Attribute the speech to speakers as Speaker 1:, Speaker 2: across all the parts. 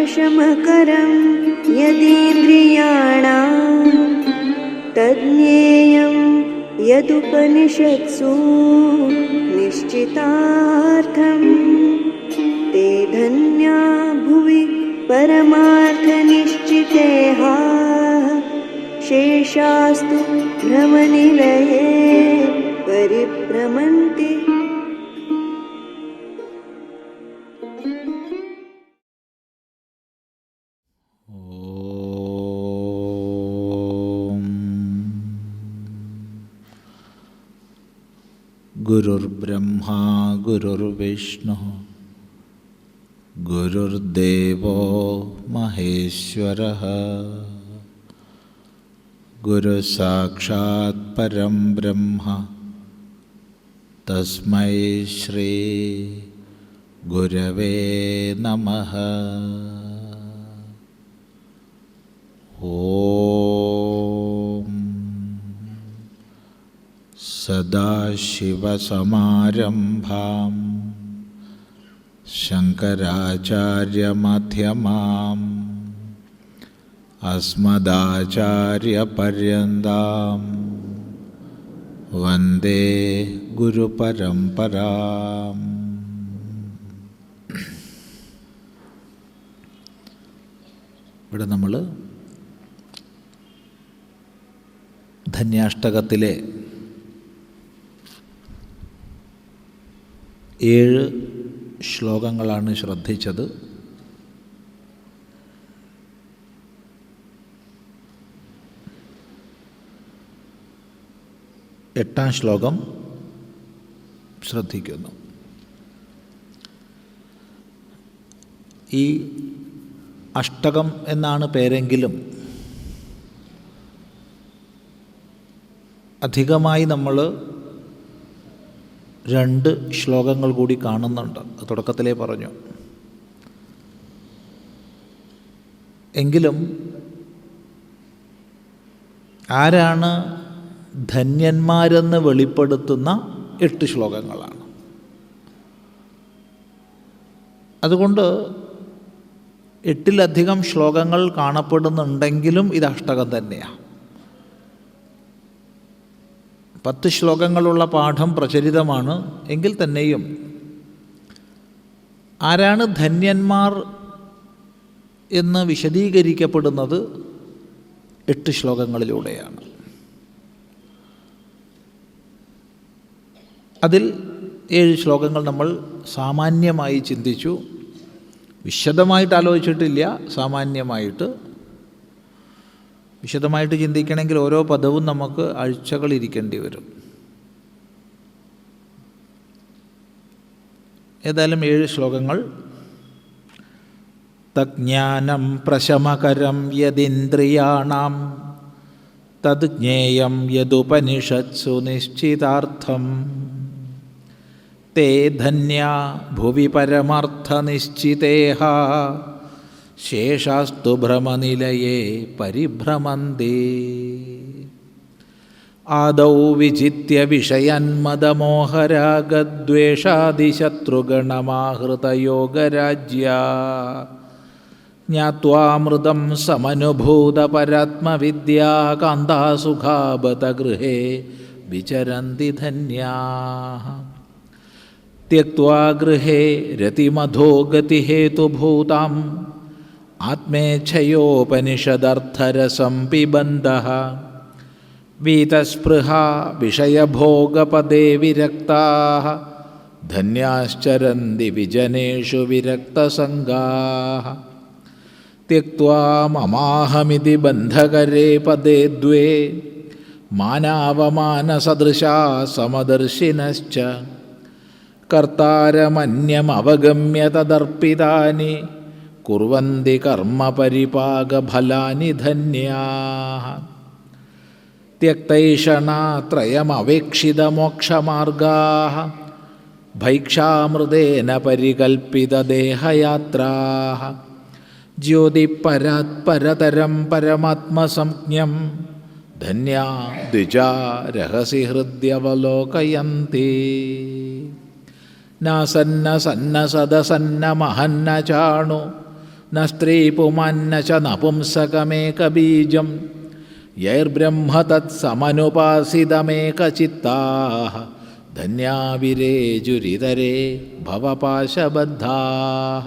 Speaker 1: वशमकरं यदीन्द्रियाणां तज्ज्ञेयं यदुपनिषत्सु निश्चितार्थं ते धन्या भुवि परमार्थनिश्चितेः शेषास्तु भ्रमनिलये परिभ्रमन्ति।
Speaker 2: गुरुर्ब्रह्मा गुरुर्विष्णुः गुरुर्देवो महेश्वरः गुरुसाक्षात् परं ब्रह्म तस्मै श्री गुरवे नमः। ओम सदाशिवसमारम्भां शङ्कराचार्यमध्यमाम् अस्मदाचार्यपर्यन्तां वन्दे गुरुपरम्पराम्। ഇവിടെ നമ്മൾ ധന്യാഷ്ടകത്തിലെ 7 ശ്ലോകങ്ങളാണ് ശ്രദ്ധിച്ചത്. എട്ടാം ശ്ലോകം ശ്രദ്ധിക്കുന്നു. ഈ അഷ്ടകം എന്നാണ് പേരെങ്കിലും അധികമായി നമ്മൾ 2 ശ്ലോകങ്ങൾ കൂടി കാണുന്നുണ്ട്. തുടക്കത്തിലേ പറഞ്ഞു. എങ്കിലും ആരാണ് ധന്യന്മാരെന്ന് വെളിപ്പെടുത്തുന്ന 8 ശ്ലോകങ്ങളാണ്. അതുകൊണ്ട് 8-ലധികം ശ്ലോകങ്ങൾ കാണപ്പെടുന്നുണ്ടെങ്കിലും ഇത് അഷ്ടകം തന്നെയാണ്. 10 ശ്ലോകങ്ങളുള്ള പാഠം പ്രചരിതമാണ്. എങ്കിൽ തന്നെയും ആരാണ് ധന്യന്മാർ എന്ന് വിശദീകരിക്കപ്പെടുന്നത് 8 ശ്ലോകങ്ങളിലൂടെയാണ്. അതിൽ 7 ശ്ലോകങ്ങൾ നമ്മൾ സാമാന്യമായി ചിന്തിച്ചു. വിശദമായിട്ട് ആലോചിച്ചിട്ടില്ല. വിശദമായിട്ട് ചിന്തിക്കണമെങ്കിൽ ഓരോ പദവും നമുക്ക് ആഴ്ചകൾ ഇരിക്കേണ്ടി വരും. ഏതായാലും 7 ശ്ലോകങ്ങൾ. തജ്ഞാനം പ്രശമകരം യദിന്ദ്രിയാണാം തദ്ജ്ഞേയം യദുപനിഷത്സു നിശ്ചിതാർത്ഥം തേ ധന്യാ ഭുവി പരമാർത്ഥനിശ്ചിതേഹ ശേഷാസ്തു ഭ്രമനിലയേ പരിഭ്രമന്തി. ആദൗ വിചിത്യ വിഷയന്മദമോഹരാഗദ്വേഷാദിശത്രുഗണമാഹൃതയോഗരാജ്യാ ജ്ഞാത്വാമൃതം സമനുഭൂതപരാത്മവിദ്യാ കാന്താസുഖാബത ഗൃഹേ വിചരന്തി ധന്യാഃ. ത്യക്ത്വാ ഗൃഹേ രതിമധോ ഗതിഹേതുഭൂതാം ആത്മേച്ഛയോപനിഷദർത്ഥരസം പിബന്തഃ വീതസ്പൃഹാ വിഷയഭോഗപദേ വിരക്താഃ ധന്യാശ്ചരന്തി വിജനേഷു വിരക്തസംഗാഃ. ത്യക്ത്വാ മമാഹമിതി ബന്ധകരേ പദേ ദ്വേ മാനാവമാനസദൃശാ സമദർശിനശ്ച കർത്താരമന്യമവഗമ്യ തദർപ്പിതാനി കുർവന്തി കർമ്മപരിപാകഫലാനി ധന്യാഃ. ത്യക്തൈഷണാത്രയമവേക്ഷിതമോക്ഷമാർഗാഃ ഭൈക്ഷാമൃതേന പരികൽപ്പിതദേഹയാത്രാഃ ജ്യോതിപരാത് പരതരം പരമാത്മസംജ്ഞം ധന്യാ ദ്വിജാ രഹസി ഹൃദ്യവലോകയന്തി. നാസന്ന സന്ന സദസന്ന മഹന്ന ചാണു ന സ്ത്രീ പുമന്ന ച നപുംസകമേകബീജം യൈർബ്രഹ്മ തത്സമനുപാസിതമേകചിത്താഃ ധന്യാവിരേജുരിതരേ ഭവപാശബദ്ധാഃ.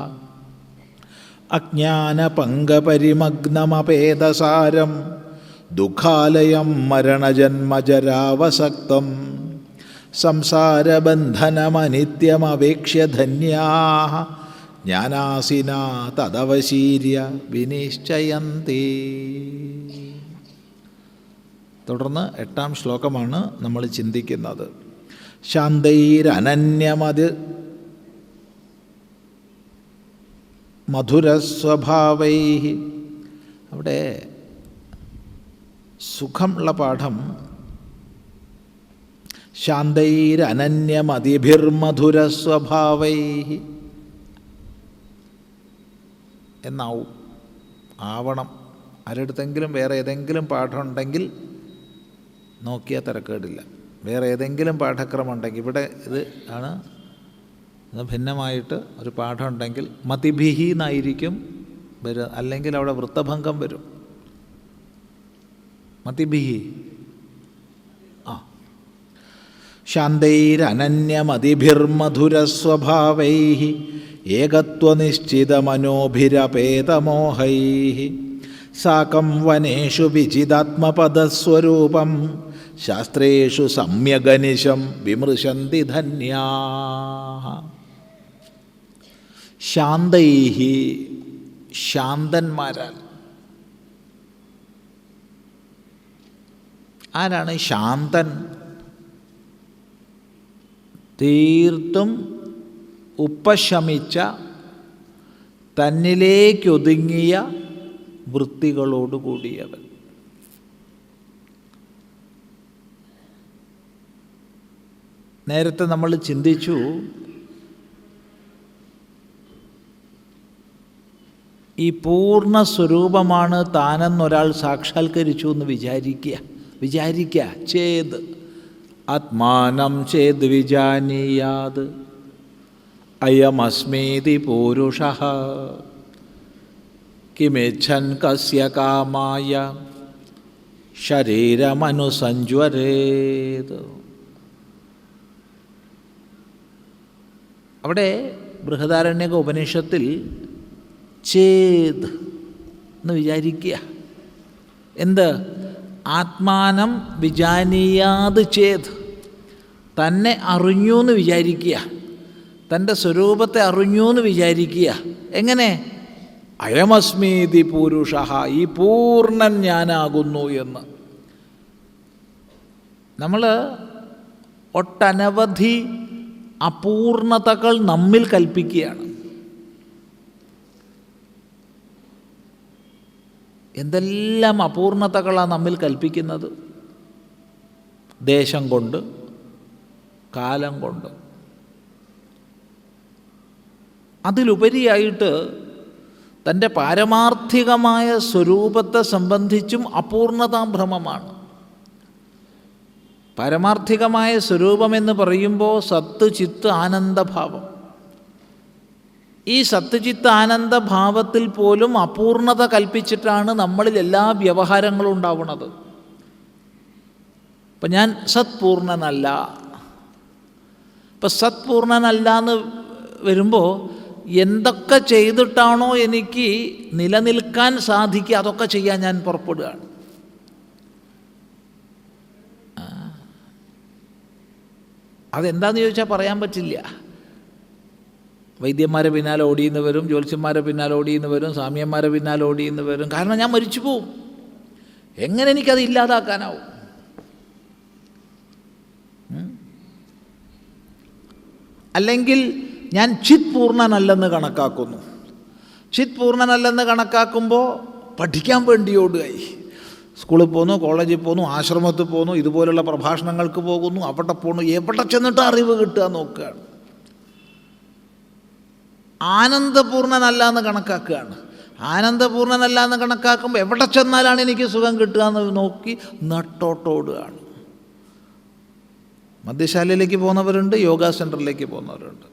Speaker 2: അജ്ഞാനപങ്കപരിമഗ്നമപേദസാരം ദുഃഖാലയം മരണജന്മജരാവസക്തം സംസാരബന്ധനമനിത്യമവേക്ഷ്യ ധന്യാഃ ജ്ഞാനാസിനാ തദവശീര്യ വിനിശ്ചയന്തി. തുടർന്ന് 8-ാം ശ്ലോകമാണ് നമ്മൾ ചിന്തിക്കുന്നത്. ശാന്തൈരനന്യമതി മധുരസ്വഭാവൈ. അവിടെ സുഖമുള്ള പാഠം ശാന്തൈരനന്യമതിഭിർമധുരസ്വഭാവൈ എന്നാവും, ആവണം. ആരെടുത്തെങ്കിലും വേറെ ഏതെങ്കിലും പാഠം ഉണ്ടെങ്കിൽ നോക്കിയാൽ തിരക്കേടില്ല. വേറെ ഏതെങ്കിലും പാഠക്രമം ഉണ്ടെങ്കിൽ, ഇവിടെ ഇത് ആണ് ഭിന്നമായിട്ട് ഒരു പാഠം ഉണ്ടെങ്കിൽ മതിഭിഹി എന്നായിരിക്കും വരും, അല്ലെങ്കിൽ അവിടെ വൃത്തഭംഗം വരും. മതിഭിഹി. ശാന്തൈരനന്യമതിഭിർമധുരസ്വഭാവൈ ഏകത്വനിശ്ചിതമനോഭിരപേതമോഹൈ സാകം വനേഷു വിചിതാത്മപദസ്വരൂപം ശാസ്ത്രേഷു സമ്യഗനിശം വിമൃശന്തി ധന്യാഃ. ശാന്തൈഹി, ശാന്തന്മാരാൽ. ആരാണ് ശാന്തൻ? തീർത്തും ഉപശമിച്ച തന്നിലേക്കൊതുങ്ങിയ വൃത്തികളോടുകൂടിയവൻ. നേരത്തെ നമ്മൾ ചിന്തിച്ചു, ഈ പൂർണ്ണ സ്വരൂപമാണ് താനെന്നൊരാൾ സാക്ഷാത്കരിച്ചു എന്ന് വിചാരിക്കുക ചേത് ആത്മാനം ചേത് വിജാനീയാത് അയമസ്മീതി പൂരുഷഃ കിമിച്ഛൻ കസ്യ കാമായ ശരീരമനുസഞ്ജ്വരേത്. അവിടെ ബൃഹദാരണ്യക ഉപനിഷത്തിൽ ചേത് എന്ന് വിചാരിക്കുക. എന്ത്? ആത്മാനം വിജാനീയാത് ചേത്. തന്നെ അറിഞ്ഞു എന്ന് വിചാരിക്കുക, തൻ്റെ സ്വരൂപത്തെ അറിഞ്ഞു എന്ന് വിചാരിക്കുക. എങ്ങനെ? അയമസ്മീതി പൂരുഷഃ, ഈ പൂർണ്ണൻ ഞാനാകുന്നു എന്ന്. നമ്മൾ ഒട്ടനവധി അപൂർണതകൾ നമ്മിൽ കൽപ്പിക്കുകയാണ്. എന്തെല്ലാം അപൂർണതകളാണ് നമ്മിൽ കൽപ്പിക്കുന്നത്? ദേശം കൊണ്ട്, കാലം കൊണ്ട്. അതിലുപരിയായിട്ട് തൻ്റെ പാരമാർത്ഥികമായ സ്വരൂപത്തെ സംബന്ധിച്ചും അപൂർണതാഭ്രമമാണ്. പാരമാർത്ഥികമായ സ്വരൂപമെന്ന് പറയുമ്പോൾ സത്ത് ചിത്ത് ആനന്ദഭാവം. ഈ സത്ത് ചിത്ത് ആനന്ദഭാവത്തിൽ പോലും അപൂർണത കൽപ്പിച്ചിട്ടാണ് നമ്മളിൽ എല്ലാ വ്യവഹാരങ്ങളും ഉണ്ടാവുന്നത്. ഇപ്പം ഞാൻ സത്പൂർണനല്ല. ഇപ്പം സത്പൂർണനല്ല എന്ന് വരുമ്പോൾ എന്തൊക്കെ ചെയ്തിട്ടാണോ എനിക്ക് നിലനിൽക്കാൻ സാധിക്കുക അതൊക്കെ ചെയ്യാൻ ഞാൻ പുറപ്പെടുകയാണ്. അതെന്താണെന്ന് ചോദിച്ചാൽ പറയാൻ പറ്റില്ല. വൈദ്യന്മാരെ പിന്നാലെ ഓടിയെന്ന് വരും, ജ്യോത്സ്യന്മാരെ പിന്നാലെ ഓടിയെന്ന് വരും, സാമ്യന്മാരെ പിന്നാലെ ഓടിയെന്ന് വരും. കാരണം ഞാൻ മരിച്ചു പോവും. എങ്ങനെ എനിക്കത് ഇല്ലാതാക്കാനാവും? അല്ലെങ്കിൽ ഞാൻ ചിത് പൂർണ്ണനല്ലെന്ന് കണക്കാക്കുന്നു. ചിത് പൂർണ്ണനല്ലെന്ന് കണക്കാക്കുമ്പോൾ പഠിക്കാൻ വേണ്ടി ഓടുകയായി. സ്കൂളിൽ പോകുന്നു, കോളേജിൽ പോകുന്നു, ആശ്രമത്തിൽ പോകുന്നു, ഇതുപോലുള്ള പ്രഭാഷണങ്ങൾക്ക് പോകുന്നു, അവിടെ പോകുന്നു, എവിടെ ചെന്നിട്ട് അറിവ് കിട്ടുക നോക്കുകയാണ്. ആനന്ദപൂർണ്ണനല്ല എന്ന് കണക്കാക്കുകയാണ്. ആനന്ദപൂർണ്ണനല്ല എന്ന് കണക്കാക്കുമ്പോൾ എവിടെ ചെന്നാലാണ് എനിക്ക് സുഖം കിട്ടുക എന്ന് നോക്കി നട്ടോട്ടോടുകയാണ്. മദ്യശാലയിലേക്ക് പോകുന്നവരുണ്ട്, യോഗ സെൻറ്ററിലേക്ക് പോകുന്നവരുണ്ട്,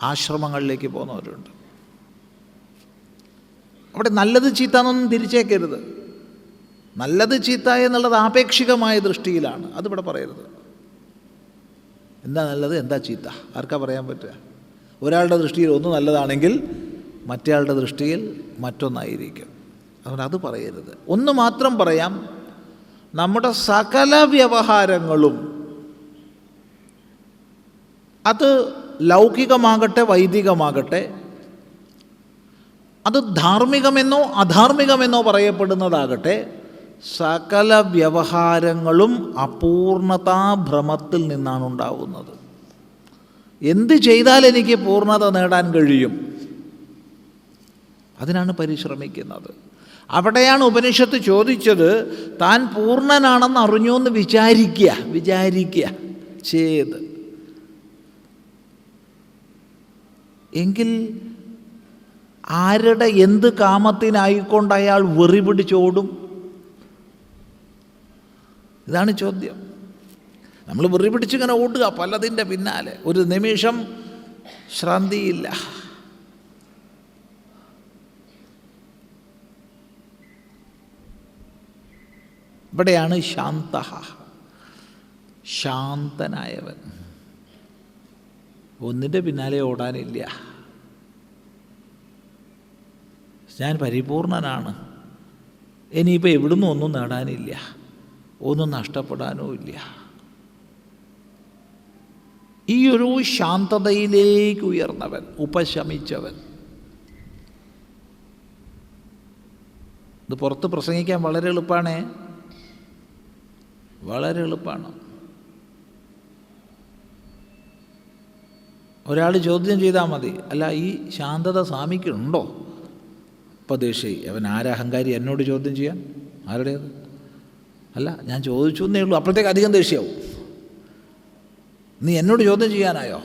Speaker 2: ആശ്രമങ്ങളിലേക്ക് പോകുന്നവരുണ്ട്. അവിടെ നല്ലത് ചീത്ത എന്നൊന്നും തിരിച്ചേക്കരുത്. നല്ലത് ചീത്ത എന്നുള്ളത് ആപേക്ഷികമായ ദൃഷ്ടിയിലാണ്, അതിവിടെ പറയരുത്. എന്താ നല്ലത്, എന്താ ചീത്ത, ആർക്കാ പറയാൻ പറ്റുക? ഒരാളുടെ ദൃഷ്ടിയിൽ ഒന്ന് നല്ലതാണെങ്കിൽ മറ്റേയാളുടെ ദൃഷ്ടിയിൽ മറ്റൊന്നായിരിക്കും. അതുകൊണ്ട് അത് പറയരുത്. ഒന്ന് മാത്രം പറയാം, നമ്മുടെ സകല വ്യവഹാരങ്ങളും, അത് ലൗകികമാകട്ടെ വൈദികമാകട്ടെ, അത് ധാർമ്മികമെന്നോ അധാർമികമെന്നോ പറയപ്പെടുന്നതാകട്ടെ, സകല വ്യവഹാരങ്ങളും അപൂർണതാഭ്രമത്തിൽ നിന്നാണ് ഉണ്ടാവുന്നത്. എന്ത് ചെയ്താൽ എനിക്ക് പൂർണ്ണത നേടാൻ കഴിയും, അതിനാണ് പരിശ്രമിക്കുന്നത്. അവിടെയാണ് ഉപനിഷത്ത് ചോദിച്ചത്, താൻ പൂർണ്ണനാണെന്ന് അറിഞ്ഞു എന്ന് വിചാരിക്കുക ചെയ്ത് എങ്കിൽ ആരുടെ എന്ത് കാമത്തിനായിക്കൊണ്ട് അയാൾ വെറി പിടിച്ചോടും? ഇതാണ് ചോദ്യം. നമ്മൾ വെറി പിടിച്ചിങ്ങനെ ഓടുക പലതിൻ്റെ പിന്നാലെ, ഒരു നിമിഷം ശ്രാന്തിയില്ല. ഇവിടെയാണ് ശാന്തനായവൻ. ഒന്നിൻ്റെ പിന്നാലെ ഓടാനില്ല. ഞാൻ പരിപൂർണനാണ്, ഇനിയിപ്പോൾ എവിടുന്നും ഒന്നും നേടാനില്ല, ഒന്നും നഷ്ടപ്പെടാനോ ഇല്ല. ഈ ഒരു ശാന്തതയിലേക്ക് ഉയർന്നവൻ, ഉപശമിച്ചവൻ. ഇത് പുറത്ത് പ്രസംഗിക്കാൻ വളരെ എളുപ്പമാണ്, വളരെ എളുപ്പമാണ്. ഒരാൾ ചോദ്യം ചെയ്താൽ മതി, അല്ല ഈ ശാന്തത സ്വാമിക്കുണ്ടോ? ഉപദേശി, അവൻ അഹങ്കാരി എന്നോട് ചോദ്യം ചെയ്യാൻ? ആരുടേത്? അല്ല, ഞാൻ ചോദിച്ചു എന്നേ ഉള്ളൂ. അപ്പോഴത്തേക്ക് അധികം ദേഷ്യമാവും. നീ എന്നോട് ചോദ്യം ചെയ്യാനായോ?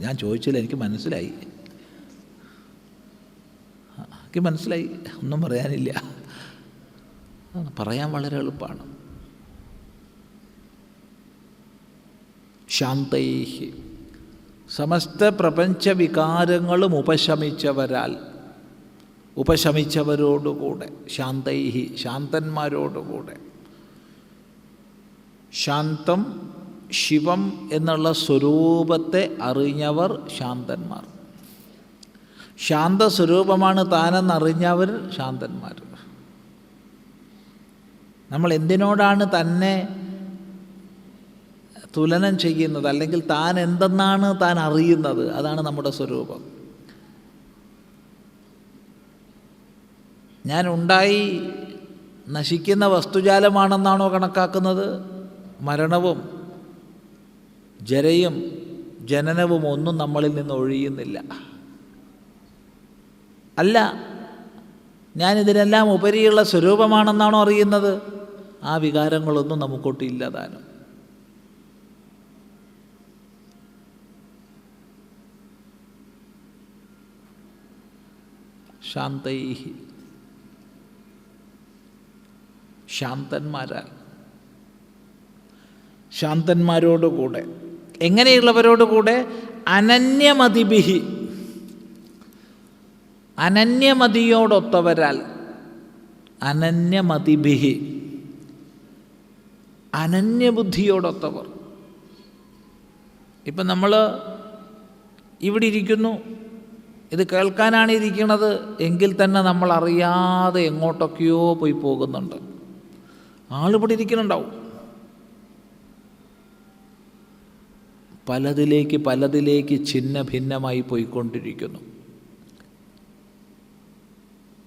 Speaker 2: ഞാൻ ചോദിച്ചില്ല, എനിക്ക് മനസ്സിലായി, ഒന്നും പറയാനില്ല. പറയാൻ വളരെ എളുപ്പമാണ്. ശാന്തൈഹി, സമസ്ത പ്രപഞ്ച വികാരങ്ങളും ഉപശമിച്ചവരോടുകൂടെ, ശാന്തൈഹി, ശാന്തന്മാരോടുകൂടെ. ശാന്തം ശിവം എന്നുള്ള സ്വരൂപത്തെ അറിഞ്ഞവർ ശാന്തന്മാർ. ശാന്തസ്വരൂപമാണ് താനെന്നറിഞ്ഞവർ ശാന്തന്മാർ. നമ്മൾ എന്തിനോടാണ് തന്നെ തുലനം ചെയ്യുന്നത്, അല്ലെങ്കിൽ താൻ എന്തെന്നാണ് താൻ അറിയുന്നത്, അതാണ് നമ്മുടെ സ്വരൂപം. ഞാൻ ഉണ്ടായി നശിക്കുന്ന വസ്തുജാലമാണെന്നാണോ കണക്കാക്കുന്നത്? മരണവും ജരയും ജനനവും ഒന്നും നമ്മളിൽ നിന്ന് ഒഴിയുന്നില്ല. അല്ല, ഞാനിതിനെല്ലാം ഉപരിയുള്ള സ്വരൂപമാണെന്നാണോ അറിയുന്നത്? ആ വികാരങ്ങളൊന്നും നമുക്കൊട്ട് ഇല്ലതാനും. ശാന്തൈഹി, ശാന്തന്മാരാൽ, ശാന്തന്മാരോടുകൂടെ. എങ്ങനെയുള്ളവരോടുകൂടെ? അനന്യമതിഭിഹി, അനന്യമതിയോടൊത്തവരാൽ. അനന്യമതിഭിഹി, അനന്യബുദ്ധിയോടൊത്തവർ. ഇപ്പം നമ്മൾ ഇവിടെ ഇരിക്കുന്നു, ഇത് കേൾക്കാനാണ് ഇരിക്കുന്നത് എങ്കിൽ തന്നെ നമ്മൾ അറിയാതെ എങ്ങോട്ടൊക്കെയോ പോയി പോകുന്നുണ്ട്. ആളിവിടെ ഇരിക്കുന്നുണ്ടാവും, പലതിലേക്ക് ഛിന്ന ഭിന്നമായി പോയിക്കൊണ്ടിരിക്കുന്നു.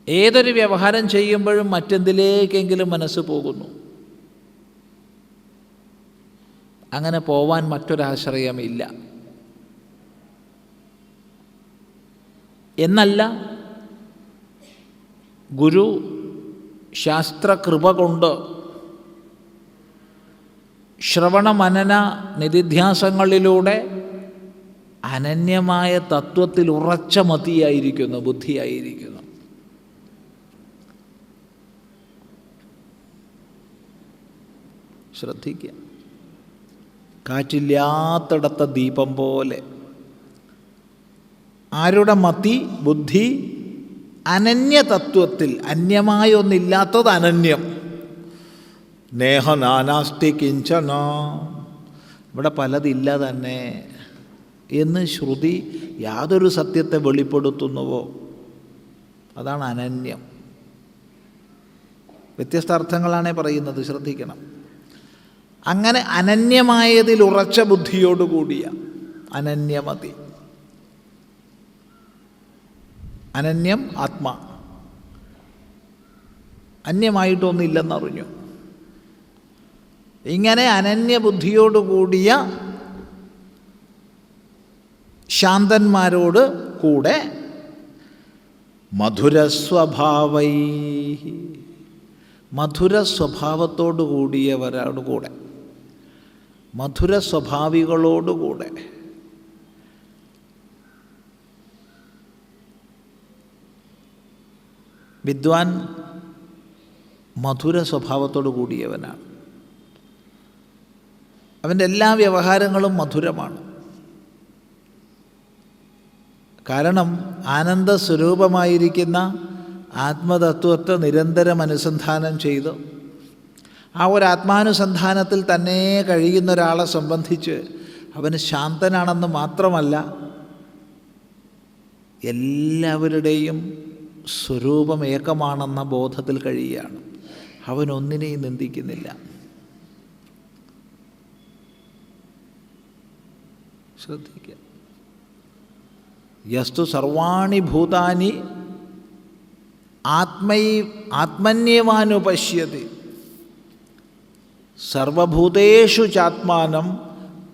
Speaker 2: ഏതൊരു വ്യവഹാരം ചെയ്യുമ്പോഴും മറ്റെന്തിലേക്കെങ്കിലും മനസ്സ് പോകുന്നു. അങ്ങനെ പോവാൻ മറ്റൊരാശ്രയമില്ല. എന്നല്ല, ഗുരു ശാസ്ത്രകൃപ കൊണ്ട് ശ്രവണ മനന നിധിധ്യാസങ്ങളിലൂടെ അനന്യമായ തത്വത്തിൽ ഉറച്ച മതിയായിരിക്കുന്നു, ബുദ്ധിയായിരിക്കുന്നു. ശ്രദ്ധിക്കുക, കാറ്റില്ലാത്തിടത്ത ദീപം പോലെ. ആരുടെ മതി? ബുദ്ധി അനന്യതത്വത്തിൽ അന്യമായ ഒന്നില്ലാത്തത് അനന്യം. നേഹ നാനാസ്തി കിഞ്ചന, ഇവിടെ പലതില്ല തന്നെ എന്ന് ശ്രുതി യാതൊരു സത്യത്തെ വെളിപ്പെടുത്തുന്നുവോ അതാണ് അനന്യം. വ്യത്യസ്ത അർത്ഥങ്ങളാണേ പറയുന്നത്, ശ്രദ്ധിക്കണം. അങ്ങനെ അനന്യമായതിൽ ഉറച്ച ബുദ്ധിയോടുകൂടിയ അനന്യമതി. അനന്യം ആത്മാ, അന്യമായിട്ടൊന്നില്ലെന്നറിഞ്ഞു. ഇങ്ങനെ അനന്യബുദ്ധിയോടുകൂടിയ ശാന്തന്മാരോട് കൂടെ മധുരസ്വഭാവൈ, മധുര സ്വഭാവത്തോടു കൂടിയവരോട് കൂടെ, മധുര സ്വഭാവികളോടുകൂടെ. വിദ്വാൻ മധുര സ്വഭാവത്തോടു കൂടിയവനാണ്. അവൻ്റെ എല്ലാ വ്യവഹാരങ്ങളും മധുരമാണ്. കാരണം ആനന്ദ സ്വരൂപമായിരിക്കുന്ന ആത്മതത്വത്തെ നിരന്തരം അനുസന്ധാനം ചെയ്ത് ആ ഒരു ആത്മാനുസന്ധാനത്തിൽ തന്നെ കഴിയുന്ന ഒരാളെ സംബന്ധിച്ച് അവന് ശാന്തനാണെന്ന് മാത്രമല്ല, എല്ലാവരുടെയും സ്വരൂപം ഏകമാണെന്ന ബോധത്തിൽ കഴിയുകയാണ്. അവനൊന്നിനെയും നിന്ദിക്കുന്നില്ല. ശ്രദ്ധിക്കുക. യസ്തു സർവാണി ഭൂതാനി ആത്മന്യവാനുപശ്യതി സർവഭൂതേഷു ചാത്മാനം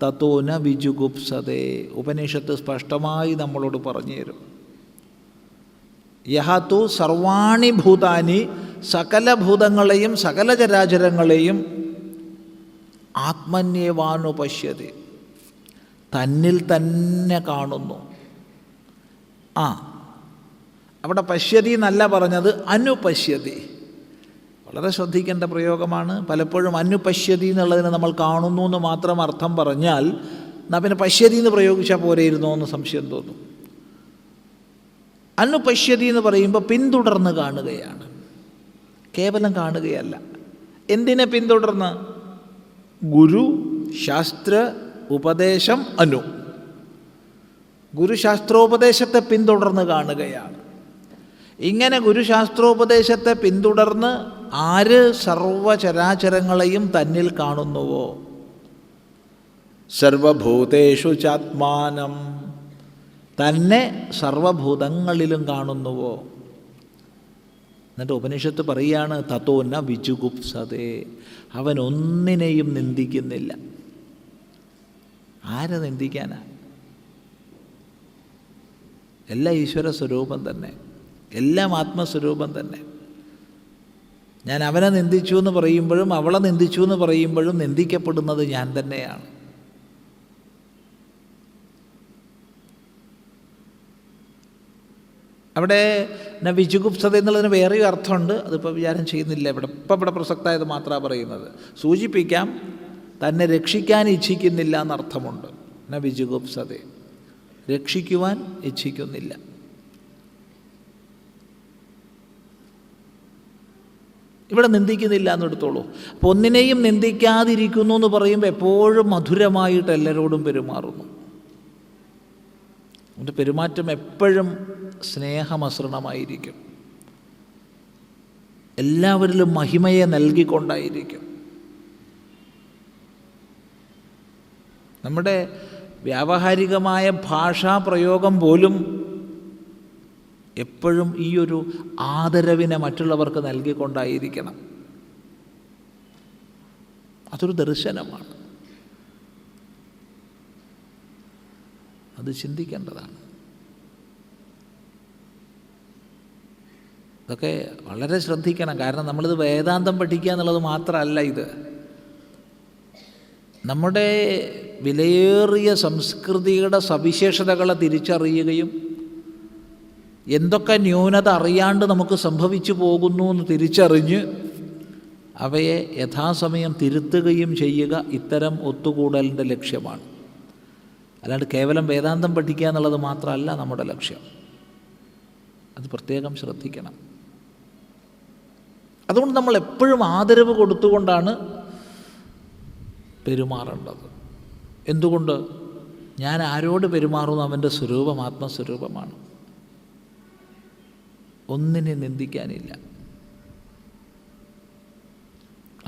Speaker 2: തതോ ന വിജുഗുപ്സതേ. ഉപനിഷത്ത് സ്പഷ്ടമായി നമ്മളോട് പറഞ്ഞു തരും. യഹതു സർവാണി ഭൂതാനി, സകല ഭൂതങ്ങളെയും സകല ചരാചരങ്ങളെയും ആത്മന്യവാനുപശ്യതി, തന്നിൽ തന്നെ കാണുന്നു. അവിടെ പശ്യതി എന്നല്ല പറഞ്ഞത്, അനുപശ്യതി. വളരെ ശ്രദ്ധിക്കേണ്ട പ്രയോഗമാണ്. പലപ്പോഴും അനുപശ്യതി എന്നുള്ളതിന് നമ്മൾ കാണുന്നു എന്ന് മാത്രം അർത്ഥം പറഞ്ഞാൽ എന്നാൽ പിന്നെ പശ്യതി എന്ന് പ്രയോഗിച്ചാൽ പോരെയിരുന്നോ എന്ന് സംശയം തോന്നും. അനുപശ്യതി എന്ന് പറയുമ്പോൾ പിന്തുടർന്ന് കാണുകയാണ്, കേവലം കാണുകയല്ല. എന്തിനെ പിന്തുടർന്ന്? ഗുരു ശാസ്ത്ര ഉപദേശം അനു, ഗുരുശാസ്ത്രോപദേശത്തെ പിന്തുടർന്ന് കാണുകയാണ്. ഇങ്ങനെ ഗുരുശാസ്ത്രോപദേശത്തെ പിന്തുടർന്ന് ആര് സർവചരാചരങ്ങളെയും തന്നിൽ കാണുന്നുവോ, സർവഭൂതേഷു ചാത്മാനം, തന്നെ സർവഭൂതങ്ങളിലും കാണുന്നുവോ. എന്നിട്ട് ഉപനിഷത്ത് പറയുകയാണ് തതോ ന വിജുഗുപ്സതേ, അവൻ ഒന്നിനെയും നിന്ദിക്കുന്നില്ല. ആരെ നിന്ദിക്കാനാ? എല്ലാം ഈശ്വര സ്വരൂപം തന്നെ, എല്ലാം ആത്മസ്വരൂപം തന്നെ. ഞാൻ അവനെ നിന്ദിച്ചു എന്ന് പറയുമ്പോഴും അവളെ നിന്ദിച്ചു എന്ന് പറയുമ്പോഴും നിന്ദിക്കപ്പെടുന്നത് ഞാൻ തന്നെയാണ്. അവിടെ വിജുഗുപ്സത എന്നുള്ളതിന് വേറെയും അർത്ഥമുണ്ട്, അതിപ്പോൾ വിചാരം ചെയ്യുന്നില്ല. ഇവിടെ പ്രസക്തമായത് മാത്രമാണ് പറയുന്നത്. സൂചിപ്പിക്കാം, തന്നെ രക്ഷിക്കാൻ ഇച്ഛിക്കുന്നില്ല എന്നർത്ഥമുണ്ട്. വിജുഗുപ്സത, രക്ഷിക്കുവാൻ ഇച്ഛിക്കുന്നില്ല. ഇവിടെ നിന്ദിക്കുന്നില്ല എന്നെടുത്തോളൂ. അപ്പോൾ ഒന്നിനെയും നിന്ദിക്കാതിരിക്കുന്നു എന്ന് പറയുമ്പോൾ എപ്പോഴും മധുരമായിട്ട് എല്ലാവരോടും പെരുമാറുന്നു. എൻ്റെ പെരുമാറ്റം എപ്പോഴും സ്നേഹമസൃണമായിരിക്കും, എല്ലാവരിലും മഹിമയെ നൽകിക്കൊണ്ടായിരിക്കും. നമ്മുടെ വ്യാവഹാരികമായ ഭാഷാപ്രയോഗം പോലും എപ്പോഴും ഈ ഒരു ആദരവിനെ മറ്റുള്ളവർക്ക് നൽകിക്കൊണ്ടായിരിക്കണം. അതൊരു ദർശനമാണ്, അത് ചിന്തിക്കേണ്ടതാണ്. ഇതൊക്കെ വളരെ ശ്രദ്ധിക്കണം. കാരണം നമ്മളിത് വേദാന്തം പഠിക്കുക എന്നുള്ളത് മാത്രമല്ല, ഇത് നമ്മുടെ വിലയേറിയ സംസ്കൃതിയുടെ സവിശേഷതകളെ തിരിച്ചറിയുകയും എന്തൊക്കെ ന്യൂനത അറിയാണ്ട് നമുക്ക് സംഭവിച്ചു പോകുന്നു എന്ന് തിരിച്ചറിഞ്ഞ് അവയെ യഥാസമയം തിരുത്തുകയും ചെയ്യുക ഇത്തരം ഒത്തുകൂടലിൻ്റെ ലക്ഷ്യമാണ്. അല്ലാണ്ട് കേവലം വേദാന്തം പഠിക്കുക എന്നുള്ളത് മാത്രമല്ല നമ്മുടെ ലക്ഷ്യം. അത് പ്രത്യേകം ശ്രദ്ധിക്കണം. അതുകൊണ്ട് നമ്മൾ എപ്പോഴും ആദരവ് കൊടുത്തുകൊണ്ടാണ് പെരുമാറേണ്ടത്. എന്തുകൊണ്ട്? ഞാൻ ആരോട് പെരുമാറുന്നു അവൻ്റെ സ്വരൂപം ആത്മസ്വരൂപമാണ്. ഒന്നിനെ നിന്ദിക്കാനില്ല.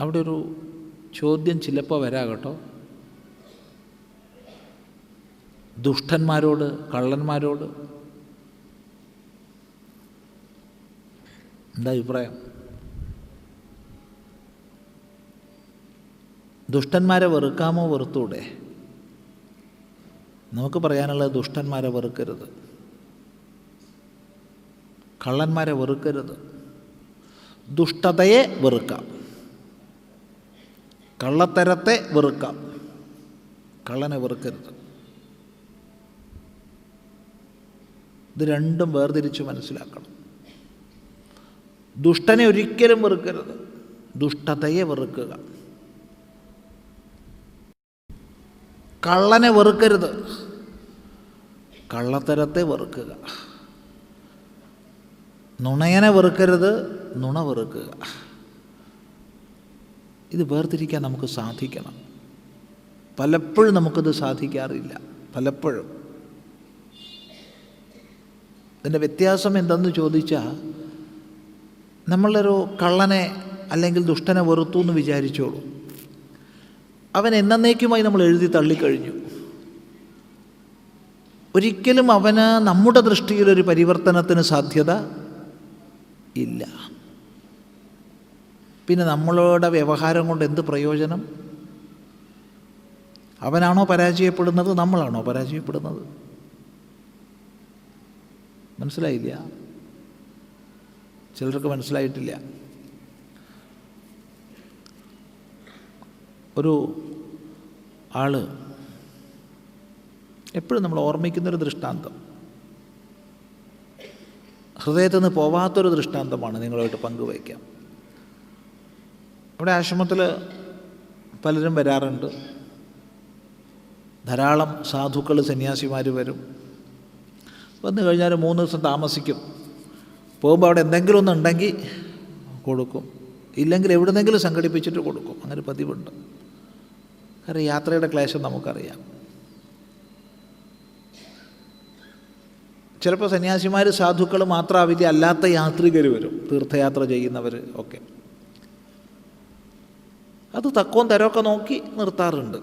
Speaker 2: അവിടെ ഒരു ചോദ്യം ചിലപ്പോൾ വരാം കേട്ടോ. ദുഷ്ടന്മാരോട്, കള്ളന്മാരോട് എന്താ അഭിപ്രായം? ദുഷ്ടന്മാരെ വെറുക്കാമോ, വെറുത്തൂടെ? നമുക്ക് പറയാനുള്ളത് ദുഷ്ടന്മാരെ വെറുക്കരുത്, കള്ളന്മാരെ വെറുക്കരുത്. ദുഷ്ടതയെ വെറുക്കാം, കള്ളത്തരത്തെ വെറുക്കാം, കള്ളനെ വെറുക്കരുത്. ഇത് രണ്ടും വേർതിരിച്ച് മനസ്സിലാക്കണം. ദുഷ്ടനെ ഒരിക്കലും വെറുക്കരുത്, ദുഷ്ടതയെ വെറുക്കുക. കള്ളനെ വെറുക്കരുത്, കള്ളത്തരത്തെ വെറുക്കുക. നുണയനെ വെറുക്കരുത്, നുണ വെറുക്കുക. ഇത് വേർതിരിക്കാൻ നമുക്ക് സാധിക്കണം. പലപ്പോഴും നമുക്കത് സാധിക്കാറില്ല. പലപ്പോഴും ഇതിൻ്റെ വ്യത്യാസം എന്തെന്ന് ചോദിച്ചാൽ, നമ്മളൊരു കള്ളനെ അല്ലെങ്കിൽ ദുഷ്ടനെ വെറുത്തു എന്ന് വിചാരിച്ചോളൂ, അവൻ എന്നേക്കുമായി നമ്മൾ എഴുതി തള്ളിക്കഴിഞ്ഞു. ഒരിക്കലും അവന് നമ്മുടെ ദൃഷ്ടിയിലൊരു പരിവർത്തനത്തിന് സാധ്യത ഇല്ല. പിന്നെ നമ്മളുടെ വ്യവഹാരം കൊണ്ട് എന്ത് പ്രയോജനം? അവനാണോ പരാജയപ്പെടുന്നത്, നമ്മളാണോ പരാജയപ്പെടുന്നത്? മനസ്സിലായില്ല? ചിലർക്ക് മനസ്സിലായിട്ടില്ല. ഒരു ആള് എപ്പോഴും നമ്മൾ ഓർമ്മിക്കുന്നൊരു ദൃഷ്ടാന്തം, ഹൃദയത്തിൽ നിന്ന് പോവാത്തൊരു ദൃഷ്ടാന്തമാണ്, നിങ്ങളുമായിട്ട് പങ്കുവയ്ക്കാം. ഇവിടെ ആശ്രമത്തിൽ പലരും വരാറുണ്ട്. ധാരാളം സാധുക്കൾ, സന്യാസിമാർ വരും. വന്നു കഴിഞ്ഞാൽ 3 ദിവസം താമസിക്കും. പോകുമ്പോൾ അവിടെ എന്തെങ്കിലും ഒന്നുണ്ടെങ്കിൽ കൊടുക്കും, ഇല്ലെങ്കിൽ എവിടുന്നെങ്കിലും സംഘടിപ്പിച്ചിട്ട് കൊടുക്കും. അങ്ങനെ പതിവുണ്ട്. കാരണം യാത്രയുടെ ക്ലേശം നമുക്കറിയാം. ചിലപ്പോൾ സന്യാസിമാർ, സാധുക്കൾ മാത്രമാവില്ല, അല്ലാത്ത യാത്രികർ വരും, തീർത്ഥയാത്ര ചെയ്യുന്നവർ ഒക്കെ. അത് തക്കവും തരമൊക്കെ നോക്കി നിർത്താറുണ്ട്.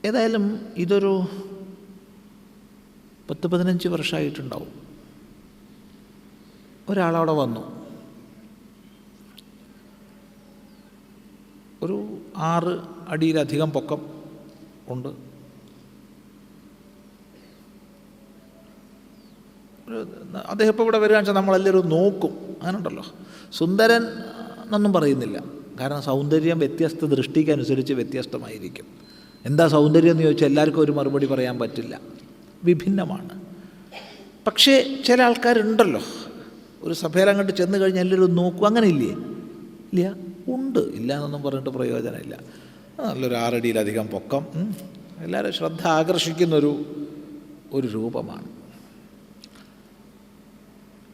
Speaker 2: ഏതായാലും ഇതൊരു 10-15 വർഷമായിട്ടുണ്ടാവും. ഒരാളവിടെ വന്നു. ഒരു 6 അടിയിലധികം പൊക്കം ഉണ്ട്. അദ്ദേഹം ഇപ്പോൾ ഇവിടെ വരികയാണെന്ന് വെച്ചാൽ നമ്മളെല്ലാവരും നോക്കും. അങ്ങനെ ഉണ്ടല്ലോ. സുന്ദരൻ എന്നൊന്നും പറയുന്നില്ല, കാരണം സൗന്ദര്യം വ്യത്യസ്ത ദൃഷ്ടിക്കനുസരിച്ച് വ്യത്യസ്തമായിരിക്കും. എന്താ സൗന്ദര്യം എന്ന് ചോദിച്ചാൽ എല്ലാവർക്കും ഒരു മറുപടി പറയാൻ പറ്റില്ല, വിഭിന്നമാണ്. പക്ഷേ ചില ആൾക്കാരുണ്ടല്ലോ, ഒരു സഭയിൽ അങ്ങോട്ട് ചെന്ന് കഴിഞ്ഞാൽ എല്ലാവരും നോക്കും. അങ്ങനെ ഇല്ലേ? ഇല്ല, ഉണ്ട്. ഇല്ല എന്നൊന്നും പറഞ്ഞിട്ട് പ്രയോജനമില്ല. നല്ലൊരു 6 അടിയിലധികം പൊക്കം, എല്ലാവരും ശ്രദ്ധ ആകർഷിക്കുന്നൊരു രൂപമാണ്.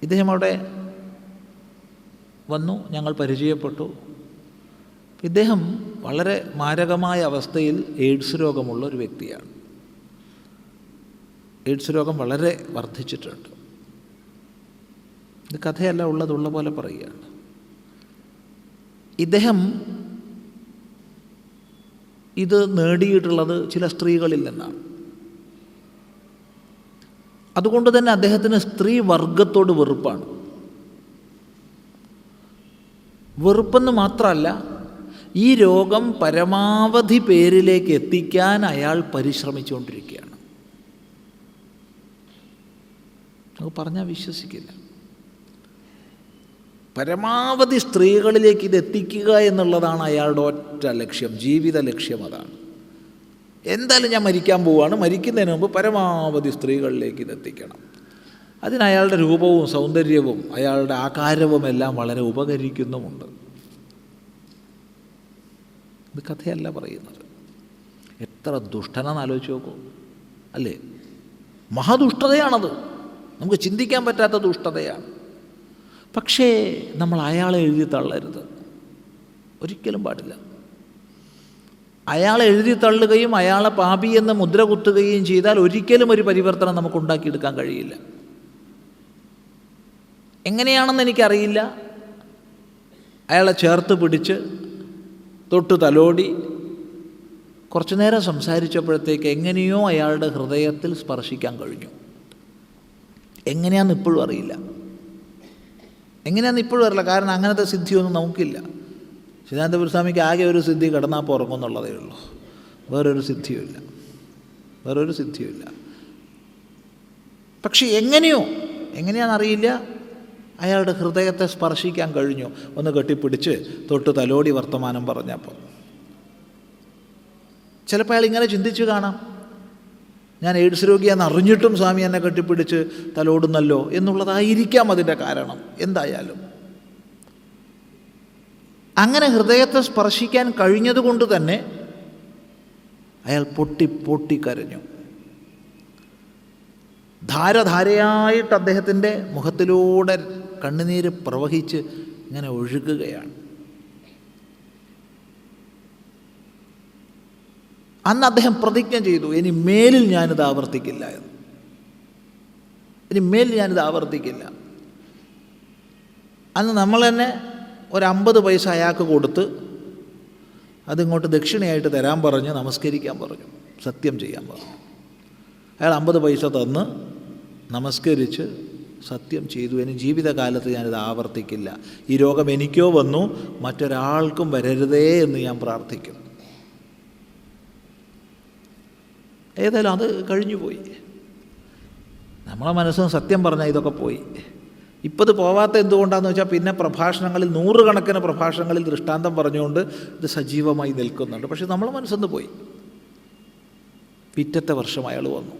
Speaker 2: ഇദ്ദേഹം അവിടെ വന്നു, ഞങ്ങൾ പരിചയപ്പെട്ടു. ഇദ്ദേഹം വളരെ മാരകമായ അവസ്ഥയിൽ എയ്ഡ്സ് രോഗമുള്ള ഒരു വ്യക്തിയാണ്. എയ്ഡ്സ് രോഗം വളരെ വർദ്ധിച്ചിട്ടുണ്ട്. ഇത് കഥയല്ല, ഉള്ള പോലെ പറയുകയാണ്. ഇദ്ദേഹം ഇത് നേടിയിട്ടുള്ളത് ചില സ്ത്രീകളിൽ നിന്നാണ്. അതുകൊണ്ട് തന്നെ അദ്ദേഹത്തിന് സ്ത്രീ വർഗത്തോട് വെറുപ്പാണ്. വെറുപ്പെന്ന് മാത്രമല്ല, ഈ രോഗം പരമാവധി പേരിലേക്ക് എത്തിക്കാൻ അയാൾ പരിശ്രമിച്ചുകൊണ്ടിരിക്കുകയാണ്. നമുക്ക് പറഞ്ഞാൽ വിശ്വസിക്കില്ല. പരമാവധി സ്ത്രീകളിലേക്ക് ഇത് എത്തിക്കുക എന്നുള്ളതാണ് അയാളുടെ ഒറ്റ ലക്ഷ്യം, ജീവിത ലക്ഷ്യം. അതാണ്. എന്തായാലും ഞാൻ മരിക്കാൻ പോവുകയാണ്, മരിക്കുന്നതിന് മുമ്പ് പരമാവധി സ്ത്രീകളിലേക്ക് ഇത് എത്തിക്കണം. അതിന് അയാളുടെ രൂപവും സൗന്ദര്യവും അയാളുടെ ആകാരവും എല്ലാം വളരെ ഉപകരിക്കുന്നുമുണ്ട്. ഇത് കഥയല്ല പറയുന്നത്. എത്ര ദുഷ്ടനെന്ന് ആലോചിച്ച് നോക്കൂ, അല്ലേ? മഹാദുഷ്ടതയാണത്, നമുക്ക് ചിന്തിക്കാൻ പറ്റാത്ത ദുഷ്ടതയാണ്. പക്ഷേ നമ്മൾ അയാളെ എഴുതി തള്ളരുത്, ഒരിക്കലും പാടില്ല. അയാളെ എഴുതി തള്ളുകയും അയാളെ പാപി എന്ന് മുദ്ര കുത്തുകയും ചെയ്താൽ ഒരിക്കലും ഒരു പരിവർത്തനം നമുക്ക് ഉണ്ടാക്കിയെടുക്കാൻ കഴിയില്ല. എങ്ങനെയാണെന്ന് എനിക്കറിയില്ല. അയാളെ ചേർത്ത് പിടിച്ച് തൊട്ട് തലോടി കുറച്ചു നേരം സംസാരിച്ചപ്പോഴത്തേക്ക് എങ്ങനെയോ അയാളുടെ ഹൃദയത്തിൽ സ്പർശിക്കാൻ കഴിഞ്ഞു. എങ്ങനെയാണെന്ന് ഇപ്പോഴും അറിയില്ല, എങ്ങനെയാണെന്ന് ഇപ്പോഴും അറിയില്ല. കാരണം അങ്ങനത്തെ സിദ്ധിയൊന്നും നമുക്കില്ല. ചിദാനന്ദപുരസ്വാമിക്ക് ആകെ ഒരു സിദ്ധി കിടന്നാൽ പുറങ്ങുന്നുള്ളതേ ഉള്ളൂ, വേറൊരു സിദ്ധിയുമില്ല. പക്ഷെ എങ്ങനെയാണെന്നറിയില്ല, അയാളുടെ ഹൃദയത്തെ സ്പർശിക്കാൻ കഴിഞ്ഞു. ഒന്ന് കെട്ടിപ്പിടിച്ച് തൊട്ട് തലോടി വർത്തമാനം പറഞ്ഞപ്പോൾ ചിലപ്പോൾ അയാൾ ഇങ്ങനെ ചിന്തിച്ചു കാണാം, ഞാൻ എയ്ഡ്സ് രോഗിയാണെന്ന് അറിഞ്ഞിട്ടും സ്വാമി എന്നെ കെട്ടിപ്പിടിച്ച് തലോടുന്നല്ലോ എന്നുള്ളതായിരിക്കാം അതിൻ്റെ കാരണം. എന്തായാലും അങ്ങനെ ഹൃദയത്തെ സ്പർശിക്കാൻ കഴിഞ്ഞതുകൊണ്ട് തന്നെ അയാൾ പൊട്ടി കരഞ്ഞു. ധാരധാരയായിട്ട് അദ്ദേഹത്തിൻ്റെ മുഖത്തിലൂടെ കണ്ണുനീര് പ്രവഹിച്ച് ഇങ്ങനെ ഒഴുകുകയാണ്. അന്ന് അദ്ദേഹം പ്രതിജ്ഞ ചെയ്തു, ഇനി മേലിൽ ഞാനിത് ആവർത്തിക്കില്ല എന്ന്. അന്ന് നമ്മൾ തന്നെ ഒരു 50 പൈസ അയാൾക്ക് കൊടുത്ത് അതിങ്ങോട്ട് ദക്ഷിണയായിട്ട് തരാൻ പറഞ്ഞ് നമസ്കരിക്കാൻ പറഞ്ഞു, സത്യം ചെയ്യാൻ പറഞ്ഞു. അയാൾ 50 പൈസ തന്ന് നമസ്കരിച്ച് സത്യം ചെയ്തു, ഇനി ജീവിതകാലത്ത് ഞാനിത് ആവർത്തിക്കില്ല. ഈ രോഗം എനിക്കോ വന്നു, മറ്റൊരാൾക്കും വരരുതേ എന്ന് ഞാൻ പ്രാർത്ഥിക്കും. ഏതായാലും അത് കഴിഞ്ഞു പോയി. നമ്മളെ മനസ്സിന് സത്യം പറഞ്ഞാൽ ഇതൊക്കെ പോയി. ഇപ്പോൾ ഇത് പോവാത്ത എന്തുകൊണ്ടാണെന്ന് വെച്ചാൽ പിന്നെ പ്രഭാഷണങ്ങളിൽ 100 കണക്കിന് പ്രഭാഷണങ്ങളിൽ ദൃഷ്ടാന്തം പറഞ്ഞുകൊണ്ട് ഇത് സജീവമായി നിൽക്കുന്നുണ്ട്. പക്ഷെ നമ്മളെ മനസ്സൊന്ന് പോയി. പിറ്റത്തെ വർഷം അയാൾ വന്നു.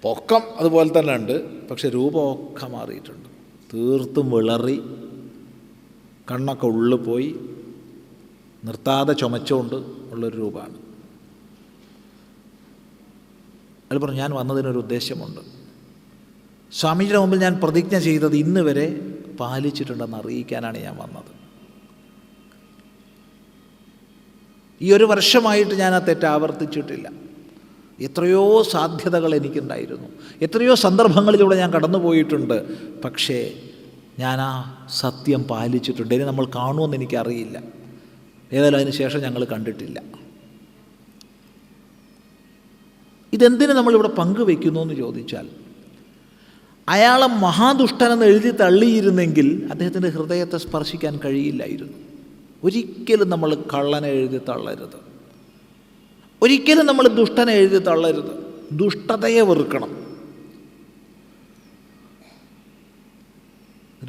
Speaker 2: പൊക്കം അതുപോലെ തന്നെ ഉണ്ട്, പക്ഷെ രൂപമൊക്കെ മാറിയിട്ടുണ്ട്. തീർത്തും വിളറി, കണ്ണൊക്കെ ഉള്ളിൽ പോയി, നിർത്താതെ ചുമച്ചുകൊണ്ട് ഉള്ളൊരു രൂപമാണ്. അയാൾ പറഞ്ഞു, ഞാൻ വന്നതിനൊരു ഉദ്ദേശമുണ്ട്. സ്വാമിജിയുടെ മുമ്പിൽ ഞാൻ പ്രതിജ്ഞ ചെയ്തത് ഇന്ന് വരെ പാലിച്ചിട്ടുണ്ടെന്ന് അറിയിക്കാനാണ് ഞാൻ വന്നത്. ഈ 1 വർഷമായിട്ട് ഞാൻ ആ തെറ്റ് ആവർത്തിച്ചിട്ടില്ല. എത്രയോ സാധ്യതകൾ എനിക്കുണ്ടായിരുന്നു, എത്രയോ സന്ദർഭങ്ങളിലൂടെ ഞാൻ കടന്നുപോയിട്ടുണ്ട്. പക്ഷേ ഞാൻ ആ സത്യം പാലിച്ചിട്ടുണ്ട്. ഇനി നമ്മൾ കാണുമെന്ന് എനിക്കറിയില്ല. ഏതായാലും അതിന് ശേഷം ഞങ്ങൾ കണ്ടിട്ടില്ല. ഇതെന്തിനു നമ്മളിവിടെ പങ്കുവെക്കുന്നു എന്ന് ചോദിച്ചാൽ, അയാളെ മഹാദുഷ്ടനെന്ന് എഴുതി തള്ളിയിരുന്നെങ്കിൽ അദ്ദേഹത്തിൻ്റെ ഹൃദയത്തെ സ്പർശിക്കാൻ കഴിയില്ലായിരുന്നു. ഒരിക്കലും നമ്മൾ കള്ളനെ എഴുതി തള്ളരുത്, ഒരിക്കലും നമ്മൾ ദുഷ്ടനെ എഴുതി തള്ളരുത്. ദുഷ്ടതയെ വെറുക്കണം.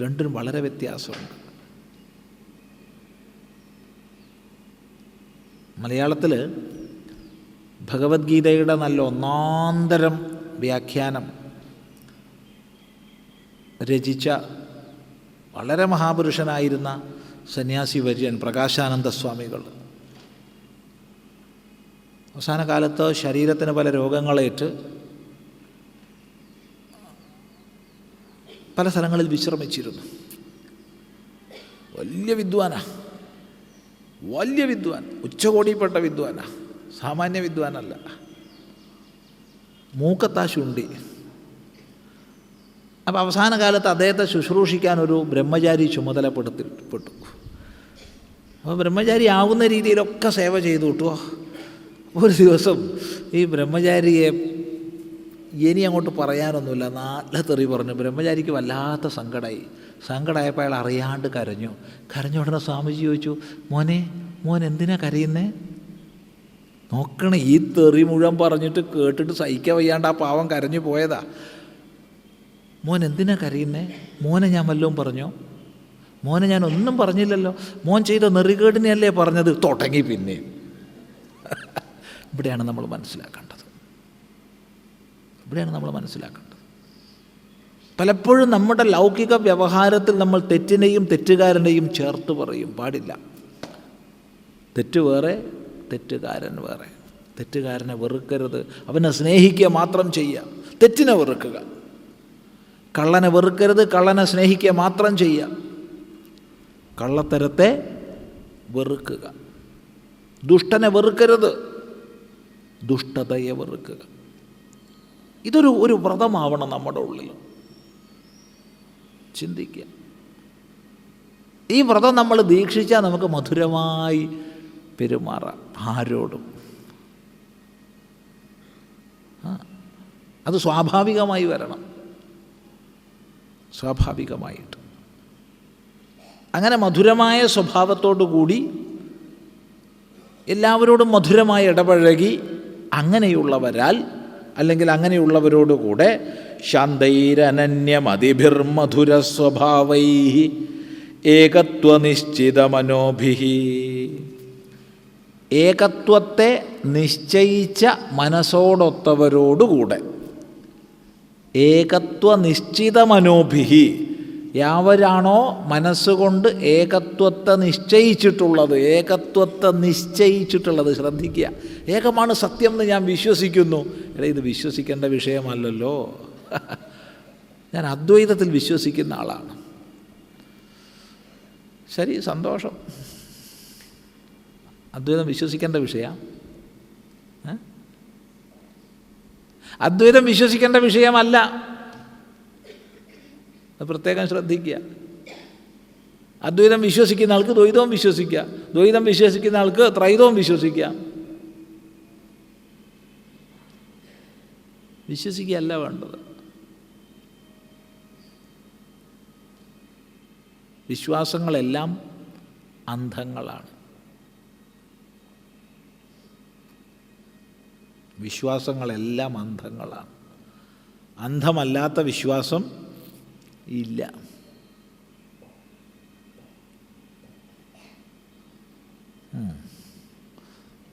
Speaker 2: രണ്ടിനും വളരെ വ്യത്യാസമുണ്ട്. മലയാളത്തിൽ ഭഗവത്ഗീതയുടെ നല്ല ഒന്നാന്തരം വ്യാഖ്യാനം രചിച്ച വളരെ മഹാപുരുഷനായിരുന്ന സന്യാസി വര്യൻ പ്രകാശാനന്ദ സ്വാമികൾ അവസാന കാലത്ത് ശരീരത്തിന് പല രോഗങ്ങളേറ്റ് പല സ്ഥലങ്ങളിൽ വിശ്രമിച്ചിരുന്നു. വലിയ വിദ്വാനാ, ഉച്ചകോടിപ്പെട്ട വിദ്വാനാ, സാമാന്യ വിദ്വാനല്ല. മൂക്കത്താ ശുണ്ഠി. അപ്പോൾ അവസാന കാലത്ത് അദ്ദേഹത്തെ ശുശ്രൂഷിക്കാൻ ഒരു ബ്രഹ്മചാരി ചുമതലപ്പെടുത്തപ്പെട്ടു. അപ്പോൾ ബ്രഹ്മചാരി ആവുന്ന രീതിയിലൊക്കെ സേവ ചെയ്തു കിട്ടുമോ. ഒരു ദിവസം ഈ ബ്രഹ്മചാരിയെ ഇനി അങ്ങോട്ട് പറയാനൊന്നുമില്ല, നല്ല തെറി പറഞ്ഞു. ബ്രഹ്മചാരിക്ക് വല്ലാത്ത സങ്കടമായപ്പോൾ അയാൾ അറിയാണ്ട് കരഞ്ഞു ഉടനെ സ്വാമിജി ചോദിച്ചു, മോൻ എന്തിനാ കരയുന്നേ? നോക്കണേ, ഈ തെറി മുഴുവൻ പറഞ്ഞിട്ട് കേട്ടിട്ട് സഹിക്കാൻ വയ്യാണ്ട് ആ പാവം കരഞ്ഞു പോയതാ. മോൻ എന്തിനാ കരയുന്നേ? മോനെ ഞാൻ വല്ലതും പറഞ്ഞോ? മോനെ ഞാൻ ഒന്നും പറഞ്ഞില്ലല്ലോ. മോൻ ചെയ്ത നെറികേടിനെയല്ലേ പറഞ്ഞത്? തുടങ്ങി പിന്നെ. ഇവിടെയാണ് നമ്മൾ മനസ്സിലാക്കേണ്ടത്. പലപ്പോഴും നമ്മുടെ ലൗകിക വ്യവഹാരത്തിൽ നമ്മൾ തെറ്റിനെയും തെറ്റുകാരനെയും ചേർത്ത് പറയും. പാടില്ല. തെറ്റ് വേറെ, തെറ്റുകാരൻ വേറെ. തെറ്റുകാരനെ വെറുക്കരുത്, അവനെ സ്നേഹിക്കുക മാത്രം ചെയ്യുക. തെറ്റിനെ വെറുക്കുക. കള്ളനെ വെറുക്കരുത്, കള്ളനെ സ്നേഹിക്കുക മാത്രം ചെയ്യുക. കള്ളത്തരത്തെ വെറുക്കുക. ദുഷ്ടനെ വെറുക്കരുത്, ദുഷ്ടതയെ വെറുക്കുക. ഇതൊരു വ്രതമാവണം നമ്മുടെ ഉള്ളിൽ. ചിന്തിക്കുക. ഈ വ്രതം നമ്മൾ ദീക്ഷിച്ചാൽ നമുക്ക് മധുരമായി പെരുമാറാം ആരോടും. അത് സ്വാഭാവികമായി വരണം, സ്വാഭാവികമായിട്ട്. അങ്ങനെ മധുരമായ സ്വഭാവത്തോടു കൂടി എല്ലാവരോടും മധുരമായി ഇടപഴകി അങ്ങനെയുള്ളവരാൽ അല്ലെങ്കിൽ അങ്ങനെയുള്ളവരോടുകൂടെ ശാന്തൈരനന്യമതിഭിർമധുരസ്വഭാവൈ ഏകത്വനിശ്ചിതമനോഭിഃ, ഏകത്വത്തെ നിശ്ചയിച്ച മനസ്സോടൊത്തവരോടുകൂടെ, ഏകത്വനിശ്ചിതമനോഭിഃ, യാവരാണോ മനസ്സുകൊണ്ട് ഏകത്വത്തെ നിശ്ചയിച്ചിട്ടുള്ളത്, ഏകത്വത്തെ നിശ്ചയിച്ചിട്ടുള്ളത്. ശ്രദ്ധിക്കുക. ഏകമാണ് സത്യം എന്ന് ഞാൻ വിശ്വസിക്കുന്നു. എടാ, ഇത് വിശ്വസിക്കേണ്ട വിഷയമല്ലല്ലോ. ഞാൻ അദ്വൈതത്തിൽ വിശ്വസിക്കുന്ന ആളാണ്. ശരി, സന്തോഷം. അദ്വൈതം വിശ്വസിക്കേണ്ട വിഷയമാണ്. അദ്വൈതം വിശ്വസിക്കേണ്ട വിഷയമല്ല. അത് പ്രത്യേകം ശ്രദ്ധിക്കുക. അദ്വൈതം വിശ്വസിക്കുന്ന ആൾക്ക് ദ്വൈതവും വിശ്വസിക്കുക, ദ്വൈതം വിശ്വസിക്കുന്ന ആൾക്ക് ത്രൈതവും വിശ്വസിക്കാം. വിശ്വസിക്കുകയല്ല വേണ്ടത്. വിശ്വാസങ്ങളെല്ലാം അന്ധങ്ങളാണ്. വിശ്വാസങ്ങളെല്ലാം അന്ധങ്ങളാണ്. അന്ധമല്ലാത്ത വിശ്വാസം ഇല്ല.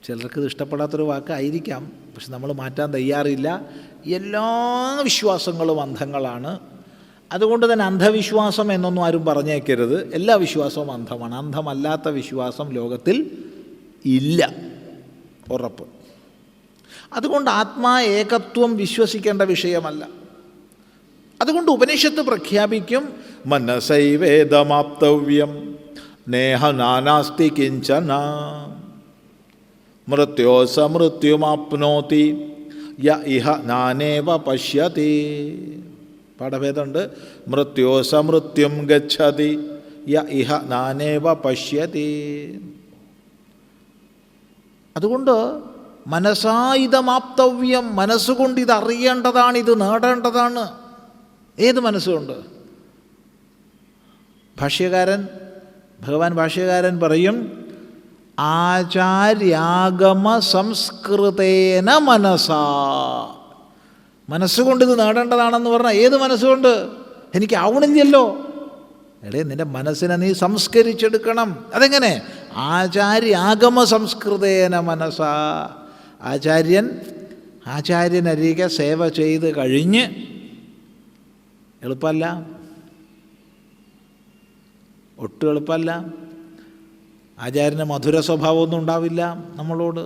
Speaker 2: ചിലർക്ക് ഇത് ഇഷ്ടപ്പെടാത്തൊരു വാക്കായിരിക്കാം, പക്ഷെ നമ്മൾ മാറ്റാൻ തയ്യാറില്ല. എല്ലാ വിശ്വാസങ്ങളും അന്ധങ്ങളാണ്. അതുകൊണ്ട് തന്നെ അന്ധവിശ്വാസം എന്നൊന്നും ആരും പറഞ്ഞേക്കരുത്. എല്ലാ വിശ്വാസവും അന്ധമാണ്. അന്ധമല്ലാത്ത വിശ്വാസം ലോകത്തിൽ ഇല്ല, ഉറപ്പ്. അതുകൊണ്ട് ആത്മാ ഏകത്വം വിശ്വസിക്കേണ്ട വിഷയമല്ല. അതുകൊണ്ട് ഉപനിഷത്ത് പ്രഖ്യാപിക്കും, മനസൈവേദമാപ്തവ്യം നേഹ നാനാസ്തി കിഞ്ചന മൃത്യോ സമൃത്യുമാപ്നോതി യ ഇഹ നാനേവ പശ്യതി. പാഠഭേദമുണ്ട്. മൃത്യോ സമൃത്യും ഗച്ഛതി യ ഇഹ നാനേവ പശ്യതി. അതുകൊണ്ട് മനസായുധമാപ്തവ്യം, മനസ്സുകൊണ്ട് ഇത് അറിയേണ്ടതാണ്, ഇത് നേടേണ്ടതാണ്. ഏത് മനസ്സുകൊണ്ട്? ഭഗവാൻ ഭാഷ്യകാരൻ പറയും, ആചാര്യാഗമ സംസ്കൃതേന മനസാ. മനസ്സുകൊണ്ട് ഇത് നേടേണ്ടതാണെന്ന് പറഞ്ഞാൽ ഏത് മനസ്സുകൊണ്ട്? എനിക്ക് ആവണില്ലല്ലോ. എടേ, നിൻ്റെ മനസ്സിനെ നീ സംസ്കരിച്ചെടുക്കണം. അതെങ്ങനെ? ആചാര്യാഗമ സംസ്കൃതേന മനസാ. ആചാര്യനരികെ സേവ ചെയ്ത് കഴിഞ്ഞ്, എളുപ്പമല്ല, ഒട്ടും എളുപ്പമല്ല. ആചാര്യന് മധുര സ്വഭാവമൊന്നും ഉണ്ടാവില്ല നമ്മളോട്.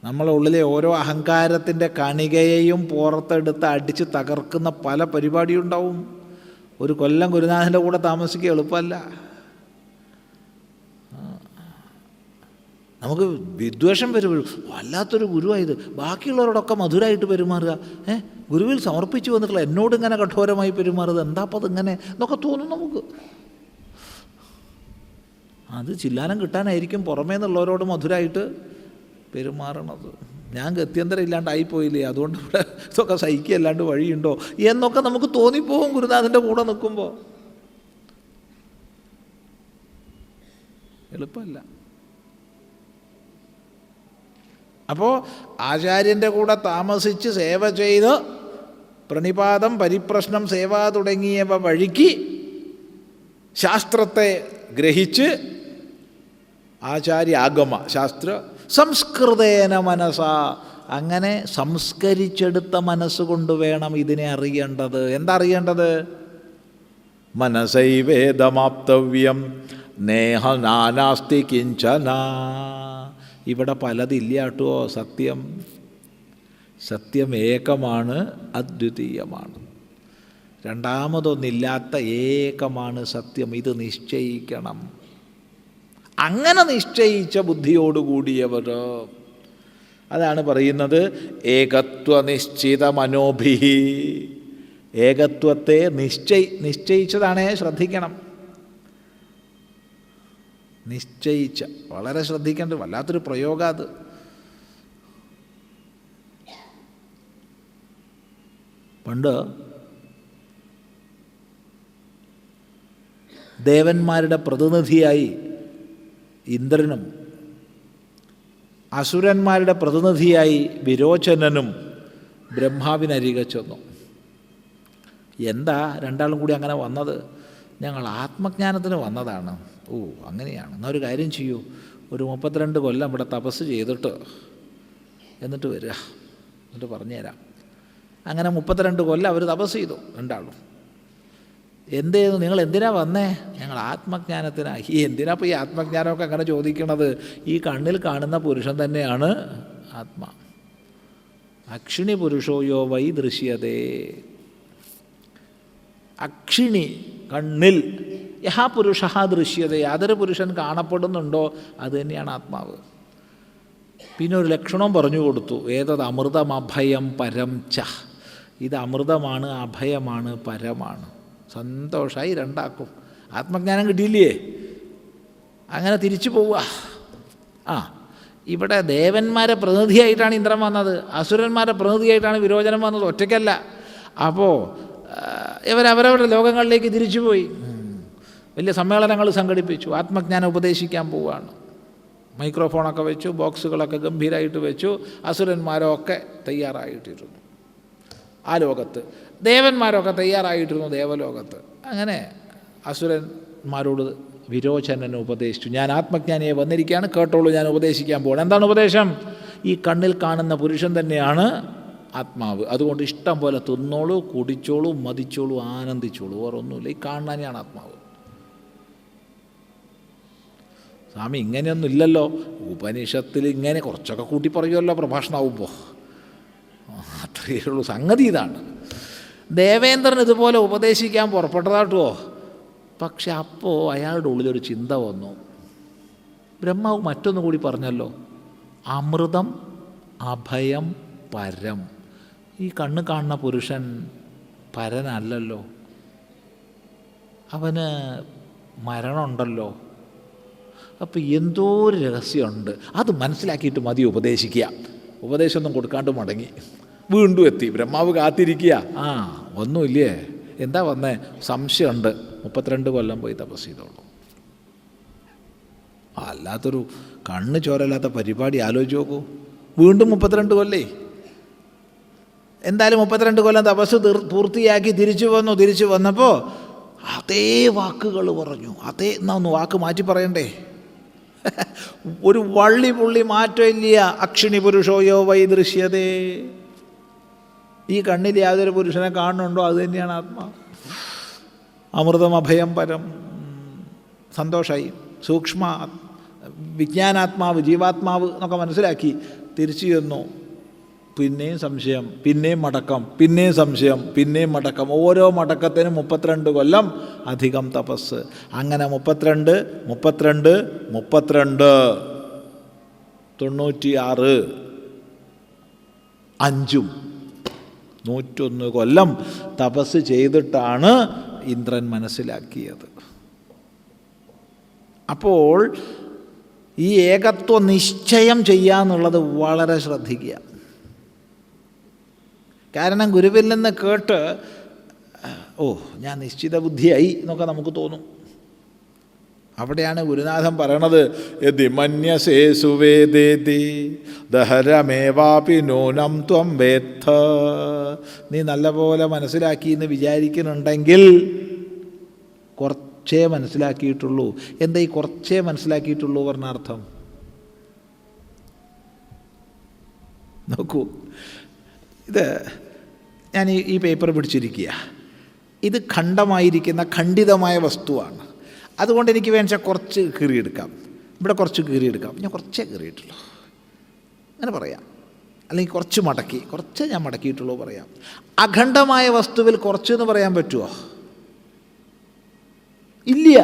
Speaker 2: നമ്മളെ ഉള്ളിലെ ഓരോ അഹങ്കാരത്തിൻ്റെ കണികയെയും പുറത്തെടുത്ത് അടിച്ച് തകർക്കുന്ന പല പരിപാടിയുണ്ടാവും. ഒരു കൊല്ലം ഗുരുനാഥൻ്റെ കൂടെ താമസിക്കുക എളുപ്പമല്ല. നമുക്ക് വിദ്വേഷം വരും. വല്ലാത്തൊരു ഗുരുവായത്, ബാക്കിയുള്ളവരോടൊക്കെ മധുരമായിട്ട് പെരുമാറുക, ഗുരുവിൽ സമർപ്പിച്ചു വന്നിട്ടുള്ള എന്നോട് ഇങ്ങനെ കഠോരമായി പെരുമാറുക, എന്താപ്പം അതിങ്ങനെ എന്നൊക്കെ തോന്നും നമുക്ക്. അത് ചില്ലാനം കിട്ടാനായിരിക്കും പുറമേ നിന്നുള്ളവരോട് മധുരമായിട്ട് പെരുമാറണത്. ഞാൻ ഗത്യന്തരം ഇല്ലാണ്ടായിപ്പോയില്ലേ, അതുകൊണ്ട് ഇവിടെ ഇതൊക്കെ സഹിക്കുകയല്ലാണ്ട് വഴിയുണ്ടോ എന്നൊക്കെ നമുക്ക് തോന്നിപ്പോവും ഗുരുനാഥൻ്റെ കൂടെ നിൽക്കുമ്പോൾ. എളുപ്പമല്ല. അപ്പോൾ ആചാര്യൻ്റെ കൂടെ താമസിച്ച് സേവ ചെയ്ത് പ്രണിപാതം, പരിപ്രശ്നം, സേവ തുടങ്ങിയവ വഴിക്ക് ശാസ്ത്രത്തെ ഗ്രഹിച്ച് ആചാര്യാഗമ ശാസ്ത്ര സംസ്കൃതേന മനസാ, അങ്ങനെ സംസ്കരിച്ചെടുത്ത മനസ്സുകൊണ്ട് വേണം ഇതിനെ അറിയേണ്ടത്. എന്താ അറിയേണ്ടത്? മനസൈവേദമാപ്തവ്യം നേഹ നാനാസ്തി കിഞ്ചന. ഇവിടെ പലതില്ല കേട്ടോ. സത്യം ഏകമാണ്, അദ്വിതീയമാണ്. രണ്ടാമതൊന്നില്ലാത്ത ഏകമാണ് സത്യം. ഇത് നിശ്ചയിക്കണം. അങ്ങനെ നിശ്ചയിച്ച ബുദ്ധിയോടുകൂടിയവർ, അതാണ് പറയുന്നത് ഏകത്വനിശ്ചിത മനോഭിഹി. ഏകത്വത്തെ നിശ്ചയിച്ചതാണേ, ശ്രദ്ധിക്കണം. നിശ്ചയിച്ച, വളരെ ശ്രദ്ധിക്കേണ്ടത്, വല്ലാത്തൊരു പ്രയോഗം അത്. പണ്ട് ദേവന്മാരുടെ പ്രതിനിധിയായി ഇന്ദ്രനും അസുരന്മാരുടെ പ്രതിനിധിയായി വിരോചനനും ബ്രഹ്മാവിനരികെ ചെന്നു. എന്താ രണ്ടാളും കൂടി അങ്ങനെ വന്നത്? ഞങ്ങൾ ആത്മജ്ഞാനത്തിന് വന്നതാണ്. ഓ, അങ്ങനെയാണ്. എന്നാൽ ഒരു കാര്യം ചെയ്യൂ, ഒരു 32 കൊല്ലം ഇവിടെ തപസ് ചെയ്തിട്ട് എന്നിട്ട് വരിക, എന്നിട്ട് പറഞ്ഞുതരാം. അങ്ങനെ 32 കൊല്ലം അവർ തപസ് ചെയ്തു രണ്ടാളും. എന്ത് ചെയ്തു? നിങ്ങൾ എന്തിനാ വന്നേ? ഞങ്ങൾ ആത്മജ്ഞാനത്തിനായി. എന്തിനാ ഇപ്പോൾ ഈ ആത്മജ്ഞാനമൊക്കെ അങ്ങനെ ചോദിക്കണത്? ഈ കണ്ണിൽ കാണുന്ന പുരുഷൻ തന്നെയാണ് ആത്മാ. അക്ഷിണി പുരുഷോയോ വൈ ദൃശ്യതേ. അക്ഷിണി, കണ്ണിൽ, യഹാ പുരുഷ ദൃശ്യത, യാതൊരു പുരുഷൻ കാണപ്പെടുന്നുണ്ടോ അത് തന്നെയാണ് ആത്മാവ്. പിന്നെ ഒരു ലക്ഷണം പറഞ്ഞു കൊടുത്തു. ഏതത് അമൃതമഭയം പരം ച. ഇത് അമൃതമാണ്, അഭയമാണ്, പരമാണ്. സന്തോഷമായി രണ്ടാക്കും. ആത്മജ്ഞാനം കിട്ടിയില്ലേ? അങ്ങനെ തിരിച്ചു പോവുക. ഇവിടെ ദേവന്മാരെ പ്രതിനിധിയായിട്ടാണ് ഇന്ദ്രൻ വന്നത്, അസുരന്മാരെ പ്രതിനിധിയായിട്ടാണ് വിരോചനം വന്നത്, ഒറ്റയ്ക്കല്ല. അപ്പോൾ ഇവരവരവരുടെ ലോകങ്ങളിലേക്ക് തിരിച്ചുപോയി. വലിയ സമ്മേളനങ്ങൾ സംഘടിപ്പിച്ചു, ആത്മജ്ഞാനം ഉപദേശിക്കാൻ പോവുകയാണ്. മൈക്രോഫോണൊക്കെ വെച്ചു, ബോക്സുകളൊക്കെ ഗംഭീരമായിട്ട് വെച്ചു. അസുരന്മാരൊക്കെ തയ്യാറായിട്ടിരുന്നു ആ ലോകത്ത്, ദേവന്മാരൊക്കെ തയ്യാറായിട്ടിരുന്നു ദേവലോകത്ത്. അങ്ങനെ അസുരന്മാരോട് വിരോചനന് ഉപദേശിച്ചു. ഞാൻ ആത്മജ്ഞാനിയെ വന്നിരിക്കുകയാണ്, കേട്ടോളൂ, ഞാൻ ഉപദേശിക്കാൻ പോകണം. എന്താണ് ഉപദേശം? ഈ കണ്ണിൽ കാണുന്ന പുരുഷൻ തന്നെയാണ് ആത്മാവ്. അതുകൊണ്ട് ഇഷ്ടം പോലെ തിന്നോളൂ, കുടിച്ചോളൂ, മതിച്ചോളൂ, ആനന്ദിച്ചോളൂ, വേറൊന്നുമില്ല. ഈ കാണാനെയാണ് ആത്മാവ്. സ്വാമി ഇങ്ങനെയൊന്നും ഇല്ലല്ലോ, ഉപനിഷത്തിൽ ഇങ്ങനെ കുറച്ചൊക്കെ കൂട്ടി പറയുമല്ലോ പ്രഭാഷണമാവുമ്പോൾ. അത്രയേ ഉള്ളൂ. സംഗതി ഇതാണ്. ദേവേന്ദ്രൻ ഇതുപോലെ ഉപദേശിക്കാൻ പുറപ്പെട്ടതാട്ടോ. പക്ഷെ അപ്പോൾ അയാളുടെ ഉള്ളിലൊരു ചിന്ത വന്നു. ബ്രഹ്മാവ് മറ്റൊന്നു കൂടി പറഞ്ഞല്ലോ, അമൃതം അഭയം പരം. ഈ കണ്ണ് കാണുന്ന പുരുഷൻ പരനല്ലല്ലോ, അവന് മരണമുണ്ടല്ലോ. അപ്പോൾ എന്തോ ഒരു രഹസ്യമുണ്ട്, അത് മനസ്സിലാക്കിയിട്ട് മതി ഉപദേശിക്കുക. ഉപദേശമൊന്നും കൊടുക്കാണ്ട് മടങ്ങി. വീണ്ടും എത്തി. ബ്രഹ്മാവ് കാത്തിരിക്കുക. ഒന്നുമില്ലേ? എന്താ വന്നേ? സംശയമുണ്ട്. 32 കൊല്ലം പോയി തപസ് ചെയ്തോളൂ. അല്ലാത്തൊരു കണ്ണ് ചോരല്ലാത്ത പരിപാടി ആലോചിച്ച് നോക്കൂ. വീണ്ടും 32 കൊല്ലേ. എന്തായാലും 32 കൊല്ലം തപസ് പൂർത്തിയാക്കി തിരിച്ചു വന്നപ്പോൾ അതേ വാക്കുകൾ പറഞ്ഞു. അതേ, എന്നാ ഒന്ന് വാക്ക് മാറ്റി പറയണ്ടേ? ഒരു വള്ളി പുള്ളി മാറ്റമില്ല. അക്ഷിണി പുരുഷോയോ വൈ ദൃശ്യതേ. ഈ കണ്ണിൽ യാതൊരു പുരുഷനെ കാണുന്നുണ്ടോ അത് തന്നെയാണ് ആത്മാ. അമൃതം അഭയം പരം. സന്തോഷമായി. സൂക്ഷ്മ വിജ്ഞാനാത്മാവ്, ജീവാത്മാവ് എന്നൊക്കെ മനസ്സിലാക്കി തിരിച്ചു ചെന്നു. പിന്നെയും സംശയം, പിന്നെയും മടക്കം, പിന്നെയും സംശയം, പിന്നെയും മടക്കം. ഓരോ മടക്കത്തിനും 32 കൊല്ലം അധികം തപസ്. അങ്ങനെ 32 96 5 101 കൊല്ലം തപസ് ചെയ്തിട്ടാണ് ഇന്ദ്രൻ മനസ്സിലാക്കിയത്. അപ്പോൾ ഈ ഏകത്വ നിശ്ചയം ചെയ്യാന്നുള്ളത് വളരെ ശ്രദ്ധിക്കുക. കാരണം ഗുരുവിൽ നിന്ന് കേട്ട് ഞാൻ നിശ്ചിത ബുദ്ധിയായി എന്നൊക്കെ നമുക്ക് തോന്നും. അവിടെയാണ് ഗുരുനാഥൻ പറയണത്, യദി മന്യസേ സുവേദേതി ദഹരമേവാപി നൂനം ത്വം വേത്ഥ. നീ നല്ലപോലെ മനസ്സിലാക്കി എന്ന് വിചാരിക്കുന്നുണ്ടെങ്കിൽ കുറച്ചേ മനസ്സിലാക്കിയിട്ടുള്ളൂ. എന്താ ഈ കുറച്ചേ മനസ്സിലാക്കിയിട്ടുള്ളൂ പറഞ്ഞ അർത്ഥം? നോക്കൂ, ഇത് ഞാൻ ഈ പേപ്പർ പിടിച്ചിരിക്കുക. ഇത് ഖണ്ഡമായിരിക്കുന്ന ഖണ്ഡിതമായ വസ്തുവാണ്. അതുകൊണ്ട് എനിക്ക് വേണമെച്ചാൽ കുറച്ച് കീറിയെടുക്കാം, ഇവിടെ കുറച്ച് കീറിയെടുക്കാം. ഞാൻ കുറച്ചേ കീറിയിട്ടുള്ളൂ. അങ്ങനെ പറയാം. അല്ലെങ്കിൽ കുറച്ച് മടക്കി, കുറച്ച് ഞാൻ മടക്കിയിട്ടുള്ളൂ പറയാം. അഖണ്ഡമായ വസ്തുവിൽ കുറച്ച് എന്ന് പറയാൻ പറ്റുമോ? ഇല്ല.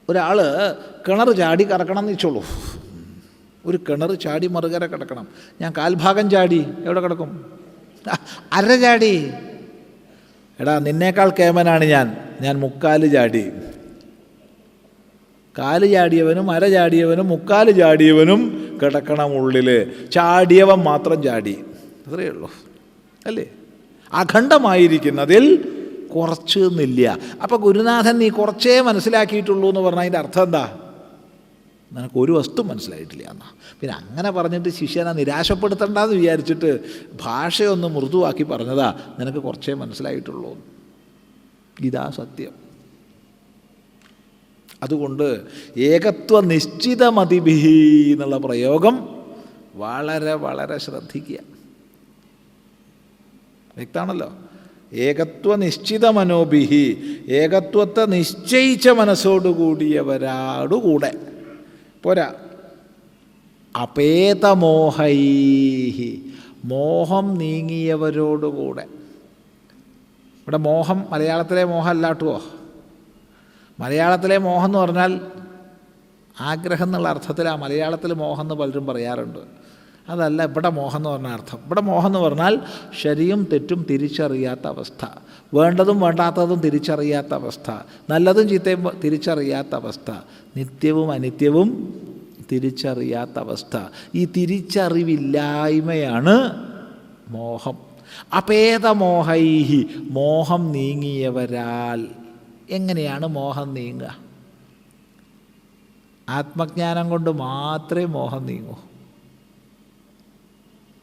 Speaker 2: ഒരാൾ കിണർ ചാടി കറക്കണം എന്ന് വെച്ചോളൂ. ഒരു കിണർ ചാടി മറുകര കിടക്കണം. ഞാൻ കാൽഭാഗം ചാടി എവിടെ കിടക്കും? അര ചാടി. എടാ നിന്നേക്കാൾ കേമനാണ് ഞാൻ മുക്കാല് ചാടി. കാല് ചാടിയവനും അര ചാടിയവനും മുക്കാല് ചാടിയവനും കിടക്കണം ഉള്ളിൽ. ചാടിയവൻ മാത്രം ചാടി. അത്രയേ ഉള്ളൂ അല്ലേ? അഖണ്ഡമായിരിക്കുന്നതിൽ കുറച്ച് എന്നില്ല. അപ്പോൾ ഗുരുനാഥൻ നീ കുറച്ചേ മനസ്സിലാക്കിയിട്ടുള്ളൂ എന്ന് പറഞ്ഞാൽ അതിൻ്റെ അർത്ഥം എന്താ? നിനക്ക് ഒരു വസ്തു മനസ്സിലായിട്ടില്ല എന്നാ. പിന്നെ അങ്ങനെ പറഞ്ഞിട്ട് ശിഷ്യനെ നിരാശപ്പെടുത്തണ്ടെന്ന് വിചാരിച്ചിട്ട് ഭാഷയൊന്ന് മൃദുവാക്കി പറഞ്ഞതാ, നിനക്ക് കുറച്ചേ മനസ്സിലായിട്ടുള്ളൂ. ഇതാ സത്യം. അതുകൊണ്ട് ഏകത്വ നിശ്ചിതമതിഭിഹി എന്നുള്ള പ്രയോഗം വളരെ വളരെ ശ്രദ്ധിക്കുക. വ്യക്തമാണല്ലോ. ഏകത്വ നിശ്ചിത മനോഭിഹി, ഏകത്വത്തെ നിശ്ചയിച്ച മനസ്സോടുകൂടിയവരോടുകൂടെ പോരാ. അപേതമോഹൈഹി, മോഹം നീങ്ങിയവരോടുകൂടെ. ഇവിടെ മോഹം മലയാളത്തിലെ മോഹം അല്ലാട്ടുവോ? മലയാളത്തിലെ മോഹം എന്ന് പറഞ്ഞാൽ ആഗ്രഹം എന്നുള്ള അർത്ഥത്തിലാണ് മലയാളത്തിൽ മോഹം എന്ന് പലരും പറയാറുണ്ട്. അതല്ല ഇവിടെ മോഹം എന്ന് പറഞ്ഞ അർത്ഥം. ഇവിടെ മോഹം എന്ന് പറഞ്ഞാൽ ശരിയും തെറ്റും തിരിച്ചറിയാത്ത അവസ്ഥ, വേണ്ടതും വേണ്ടാത്തതും തിരിച്ചറിയാത്ത അവസ്ഥ, നല്ലതും ചീത്തയും തിരിച്ചറിയാത്ത അവസ്ഥ, നിത്യവും അനിത്യവും തിരിച്ചറിയാത്ത അവസ്ഥ. ഈ തിരിച്ചറിവില്ലായ്മയാണ് മോഹം. അപേതമോഹൈഹി, മോഹം നീങ്ങിയവരാൽ. എങ്ങനെയാണ് മോഹം നീങ്ങുക? ആത്മജ്ഞാനം കൊണ്ട് മാത്രമേ മോഹം നീങ്ങൂ.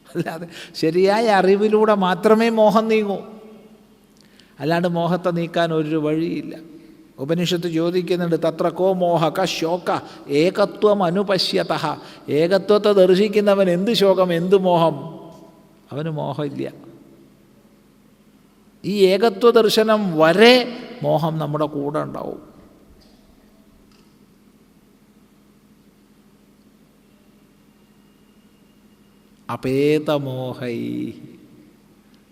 Speaker 2: അല്ലാതെ ശരിയായ അറിവിലൂടെ മാത്രമേ മോഹം നീങ്ങൂ. അല്ലാണ്ട് മോഹത്തെ നീക്കാൻ ഒരു വഴിയില്ല. ഉപനിഷത്ത് ചോദിക്കുന്നുണ്ട്, തത്ര കോ മോഹ ക ശോക ഏകത്വം അനുപശ്യത. ഏകത്വത്തെ ദർശിക്കുന്നവൻ എന്ത് ശോകം, എന്ത് മോഹം? അവന് മോഹമില്ല. ഈ ഏകത്വ ദർശനം വരെ മോഹം നമ്മുടെ കൂടെ ഉണ്ടാവും. അപേതമോഹൈ,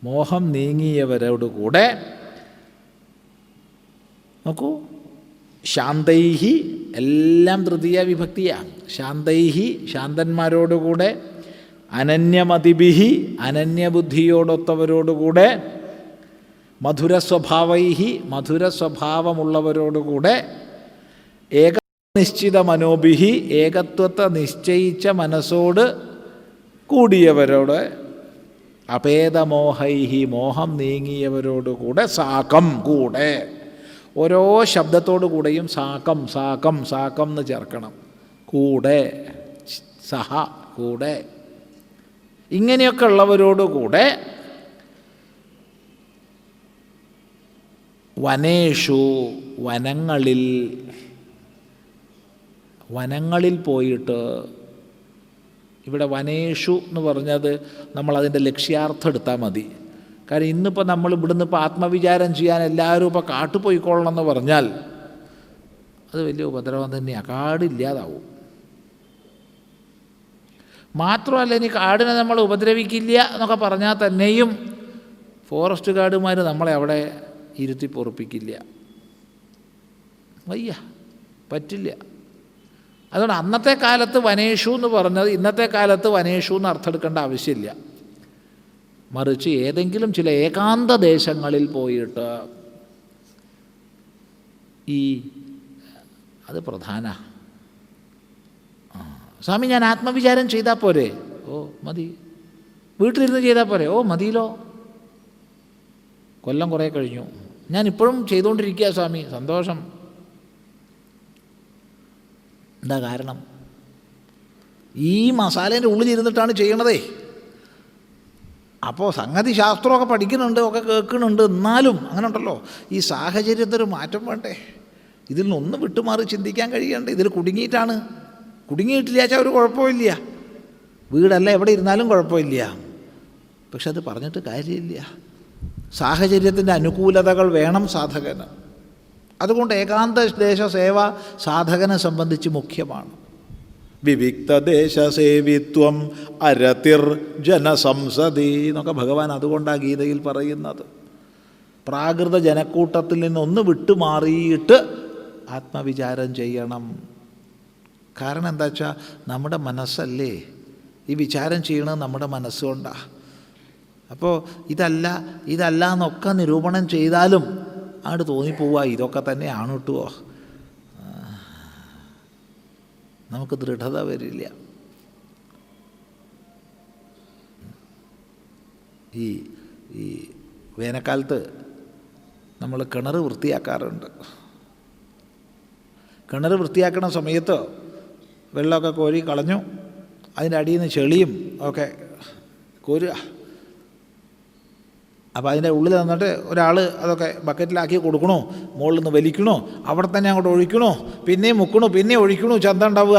Speaker 2: മോഹം നീങ്ങിയവരോടുകൂടെ. നോക്കൂ, ശാന്തൈഹി എല്ലാം തൃതീയ വിഭക്തിയാണ്. ശാന്തൈഹി ശാന്തന്മാരോടുകൂടെ, അനന്യമതിഭിഹി അനന്യബുദ്ധിയോടൊത്തവരോടുകൂടെ, മധുരസ്വഭാവൈഹി മധുരസ്വഭാവമുള്ളവരോടുകൂടെ, ഏകനിശ്ചിത മനോഭിഹി ഏകത്വത്തെ നിശ്ചയിച്ച മനസ്സോട് കൂടിയവരോട്, അപേതമോഹൈഹി മോഹം നീങ്ങിയവരോടുകൂടെ, സാകം കൂടെ. ഓരോ ശബ്ദത്തോടു കൂടെയും സാകം സാകം സാകം എന്ന് ചേർക്കണം. കൂടെ, സഹ കൂടെ. ഇങ്ങനെയൊക്കെ ഉള്ളവരോടുകൂടെ വനേഷു വനങ്ങളിൽ പോയിട്ട്. ഇവിടെ വനേഷു എന്ന് പറഞ്ഞത് നമ്മളതിൻ്റെ ലക്ഷ്യാർത്ഥം എടുത്താൽ മതി. കാരണം ഇന്നിപ്പോൾ നമ്മൾ ഇവിടുന്ന് ഇപ്പോൾ ആത്മവിചാരം ചെയ്യാൻ എല്ലാവരും ഇപ്പോൾ കാട്ടു പോയിക്കൊള്ളണം എന്ന് പറഞ്ഞാൽ അത് വലിയ ഉപദ്രവം തന്നെയാണ്. കാടില്ലാതാവും. മാത്രമല്ല, ഇനി കാടിനെ നമ്മൾ ഉപദ്രവിക്കില്ല എന്നൊക്കെ പറഞ്ഞാൽ തന്നെയും ഫോറസ്റ്റ് ഗാർഡുമാർ നമ്മളെ അവിടെ ഇരുത്തി പൊറുപ്പിക്കില്ല. വയ്യ, പറ്റില്ല. അതുകൊണ്ട് അന്നത്തെ കാലത്ത് വനേഷു എന്ന് പറഞ്ഞത് ഇന്നത്തെ കാലത്ത് വനേഷു എന്ന് അർത്ഥം എടുക്കേണ്ട ആവശ്യമില്ല. മറിച്ച് ഏതെങ്കിലും ചില ഏകാന്ത ദേശങ്ങളിൽ പോയിട്ട് അത് പ്രധാന. സ്വാമി, ഞാൻ ആത്മവിചാരം ചെയ്താൽ പോരെ? ഓ മതി. വീട്ടിലിരുന്ന് ചെയ്താൽ പോരെ? ഓ മതിയിലോ. കൊല്ലം കുറേ കഴിഞ്ഞു, ഞാനിപ്പോഴും ചെയ്തുകൊണ്ടിരിക്കുക സ്വാമി. സന്തോഷം. എന്താ കാരണം? ഈ മസാലേൻ്റെ ഉള്ളിലിരുന്നിട്ടാണ് ചെയ്യണതേ. അപ്പോൾ സംഗതി ശാസ്ത്രമൊക്കെ പഠിക്കുന്നുണ്ട്, ഒക്കെ കേൾക്കുന്നുണ്ട്. എന്നാലും അങ്ങനെ ഉണ്ടല്ലോ, ഈ സാഹചര്യത്തിനൊരു മാറ്റം വേണ്ടേ? ഇതിൽ നിന്നൊന്ന് വിട്ടുമാറി ചിന്തിക്കാൻ കഴിയണ്ടേ? ഇതിൽ കുടുങ്ങിയിട്ടാണ്. കുടുങ്ങിയിട്ടില്ല വെച്ചാൽ ഒരു കുഴപ്പമില്ല. വീടല്ല എവിടെ ഇരുന്നാലും കുഴപ്പമില്ല. പക്ഷെ അത് പറഞ്ഞിട്ട് കാര്യമില്ല. സാഹചര്യത്തിൻ്റെ അനുകൂലതകൾ വേണം സാധകന്. അതുകൊണ്ട് ഏകാന്ത ദേശ സേവ സാധകനെ സംബന്ധിച്ച് മുഖ്യമാണ്. വിവിക്തദേശസേവിത്വം അരതിർ ജനസംസദി എന്നൊക്കെ ഭഗവാൻ അതുകൊണ്ടാണ് ഗീതയിൽ പറയുന്നത്. പ്രാകൃത ജനക്കൂട്ടത്തിൽ നിന്നൊന്ന് വിട്ടുമാറിയിട്ട് ആത്മവിചാരം ചെയ്യണം. കാരണം എന്താ വെച്ചാൽ നമ്മുടെ മനസ്സല്ലേ ഈ വിചാരം ചെയ്യണത്, നമ്മുടെ മനസ്സുകൊണ്ടാണ്. അപ്പോൾ ഇതല്ല എന്നൊക്കെ നിരൂപണം ചെയ്താലും അങ്ങോട്ട് തോന്നിപ്പോവുക ഇതൊക്കെ തന്നെയാണ് കിട്ടുമോ, നമുക്ക് ദൃഢത വരില്ല. ഈ വേനൽക്കാലത്ത് നമ്മൾ കിണർ വൃത്തിയാക്കാറുണ്ട്. കിണർ വൃത്തിയാക്കണ സമയത്ത് വെള്ളമൊക്കെ കോരി കളഞ്ഞു, അതിൻ്റെ അടിയിൽ നിന്ന് ചെളിയും ഒക്കെ കോരുക. അപ്പോൾ അതിൻ്റെ ഉള്ളിൽ നിന്നിട്ട് ഒരാൾ അതൊക്കെ ബക്കറ്റിലാക്കി കൊടുക്കണോ, മുകളിൽ നിന്ന് വലിക്കണോ, അവിടെ തന്നെ അങ്ങോട്ട് ഒഴിക്കണോ, പിന്നെയും മുക്കണോ, പിന്നെ ഒഴിക്കണോ, ചന്ത ഉണ്ടാവുക.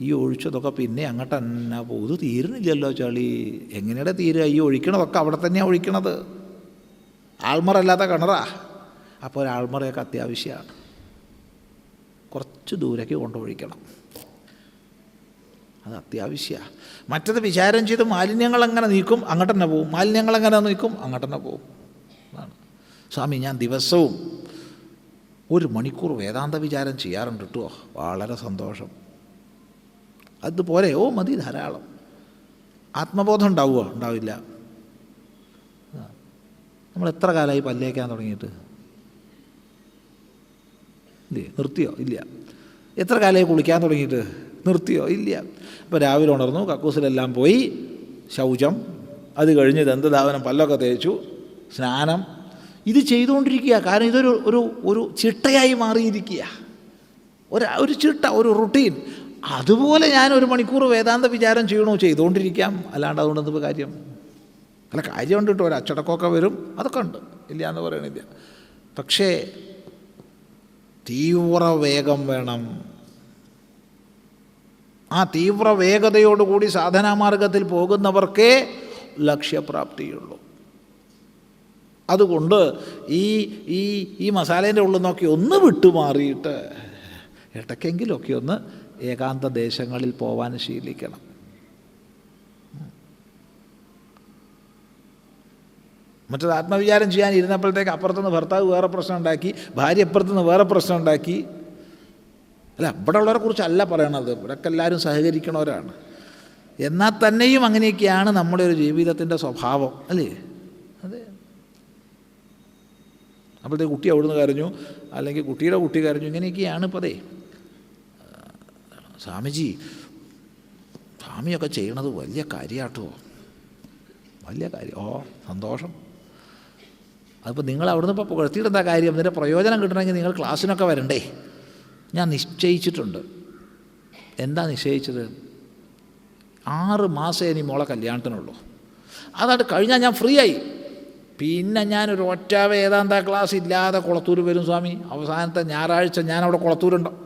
Speaker 2: ഈ ഒഴിച്ചതൊക്കെ പിന്നെ അങ്ങോട്ട് തന്നെ പോകും. ഇത് തീരുന്നില്ലല്ലോ ചളി, എങ്ങനെയുടെ തീരുക? ഈ ഒഴിക്കണതൊക്കെ അവിടെ തന്നെയാണ് ഒഴിക്കണത്. ആൾമറല്ലാത്ത കിണറാ. അപ്പോൾ ഒരു ആൾമറയൊക്കെ അത്യാവശ്യമാണ്. കുറച്ച് ദൂരേക്ക് കൊണ്ടൊഴിക്കണം, അത് അത്യാവശ്യമാണ്. മറ്റത് വിചാരം ചെയ്ത് മാലിന്യങ്ങൾ എങ്ങനെ നീക്കും, അങ്ങോട്ട് തന്നെ പോവും. മാലിന്യങ്ങൾ എങ്ങനെ നീക്കും, അങ്ങോട്ട് തന്നെ പോവും. അതാണ് സ്വാമി, ഞാൻ ദിവസവും 1 മണിക്കൂർ വേദാന്ത വിചാരം ചെയ്യാറുണ്ട് കേട്ടോ. വളരെ സന്തോഷം. അതുപോലെ മതി, ധാരാളം. ആത്മബോധം ഉണ്ടാവുമോ? ഉണ്ടാവില്ല. നമ്മൾ എത്ര കാലമായി പല്ലേക്കാൻ തുടങ്ങിയിട്ട്? ഇല്ലേ? നിർത്തിയോ? ഇല്ല. എത്ര കാലമായി കുളിക്കാൻ തുടങ്ങിയിട്ട്? നിർത്തിയോ? ഇല്ല. അപ്പോൾ രാവിലെ ഉണർന്നു, കക്കൂസിലെല്ലാം പോയി, ശൗചം, അത് കഴിഞ്ഞ് ദന്തധാവനം, പല്ലൊക്കെ തേച്ചു, സ്നാനം, ഇത് ചെയ്തുകൊണ്ടിരിക്കുക. കാരണം ഇതൊരു ഒരു ഒരു ചിട്ടയായി മാറിയിരിക്കുക. ഒരു ചിട്ട, ഒരു റുട്ടീൻ. അതുപോലെ ഞാൻ 1 മണിക്കൂർ വേദാന്ത വിചാരം ചെയ്യണോ? ചെയ്തുകൊണ്ടിരിക്കാം. അല്ലാണ്ട് അതുകൊണ്ട് എന്ത് കാര്യം? അല്ല, കാര്യമുണ്ട് കേട്ടോ. ഒരു അച്ചടക്കമൊക്കെ വരും, അതൊക്കെ ഉണ്ട്, ഇല്ല എന്ന് പറയണില്ല. പക്ഷേ തീവ്ര വേഗം വേണം. ആ തീവ്ര വേഗതയോടുകൂടി സാധനാമാർഗത്തിൽ പോകുന്നവർക്കേ ലക്ഷ്യപ്രാപ്തിയുള്ളൂ. അതുകൊണ്ട് ഈ ഈ ഈ മസാലേൻ്റെ ഉള്ളിൽ നോക്കി ഒന്ന് വിട്ടുമാറിയിട്ട് ഇടയ്ക്കെങ്കിലുമൊക്കെ ഒന്ന് ഏകാന്ത ദേശങ്ങളിൽ പോവാൻ ശീലിക്കണം. മറ്റത് ആത്മവിചാരം ചെയ്യാൻ ഇരുന്നപ്പോഴത്തേക്ക് അപ്പുറത്തുനിന്ന് ഭർത്താവ് വേറെ പ്രശ്നം ഉണ്ടാക്കി, ഭാര്യ അപ്പുറത്തുനിന്ന് വേറെ പ്രശ്നം ഉണ്ടാക്കി. അല്ല, ഇവിടെ ഉള്ളവരെ കുറിച്ചല്ല പറയണത്, ഇവിടെയൊക്കെ എല്ലാവരും സഹകരിക്കണവരാണ്. എന്നാൽ തന്നെയും അങ്ങനെയൊക്കെയാണ് നമ്മുടെ ഒരു ജീവിതത്തിൻ്റെ സ്വഭാവം, അല്ലേ? അതെ. അപ്പോഴത്തേക്ക് കുട്ടി അവിടുന്ന് കരഞ്ഞു, അല്ലെങ്കിൽ കുട്ടിയുടെ കുട്ടി കരഞ്ഞു, ഇങ്ങനെയൊക്കെയാണ് ഇപ്പോൾ. അതേ സ്വാമിയൊക്കെ ചെയ്യണത് വലിയ കാര്യമാട്ടോ, വലിയ കാര്യം. സന്തോഷം. അതിപ്പോൾ നിങ്ങൾ അവിടുന്ന് ഇപ്പോൾ പുകഴ്ത്തിയിട്ട് എന്താ കാര്യം? ഇതിൻ്റെ പ്രയോജനം കിട്ടണമെങ്കിൽ നിങ്ങൾ ക്ലാസ്സിനൊക്കെ വരണ്ടേ? ഞാൻ നിശ്ചയിച്ചിട്ടുണ്ട്. എന്താ നിശ്ചയിച്ചത്? 6 മാസം ഇനി മോളെ കല്യാണത്തിനുള്ളൂ. അതായിട്ട് കഴിഞ്ഞാൽ ഞാൻ ഫ്രീ ആയി. പിന്നെ ഞാനൊരു ഒറ്റ വേദാന്ത ക്ലാസ് ഇല്ലാതെ കുളത്തൂർ വരും സ്വാമി. അവസാനത്തെ ഞായറാഴ്ച ഞാൻ അവിടെ കുളത്തൂരുണ്ടാവും.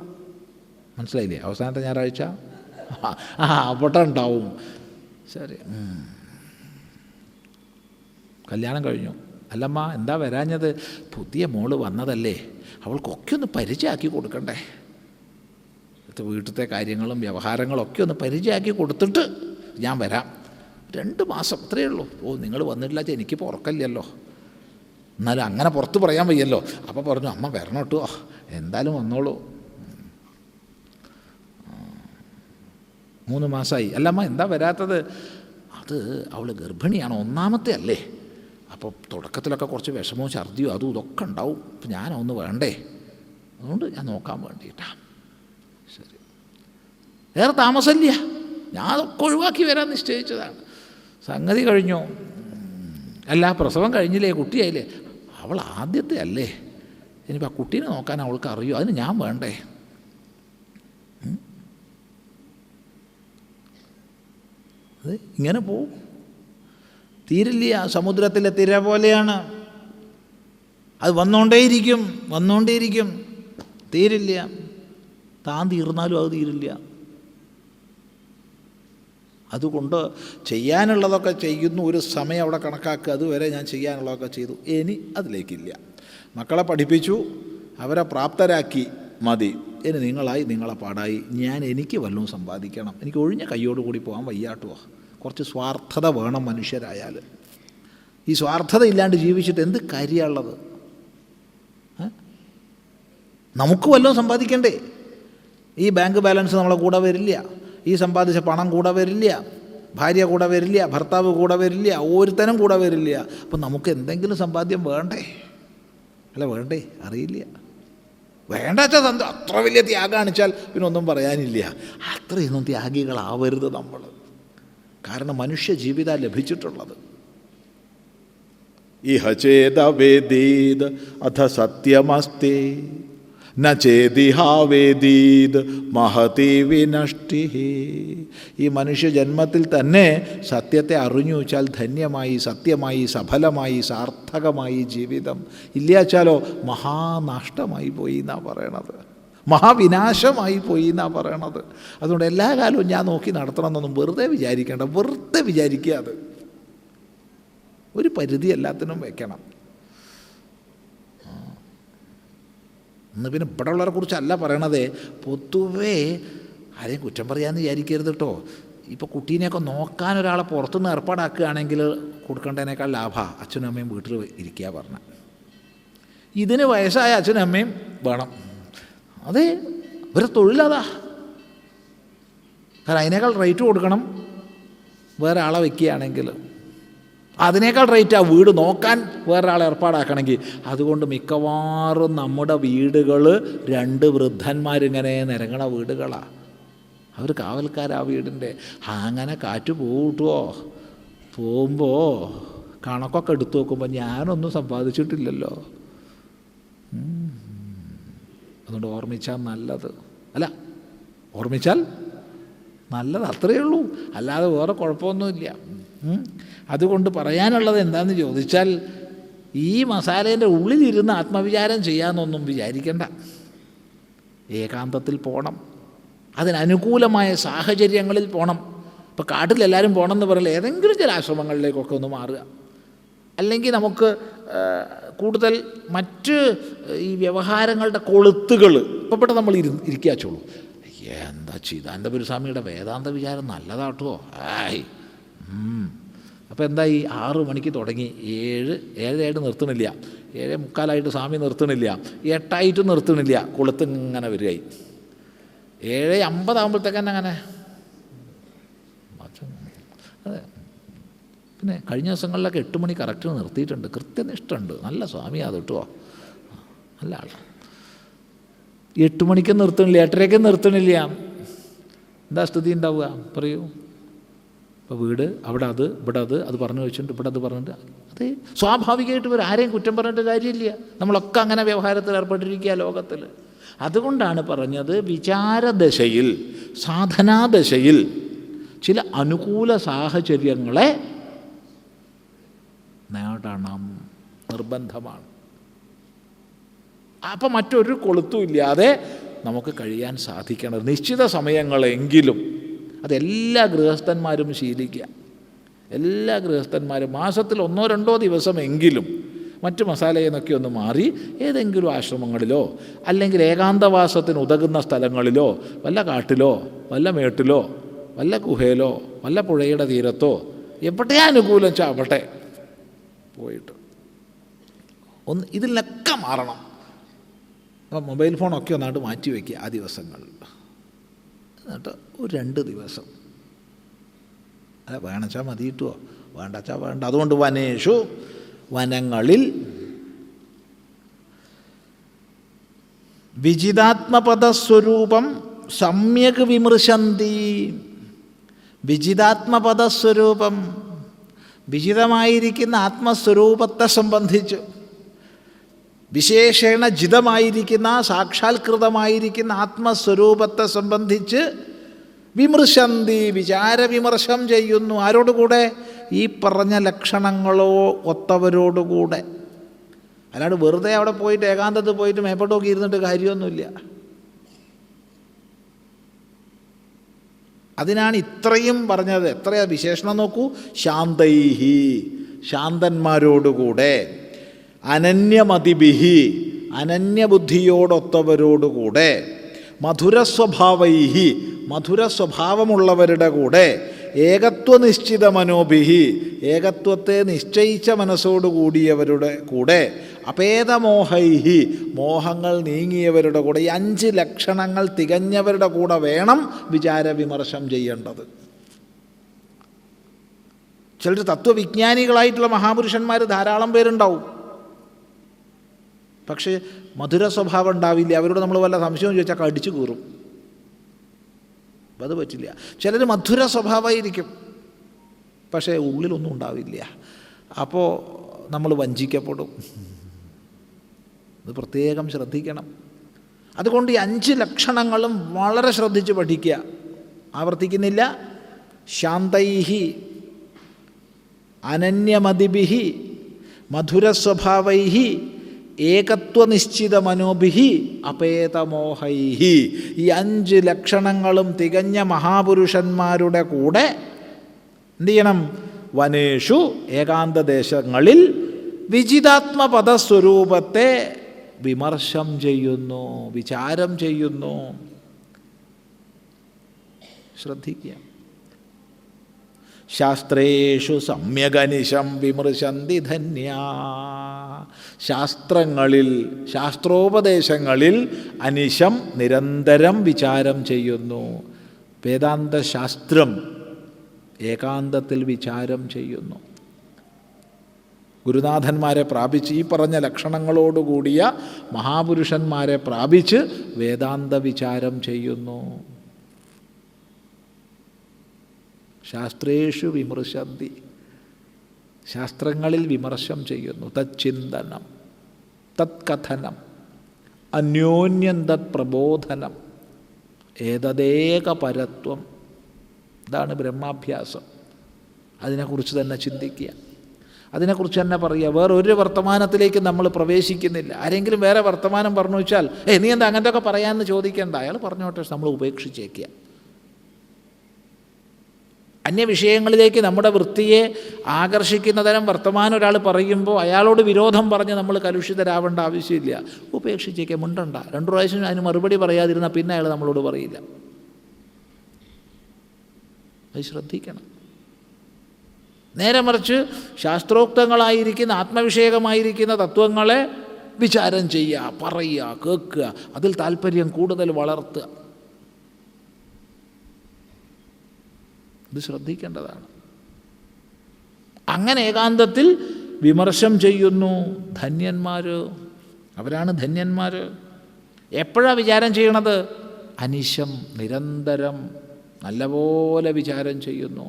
Speaker 2: മനസ്സിലായില്ലേ? അവസാനത്തെ ഞായറാഴ്ച അവിടെ ഉണ്ടാവും. ശരി, കല്യാണം കഴിഞ്ഞു. അല്ലമ്മ, എന്താ വരാഞ്ഞത്? പുതിയ മോള് വന്നതല്ലേ, അവൾക്കൊക്കെ ഒന്ന് പരിചയമാക്കി കൊടുക്കണ്ടേ. വീട്ടിലത്തെ കാര്യങ്ങളും വ്യവഹാരങ്ങളൊക്കെ ഒന്ന് പരിചയമാക്കി കൊടുത്തിട്ട് ഞാൻ വരാം. 2 മാസം അത്രയേ ഉള്ളൂ. നിങ്ങൾ വന്നിട്ടില്ല, എനിക്കിപ്പോൾ ഉറക്കമില്ലല്ലോ. എന്നാലും അങ്ങനെ പുറത്ത് പറയാൻ വയ്യല്ലോ. അപ്പോൾ പറഞ്ഞു, അമ്മ വരണം കേട്ടോ, എന്തായാലും വന്നോളൂ. 3 മാസമായി. അല്ലമ്മ, എന്താ വരാത്തത്? അത് അവൾ ഗർഭിണിയാണ്, 1ാമത്തെ അല്ലേ. അപ്പോൾ തുടക്കത്തിലൊക്കെ കുറച്ച് വിഷമവും ഛർദിയോ അതും ഇതൊക്കെ ഉണ്ടാവും. അപ്പം ഞാനൊന്ന് വേണ്ടേ, അതുകൊണ്ട് ഞാൻ നോക്കാൻ വേണ്ടിയിട്ടാണ്. ശരി, വേറെ താമസമില്ല, ഞാൻ അതൊക്കെ ഒഴിവാക്കി വരാൻ നിശ്ചയിച്ചതാണ്. സംഗതി കഴിഞ്ഞു. അല്ല, പ്രസവം കഴിഞ്ഞില്ലേ, കുട്ടിയായില്ലേ? അവൾ ആദ്യത്തെ അല്ലേ, ഇനിയിപ്പോൾ ആ കുട്ടീനെ നോക്കാൻ അവൾക്ക് അറിയോ? അതിന് ഞാൻ വേണ്ടേ? അത് ഇങ്ങനെ പോവും. തീരില്ല. സമുദ്രത്തിലെ തിര പോലെയാണ്. അത് വന്നുകൊണ്ടേയിരിക്കും, തീരില്ല. താൻ തീർന്നാലും അത് തീരില്ല. അതുകൊണ്ട് ചെയ്യാനുള്ളതൊക്കെ ചെയ്യുന്നു, ഒരു സമയം അവിടെ കണക്കാക്കുക. അതുവരെ ഞാൻ ചെയ്യാനുള്ളതൊക്കെ ചെയ്തു, ഇനി അതിലേക്കില്ല. മക്കളെ പഠിപ്പിച്ചു, അവരെ പ്രാപ്തരാക്കി, മതി. ഇനി നിങ്ങളായി നിങ്ങളെ പാടായി, ഞാൻ എനിക്ക് വല്ലതും സമ്പാദിക്കണം, എനിക്ക് ഒഴിഞ്ഞ കയ്യോടുകൂടി പോകാൻ വയ്യാട്ടുമോ. കുറച്ച് സ്വാർത്ഥത വേണം മനുഷ്യരായാൽ. ഈ സ്വാർത്ഥത ഇല്ലാണ്ട് ജീവിച്ചിട്ട് എന്ത് കാര്യമുള്ളത്? നമുക്ക് വല്ലതും സമ്പാദിക്കണ്ടേ? ഈ ബാങ്ക് ബാലൻസ് നമ്മളെ കൂടെ വരില്ല, ഈ സമ്പാദിച്ച പണം കൂടെ വരില്ല, ഭാര്യ കൂടെ വരില്ല, ഭർത്താവ് കൂടെ വരില്ല, ഓരോരുത്തനും കൂടെ വരില്ല. അപ്പം നമുക്ക് എന്തെങ്കിലും സമ്പാദ്യം വേണ്ടേ? അല്ല വേണ്ടേ? അറിയില്ല. വേണ്ടാച്ചാൽ അത്ര വലിയ ത്യാഗം കാണിച്ചാൽ പിന്നെ ഒന്നും പറയാനില്ല. അത്രയൊന്നും ത്യാഗികളാവരുത് നമ്മൾ. കാരണം മനുഷ്യ ജീവിതം ലഭിച്ചിട്ടുള്ളത്. ഇഹ ചേദവേദീത് അഥ സത്യമസ്തി ന ചേദിഹാവേദീത് മഹതി വിനഷ്ടി. ഈ മനുഷ്യ ജന്മത്തിൽ തന്നെ സത്യത്തെ അറിഞ്ഞു വെച്ചാൽ ധന്യമായി, സത്യമായി, സഫലമായി, സാർത്ഥകമായി ജീവിതം. ഇല്ലാച്ചാലോ മഹാനഷ്ടമായി പോയി എന്നാണ് പറയണത്, മഹാവിനാശമായി പോയി എന്നാണ് പറയണത്. അതുകൊണ്ട് എല്ലാ കാലവും ഞാൻ നോക്കി നടത്തണമെന്നൊന്നും വെറുതെ വിചാരിക്കേണ്ട, വെറുതെ വിചാരിക്കുക. അത് ഒരു പരിധി എല്ലാത്തിനും വയ്ക്കണം. ഇന്ന് പിന്നെ ഇവിടെ ഉള്ളവരെ കുറിച്ചല്ല പറയണത്, പൊതുവേ ആരെയും കുറ്റം പറയാമെന്ന് വിചാരിക്കരുത് കേട്ടോ. ഇപ്പോൾ കുട്ടീനെയൊക്കെ നോക്കാൻ ഒരാളെ പുറത്തുനിന്ന് ഏർപ്പാടാക്കുകയാണെങ്കിൽ കൊടുക്കേണ്ടതിനേക്കാൾ ലാഭമാണ് അച്ഛനും അമ്മയും വീട്ടിൽ ഇരിക്കുക പറഞ്ഞ. ഇതിന് വയസ്സായ അച്ഛനും അമ്മയും വേണം. അതെ, ഇവരെ തൊഴിലതാ. കാരണം അതിനേക്കാൾ റേറ്റ് കൊടുക്കണം വേറെ ആളെ വയ്ക്കുകയാണെങ്കിൽ. അതിനേക്കാൾ റേറ്റ് ആ വീട് നോക്കാൻ വേറെ ആളെ ഏർപ്പാടാക്കണമെങ്കിൽ. അതുകൊണ്ട് മിക്കവാറും നമ്മുടെ വീടുകൾ 2 വൃദ്ധന്മാരിങ്ങനെ നിരങ്ങണ വീടുകളാണ്. അവർ കാവൽക്കാരാ വീടിൻ്റെ. അങ്ങനെ കാറ്റ് പോകട്ടോ. പോകുമ്പോൾ കണക്കൊക്കെ എടുത്തു നോക്കുമ്പോൾ ഞാനൊന്നും സമ്പാദിച്ചിട്ടില്ലല്ലോ. അതുകൊണ്ട് ഓർമ്മിച്ചാൽ നല്ലത്. അല്ല, ഓർമ്മിച്ചാൽ നല്ലത്, അത്രയേ ഉള്ളൂ. അല്ലാതെ വേറെ കുഴപ്പമൊന്നുമില്ല. അതുകൊണ്ട് പറയാനുള്ളത് എന്താണെന്ന് ചോദിച്ചാൽ, ഈ മസാലേൻ്റെ ഉള്ളിലിരുന്ന് ആത്മവിചാരം ചെയ്യാമെന്നൊന്നും വിചാരിക്കേണ്ട. ഏകാന്തത്തിൽ പോകണം, അതിനനുകൂലമായ സാഹചര്യങ്ങളിൽ പോകണം. ഇപ്പോൾ കാട്ടിലെല്ലാവരും പോകണമെന്ന് പറയില്ല, ഏതെങ്കിലും ചില ആശ്രമങ്ങളിലേക്കൊക്കെ ഒന്ന് മാറുക. അല്ലെങ്കിൽ നമുക്ക് കൂടുതൽ മറ്റ് ഈ വ്യവഹാരങ്ങളുടെ കൊളുത്തുകൾ ഇപ്പോൾ ഇവിടെ നമ്മൾ ഇരിക്കാച്ചുള്ളൂ. എന്താ ചിദാനന്ദപുരസ്വാമിയുടെ വേദാന്ത വിചാരം നല്ലതാട്ടോ. അപ്പോൾ എന്തായി, 6 മണിക്ക് തുടങ്ങി 7 നിർത്തണില്ല, 7:45 സ്വാമി നിർത്തണില്ല, 8 നിർത്തണില്ല, കൊളുത്ത് ഇങ്ങനെ വരികയായി. 7:50 ആകുമ്പോഴത്തേക്കന്നെ അങ്ങനെ. അതെ, പിന്നെ കഴിഞ്ഞ ദിവസങ്ങളിലൊക്കെ 8 മണി കറക്റ്റ് നിർത്തിയിട്ടുണ്ട്. കൃത്യനിഷ്ഠുണ്ട്, നല്ല സ്വാമി അത് കേട്ടോ, നല്ല ആൾ. 8 മണിക്ക് നിർത്തണില്ല, 8:30 നിർത്തണില്ല. എന്താ സ്ഥിതി ഉണ്ടാവുക പറയൂ? ഇപ്പോൾ വീട് അവിടെ അത്, ഇവിടെ അത് പറഞ്ഞു വെച്ചിട്ടുണ്ട്, ഇവിടെ അത് പറഞ്ഞിട്ട്. അതെ, സ്വാഭാവികമായിട്ട് ഇവർ ആരെയും കുറ്റം പറഞ്ഞിട്ട് കാര്യമില്ല. നമ്മളൊക്കെ അങ്ങനെ വ്യവഹാരത്തിൽ ഏർപ്പെട്ടിരിക്കുക ലോകത്തിൽ. അതുകൊണ്ടാണ് പറഞ്ഞത്, വിചാരദശയിൽ, സാധനാദശയിൽ ചില അനുകൂല സാഹചര്യങ്ങളെ നേടണം, നിർബന്ധമാണ്. അപ്പം മറ്റൊരു കൊളുത്തും ഇല്ലാതെ നമുക്ക് കഴിയാൻ സാധിക്കണം. നിശ്ചിത സമയങ്ങളെങ്കിലും അതെല്ലാ ഗൃഹസ്ഥന്മാരും ശീലിക്കുക. എല്ലാ ഗൃഹസ്ഥന്മാരും മാസത്തിൽ 1-2 ദിവസമെങ്കിലും മറ്റ് മസാലയിൽ നിന്നൊക്കെ ഒന്ന് മാറി ഏതെങ്കിലും ആശ്രമങ്ങളിലോ അല്ലെങ്കിൽ ഏകാന്തവാസത്തിന് ഉതകുന്ന സ്ഥലങ്ങളിലോ, വല്ല കാട്ടിലോ വല്ല മേട്ടിലോ വല്ല ഗുഹയിലോ വല്ല പുഴയുടെ തീരത്തോ എവിടെ അനുകൂലം വെച്ചാൽ അവിടെ പോയിട്ട് ഇതിലൊക്കെ മാറണം. അപ്പം മൊബൈൽ ഫോണൊക്കെ ഒന്നാണ്ട് മാറ്റി വയ്ക്കുക ആ ദിവസങ്ങളിൽ. എന്നിട്ട് ഒരു 2 ദിവസം അല്ല, വേണച്ചാൽ മതി കിട്ടുമോ, വേണ്ടച്ചാൽ വേണ്ട. അതുകൊണ്ട് വനേഷു, വനങ്ങളിൽ വിജിതാത്മപദസ്വരൂപം സമ്യക് വിമൃശന്തി. വിജിതാത്മപദസ്വരൂപം, വിജിതമായിരിക്കുന്ന ആത്മസ്വരൂപത്തെ സംബന്ധിച്ച്, വിശേഷേണ ജിതമായിരിക്കുന്ന സാക്ഷാത്കൃതമായിരിക്കുന്ന ആത്മസ്വരൂപത്തെ സംബന്ധിച്ച് വിമർശന്തി, വിചാരവിമർശം ചെയ്യുന്നു. ആരോടുകൂടെ? ഈ പറഞ്ഞ ലക്ഷണങ്ങളോ ഒത്തവരോടുകൂടെ. അല്ലാണ്ട് വെറുതെ അവിടെ പോയിട്ട് ഏകാന്തത്തിൽ പോയിട്ട് മേപ്പോട്ടൊക്കെ ഇരുന്നിട്ട് കാര്യമൊന്നുമില്ല. അതിനാണ് ഇത്രയും പറഞ്ഞത്. എത്രയാ വിശേഷണം നോക്കൂ. ശാന്തൈഹി, ശാന്തന്മാരോടുകൂടെ, അനന്യമതിഭിഹി, അനന്യബുദ്ധിയോടൊത്തവരോടുകൂടെ, മധുരസ്വഭാവൈഹി, മധുരസ്വഭാവമുള്ളവരുടെ കൂടെ, ഏകത്വനിശ്ചിത മനോഭിഹി, ഏകത്വത്തെ നിശ്ചയിച്ച മനസ്സോടുകൂടിയവരുടെ കൂടെ, അപേതമോഹൈഹി, മോഹങ്ങൾ നീങ്ങിയവരുടെ കൂടെ. ഈ 5 ലക്ഷണങ്ങൾ തികഞ്ഞവരുടെ കൂടെ വേണം വിചാരവിമർശം ചെയ്യേണ്ടത്. ചിലർ തത്വവിജ്ഞാനികളായിട്ടുള്ള മഹാപുരുഷന്മാർ ധാരാളം പേരുണ്ടാവും, പക്ഷേ മധുര സ്വഭാവം ഉണ്ടാവില്ല. അവരോട് നമ്മൾ വല്ല സംശയം ചോദിച്ചാൽ കടിച്ചു കീറും. അത് പറ്റില്ല. ചിലർ മധുര സ്വഭാവമായിരിക്കും, പക്ഷേ ഉള്ളിലൊന്നും ഉണ്ടാവില്ല. അപ്പോൾ നമ്മൾ വഞ്ചിക്കപ്പെടും. ഇത് പ്രത്യേകം ശ്രദ്ധിക്കണം. അതുകൊണ്ട് ഈ 5 ലക്ഷണങ്ങളും വളരെ ശ്രദ്ധിച്ച് പഠിക്കുക. ആവർത്തിക്കുന്നില്ല. ശാന്തൈഹി, അനന്യമതിഭിഹി, മധുരസ്വഭാവൈഹി, ഏകത്വനിശ്ചിത മനോഭിഹി, അപേതമോഹൈഹി. ഈ 5 ലക്ഷണങ്ങളും തികഞ്ഞ മഹാപുരുഷന്മാരുടെ കൂടെ എന്തു ചെയ്യണം? വനേഷു, ഏകാന്തദേശങ്ങളിൽ, വിജിതാത്മപദസ്വരൂപത്തെ വിമർശം ചെയ്യുന്നു, വിചാരം ചെയ്യുന്നു. ശ്രദ്ധിക്കുക. ശാസ്ത്രേഷു സമ്യഗനിശം വിമർശന്തി ധന്യാ. ശാസ്ത്രങ്ങളിൽ, ശാസ്ത്രോപദേശങ്ങളിൽ അനിശം, നിരന്തരം വിചാരം ചെയ്യുന്നു. വേദാന്തശാസ്ത്രം ഏകാന്തത്തിൽ വിചാരം ചെയ്യുന്നു. ഗുരുനാഥന്മാരെ പ്രാപിച്ച്, ഈ പറഞ്ഞ ലക്ഷണങ്ങളോടുകൂടിയ മഹാപുരുഷന്മാരെ പ്രാപിച്ച് വേദാന്ത വിചാരം ചെയ്യുന്നു. ശാസ്ത്രേഷു വിമർശന്തി, ശാസ്ത്രങ്ങളിൽ വിമർശം ചെയ്യുന്നു. തച്ചിന്തനം, തത്കഥനം, അന്യോന്യം തത് പ്രബോധനം, ഏതദേക പരത്വം. ഇതാണ് ബ്രഹ്മാഭ്യാസം. അതിനെക്കുറിച്ച് തന്നെ ചിന്തിക്കുക, അതിനെക്കുറിച്ച് തന്നെ പറയുക. വേറൊരു വർത്തമാനത്തിലേക്ക് നമ്മൾ പ്രവേശിക്കുന്നില്ല. ആരെങ്കിലും വേറെ വർത്തമാനം പറഞ്ഞു വെച്ചാൽ നീ എന്താ അങ്ങനത്തെ ഒക്കെ പറയാമെന്ന് ചോദിക്കേണ്ട. അയാൾ പറഞ്ഞോട്ടെ, നമ്മൾ ഉപേക്ഷിച്ചേക്കുക. അന്യവിഷയങ്ങളിലേക്ക് നമ്മുടെ വൃത്തിയെ ആകർഷിക്കുന്ന തരം വർത്തമാനം ഒരാൾ പറയുമ്പോൾ അയാളോട് വിരോധം പറഞ്ഞ് നമ്മൾ കലുഷിതരാവേണ്ട ആവശ്യമില്ല. ഉപേക്ഷിച്ചേക്കുക, മുണ്ടണ്ട. 2 പ്രാവശ്യം അതിന് മറുപടി പറയാതിരുന്നാൽ പിന്നെ അയാൾ നമ്മളോട് പറയില്ല. അത് ശ്രദ്ധിക്കണം. നേരെ മറിച്ച് ശാസ്ത്രോക്തങ്ങളായിരിക്കുന്ന, ആത്മവിഷയകമായിരിക്കുന്ന തത്വങ്ങളെ വിചാരം ചെയ്യുക, പറയുക, കേൾക്കുക, അതിൽ താല്പര്യം കൂടുതൽ വളർത്തുക. ഇത് ശ്രദ്ധിക്കേണ്ടതാണ്. അങ്ങനെ ഏകാന്തത്തിൽ വിമർശം ചെയ്യുന്നു ധന്യന്മാർ. അവരാണ് ധന്യന്മാർ. എപ്പോഴാണ് വിചാരം ചെയ്യണത്? അനിശം, നിരന്തരം നല്ലപോലെ വിചാരം ചെയ്യുന്നു.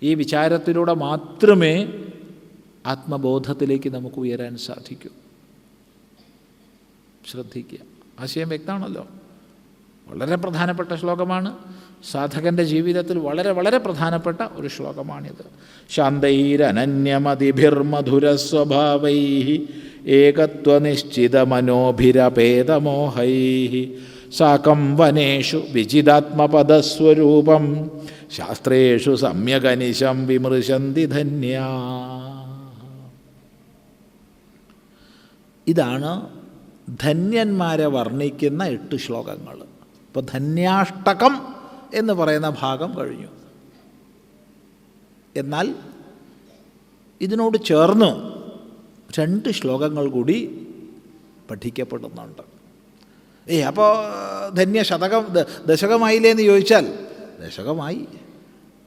Speaker 2: ഈ വിചാരത്തിലൂടെ മാത്രമേ ആത്മബോധത്തിലേക്ക് നമുക്ക് ഉയരാൻ സാധിക്കൂ. ശ്രദ്ധിക്കുക. ആശയം വ്യക്തമാണല്ലോ. വളരെ പ്രധാനപ്പെട്ട ശ്ലോകമാണ്. സാധകൻ്റെ ജീവിതത്തിൽ വളരെ വളരെ പ്രധാനപ്പെട്ട ഒരു ശ്ലോകമാണിത്. ശാന്തൈരനന്യമതിഭിർമധുരസ്വഭാവൈഃ ഏകത്വനിശ്ചിതമനോഭിരപേതമോഹൈഃ സാകം വനേഷു വിജിതാത്മപദസ്വരൂപം ശാസ്ത്രേഷു സമ്യഗനിശം വിമൃശന്തി ധന്യാ. ഇതാണ് ധന്യന്മാരെ വർണ്ണിക്കുന്ന 8 ശ്ലോകങ്ങൾ. ഇപ്പോൾ ധന്യാഷ്ടകം എന്ന് പറയുന്ന ഭാഗം കഴിഞ്ഞു. എന്നാൽ ഇതിനോട് ചേർന്ന് 2 ശ്ലോകങ്ങൾ കൂടി പഠിക്കപ്പെടുന്നുണ്ട്. അപ്പോൾ ധന്യശതകം ദശകമായില്ലേന്ന് ചോദിച്ചാൽ ദശകമായി.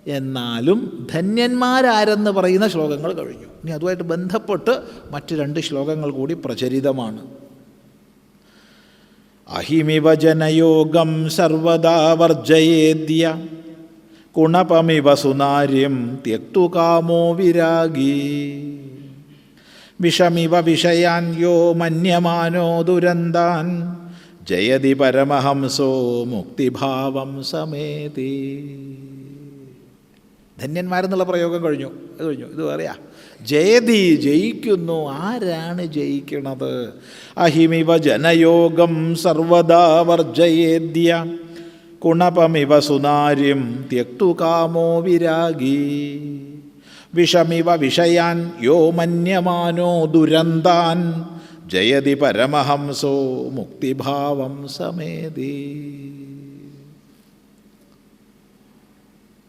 Speaker 2: എന്നാലും ധന്യന്മാരാരെന്ന് പറയുന്ന ശ്ലോകങ്ങൾ കഴിഞ്ഞു. ഇനി അതുമായിട്ട് ബന്ധപ്പെട്ട് മറ്റ് 2 ശ്ലോകങ്ങൾ കൂടി പ്രചരിതമാണ്. അഹിമിവ ജനയോഗം സർവദാ വർജയേദ്യ കുണപമിവ സുനാര്യം ത്യക്തു കാമോ വിരാഗീ വിഷമിവ വിഷയാൻ യോ മന്യമാനോ ദുരന്താൻ ജയതി പരമഹംസോ മുക്തിഭാവം സമേതി. ധന്യന്മാരെന്നുള്ള പ്രയോഗം കഴിഞ്ഞു. ഇത് പറയാ. ജയതി, ജയിക്കുന്നു. ആരാണ് ജയിക്കണത്? അഹിമിവ ജനയോഗം സർവദാ വർജയേദ്യ കുണപമിവ സുനാര്യം ത്യക്തു കാമോ വിരാഗീ വിഷമിവ വിഷയാൻ യോ മന്യമാനോ ദുരന്താൻ ജയതി പരമഹംസോ മുക്തിഭാവം സമേതി.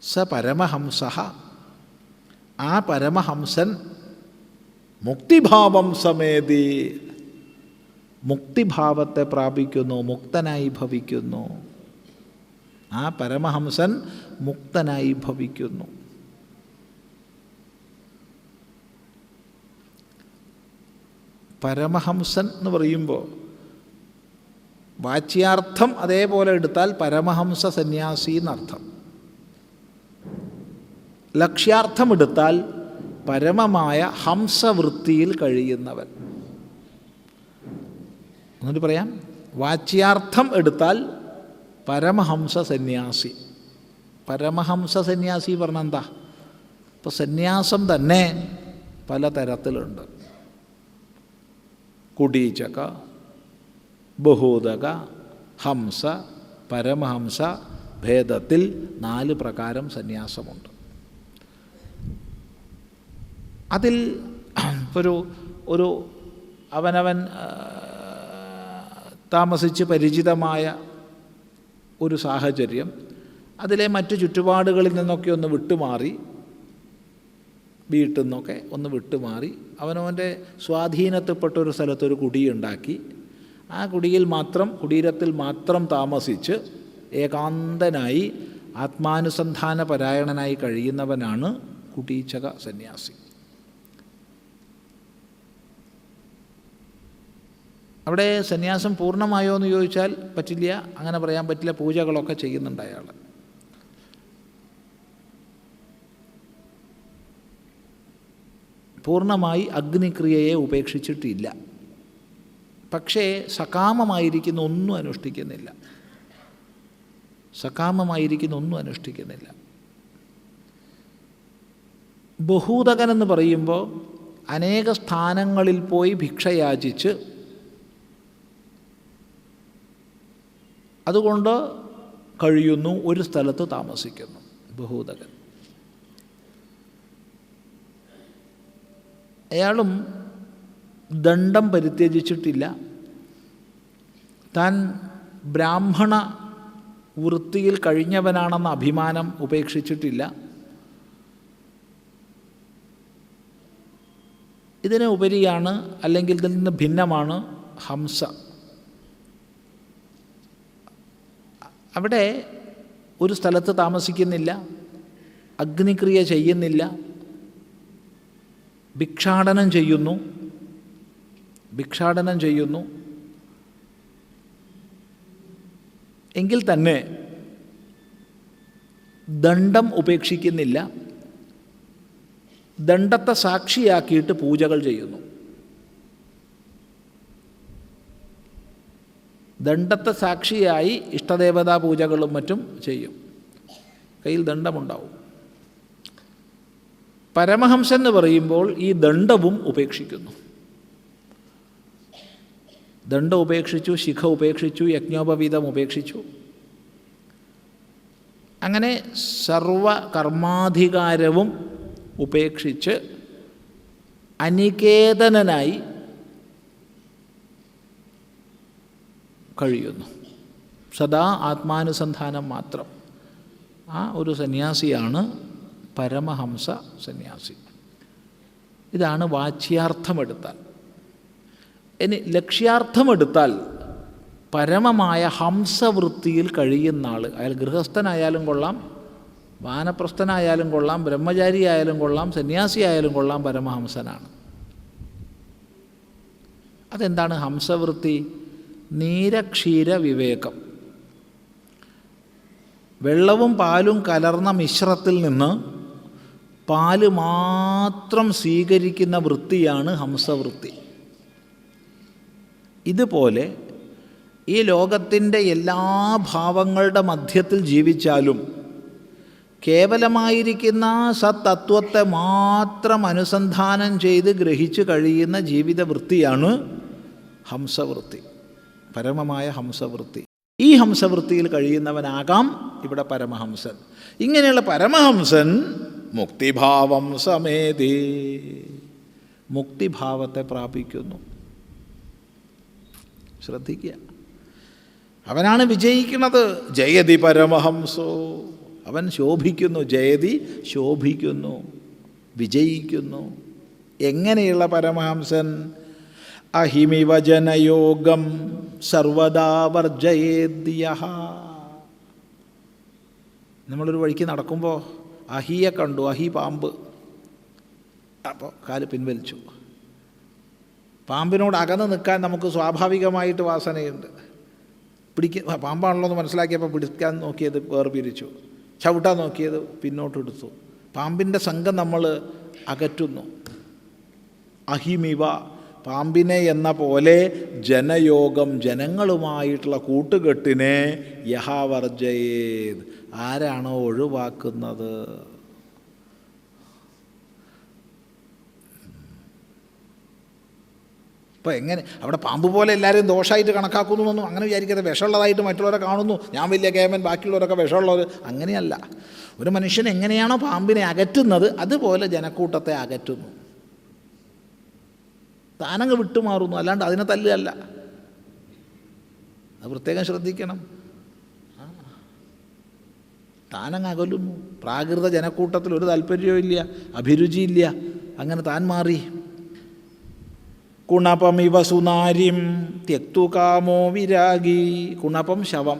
Speaker 2: സ പരമഹംസ, ആ പരമഹംസൻ മുക്തിഭാവം സമേതി, മുക്തിഭാവത്തെ പ്രാപിക്കുന്നു, മുക്തനായി ഭവിക്കുന്നു. ആ പരമഹംസൻ മുക്തനായി ഭവിക്കുന്നു. പരമഹംസൻ എന്ന് പറയുമ്പോൾ വാച്യാർത്ഥം അതേപോലെ എടുത്താൽ പരമഹംസ സന്യാസി എന്നർത്ഥം. ലക്ഷ്യാർത്ഥം എടുത്താൽ പരമമായ ഹംസവൃത്തിയിൽ കഴിയുന്നവൻ. എന്നിട്ട് പറയാം, വാച്യാർത്ഥം എടുത്താൽ പരമഹംസ സന്യാസി. പരമഹംസ സന്യാസി പറഞ്ഞാൽ എന്താ? ഇപ്പോൾ സന്യാസം തന്നെ പല തരത്തിലുണ്ട്. കുടീചക, ബഹൂദക, ഹംസ, പരമഹംസ ഭേദത്തിൽ 4 പ്രകാരം സന്യാസമുണ്ട്. അതിൽ ഒരു അവനവൻ താമസിച്ച് പരിചിതമായ ഒരു സാഹചര്യം, അതിലെ മറ്റു ചുറ്റുപാടുകളിൽ നിന്നൊക്കെ ഒന്ന് വിട്ടുമാറി, വീട്ടിൽ നിന്നൊക്കെ ഒന്ന് വിട്ടുമാറി അവനവൻ്റെ സ്വാധീനത്തിൽപ്പെട്ടൊരു സ്ഥലത്തൊരു കുടിയുണ്ടാക്കി, ആ കുടീരത്തിൽ മാത്രം താമസിച്ച് ഏകാന്തനായി ആത്മാനുസന്ധാന പരായണനായി കഴിയുന്നവനാണ് കുടീചക സന്യാസി. അവിടെ സന്യാസം പൂർണ്ണമായോ എന്ന് ചോദിച്ചാൽ പറ്റില്ല, അങ്ങനെ പറയാൻ പറ്റില്ല. പൂജകളൊക്കെ ചെയ്യുന്നുണ്ട് അയാൾ. പൂർണ്ണമായി അഗ്നിക്രിയയെ ഉപേക്ഷിച്ചിട്ടില്ല. പക്ഷേ സകാമമായിരിക്കുന്ന ഒന്നും അനുഷ്ഠിക്കുന്നില്ല. ബഹൂദകൻ എന്ന് പറയുമ്പോൾ അനേക സ്ഥാനങ്ങളിൽ പോയി ഭിക്ഷയാചിച്ച് അതുകൊണ്ട് കഴിയുന്നു, ഒരു സ്ഥലത്ത് താമസിക്കുന്നു. ബഹൂദകൻ അയാളും ദണ്ഡം പരിത്യജിച്ചിട്ടില്ല. താൻ ബ്രാഹ്മണ വൃത്തിയിൽ കഴിഞ്ഞവനാണെന്ന അഭിമാനം ഉപേക്ഷിച്ചിട്ടില്ല. ഇതിന് ഉപരിയാണ്, അല്ലെങ്കിൽ ഇതിൽ നിന്ന് ഭിന്നമാണ് ഹംസ. അവിടെ ഒരു സ്ഥലത്ത് താമസിക്കുന്നില്ല, അഗ്നിക്രിയ ചെയ്യുന്നില്ല, ഭിക്ഷാടനം ചെയ്യുന്നു. എങ്കിൽ തന്നെ ദണ്ഡം ഉപേക്ഷിക്കുന്നില്ല. ദണ്ഡത്തെ സാക്ഷിയാക്കിയിട്ട് പൂജകൾ ചെയ്യുന്നു. ദണ്ഡത്തെ സാക്ഷിയായി ഇഷ്ടദേവതാ പൂജകളും മറ്റും ചെയ്യും. കയ്യിൽ ദണ്ഡമുണ്ടാവും. പരമഹംസൻ എന്ന് പറയുമ്പോൾ ഈ ദണ്ഡവും ഉപേക്ഷിക്കുന്നു. ദണ്ഡം ഉപേക്ഷിച്ചു, ശിഖ ഉപേക്ഷിച്ചു, യജ്ഞോപവീതം ഉപേക്ഷിച്ചു. അങ്ങനെ സർവ കർമാധികാരവും ഉപേക്ഷിച്ച് അനികേതനായി കഴിയുന്നു. സദാ ആത്മാനുസന്ധാനം മാത്രം. ആ ഒരു സന്യാസിയാണ് പരമഹംസ സന്യാസി. ഇതാണ് വാച്യാർത്ഥമെടുത്താൽ. ഇനി ലക്ഷ്യാർത്ഥമെടുത്താൽ പരമമായ ഹംസവൃത്തിയിൽ കഴിയുന്ന ആൾ, അയാൾ ഗൃഹസ്ഥനായാലും കൊള്ളാം, വാനപ്രസ്ഥനായാലും കൊള്ളാം, ബ്രഹ്മചാരി ആയാലും കൊള്ളാം, സന്യാസി ആയാലും കൊള്ളാം, പരമഹംസനാണ്. അതെന്താണ് ഹംസവൃത്തി? നീരക്ഷീര വിവേകം. വെള്ളവും പാലും കലർന്ന മിശ്രത്തിൽ നിന്ന് പാല് മാത്രം സ്വീകരിക്കുന്ന വൃത്തിയാണ് ഹംസവൃത്തി. ഇതുപോലെ ഈ ലോകത്തിൻ്റെ എല്ലാ ഭാവങ്ങളുടെ മധ്യത്തിൽ ജീവിച്ചാലും കേവലമായിരിക്കുന്ന സത്തത്വത്തെ മാത്രം അനുസന്ധാനം ചെയ്ത് ഗ്രഹിച്ച് കഴിയുന്ന ജീവിതവൃത്തിയാണ് ഹംസവൃത്തി, പരമമായ ഹംസവൃത്തി. ഈ ഹംസവൃത്തിയിൽ കഴിയുന്നവനാകാം ഇവിടെ പരമഹംസൻ. ഇങ്ങനെയുള്ള പരമഹംസൻ മുക്തിഭാവം സമേതി, മുക്തിഭാവത്തെ പ്രാപിക്കുന്നു. ശ്രദ്ധിക്കുക. അവനാണ് വിജയിക്കുന്നത്. ജയതി പരമഹംസോ, അവൻ ശോഭിക്കുന്നു. ജയതി ശോഭിക്കുന്നു, വിജയിക്കുന്നു. എങ്ങനെയുള്ള പരമഹംസൻ? അഹിമിവ ജനയോഗം സർവദാ വർജയേദ്യഃ. നമ്മളൊരു വഴിക്ക് നടക്കുമ്പോൾ അഹിയെ കണ്ടു, അഹി പാമ്പ്. അപ്പോൾ കാല് പിൻവലിച്ചു. പാമ്പിനോട് അകന്ന് നിൽക്കാൻ നമുക്ക് സ്വാഭാവികമായിട്ട് വാസനയുണ്ട്. പാമ്പാണല്ലോ എന്ന് മനസ്സിലാക്കിയപ്പോൾ പിടിക്കാൻ നോക്കിയത് വേർപിരിച്ചു, ചവിട്ടാൻ നോക്കിയത് പിന്നോട്ടെടുത്തു. പാമ്പിൻ്റെ സംഘം നമ്മൾ അകറ്റുന്നു. അഹിമിവ, പാമ്പിനെ എന്ന പോലെ ജനയോഗം, ജനങ്ങളുമായിട്ടുള്ള കൂട്ടുകെട്ടിനെ യഹ വർജയേത്, ആരാണോ ഒഴിവാക്കുന്നത്. അപ്പോൾ എങ്ങനെ അവിടെ പാമ്പ് പോലെ എല്ലാവരെയും ദോഷമായിട്ട് കണക്കാക്കുന്നു എന്നൊന്നും അങ്ങനെ വിചാരിക്കാതെ, വിഷമുള്ളതായിട്ട് മറ്റുള്ളവരെ കാണുന്നു, ഞാൻ വലിയ കേമൻ, ബാക്കിയുള്ളവരൊക്കെ വിഷമുള്ളവർ, അങ്ങനെയല്ല. ഒരു മനുഷ്യൻ എങ്ങനെയാണോ പാമ്പിനെ അകറ്റുന്നത് അതുപോലെ ജനക്കൂട്ടത്തെ അകറ്റുന്നു. താനങ്ങ് വിട്ടുമാറുന്നു, അല്ലാണ്ട് അതിനെ തല്ലുകയല്ല. അത് പ്രത്യേകം ശ്രദ്ധിക്കണം. താനങ്ങ് അകലുന്നു. പ്രാകൃത ജനക്കൂട്ടത്തിൽ ഒരു താല്പര്യവും ഇല്ല, അഭിരുചിയില്ല, അങ്ങനെ താൻ മാറി. കുണപമിവ സുനാരിം ത്യക്തു കാമോ വിരാഗി. കുണപം ശവം,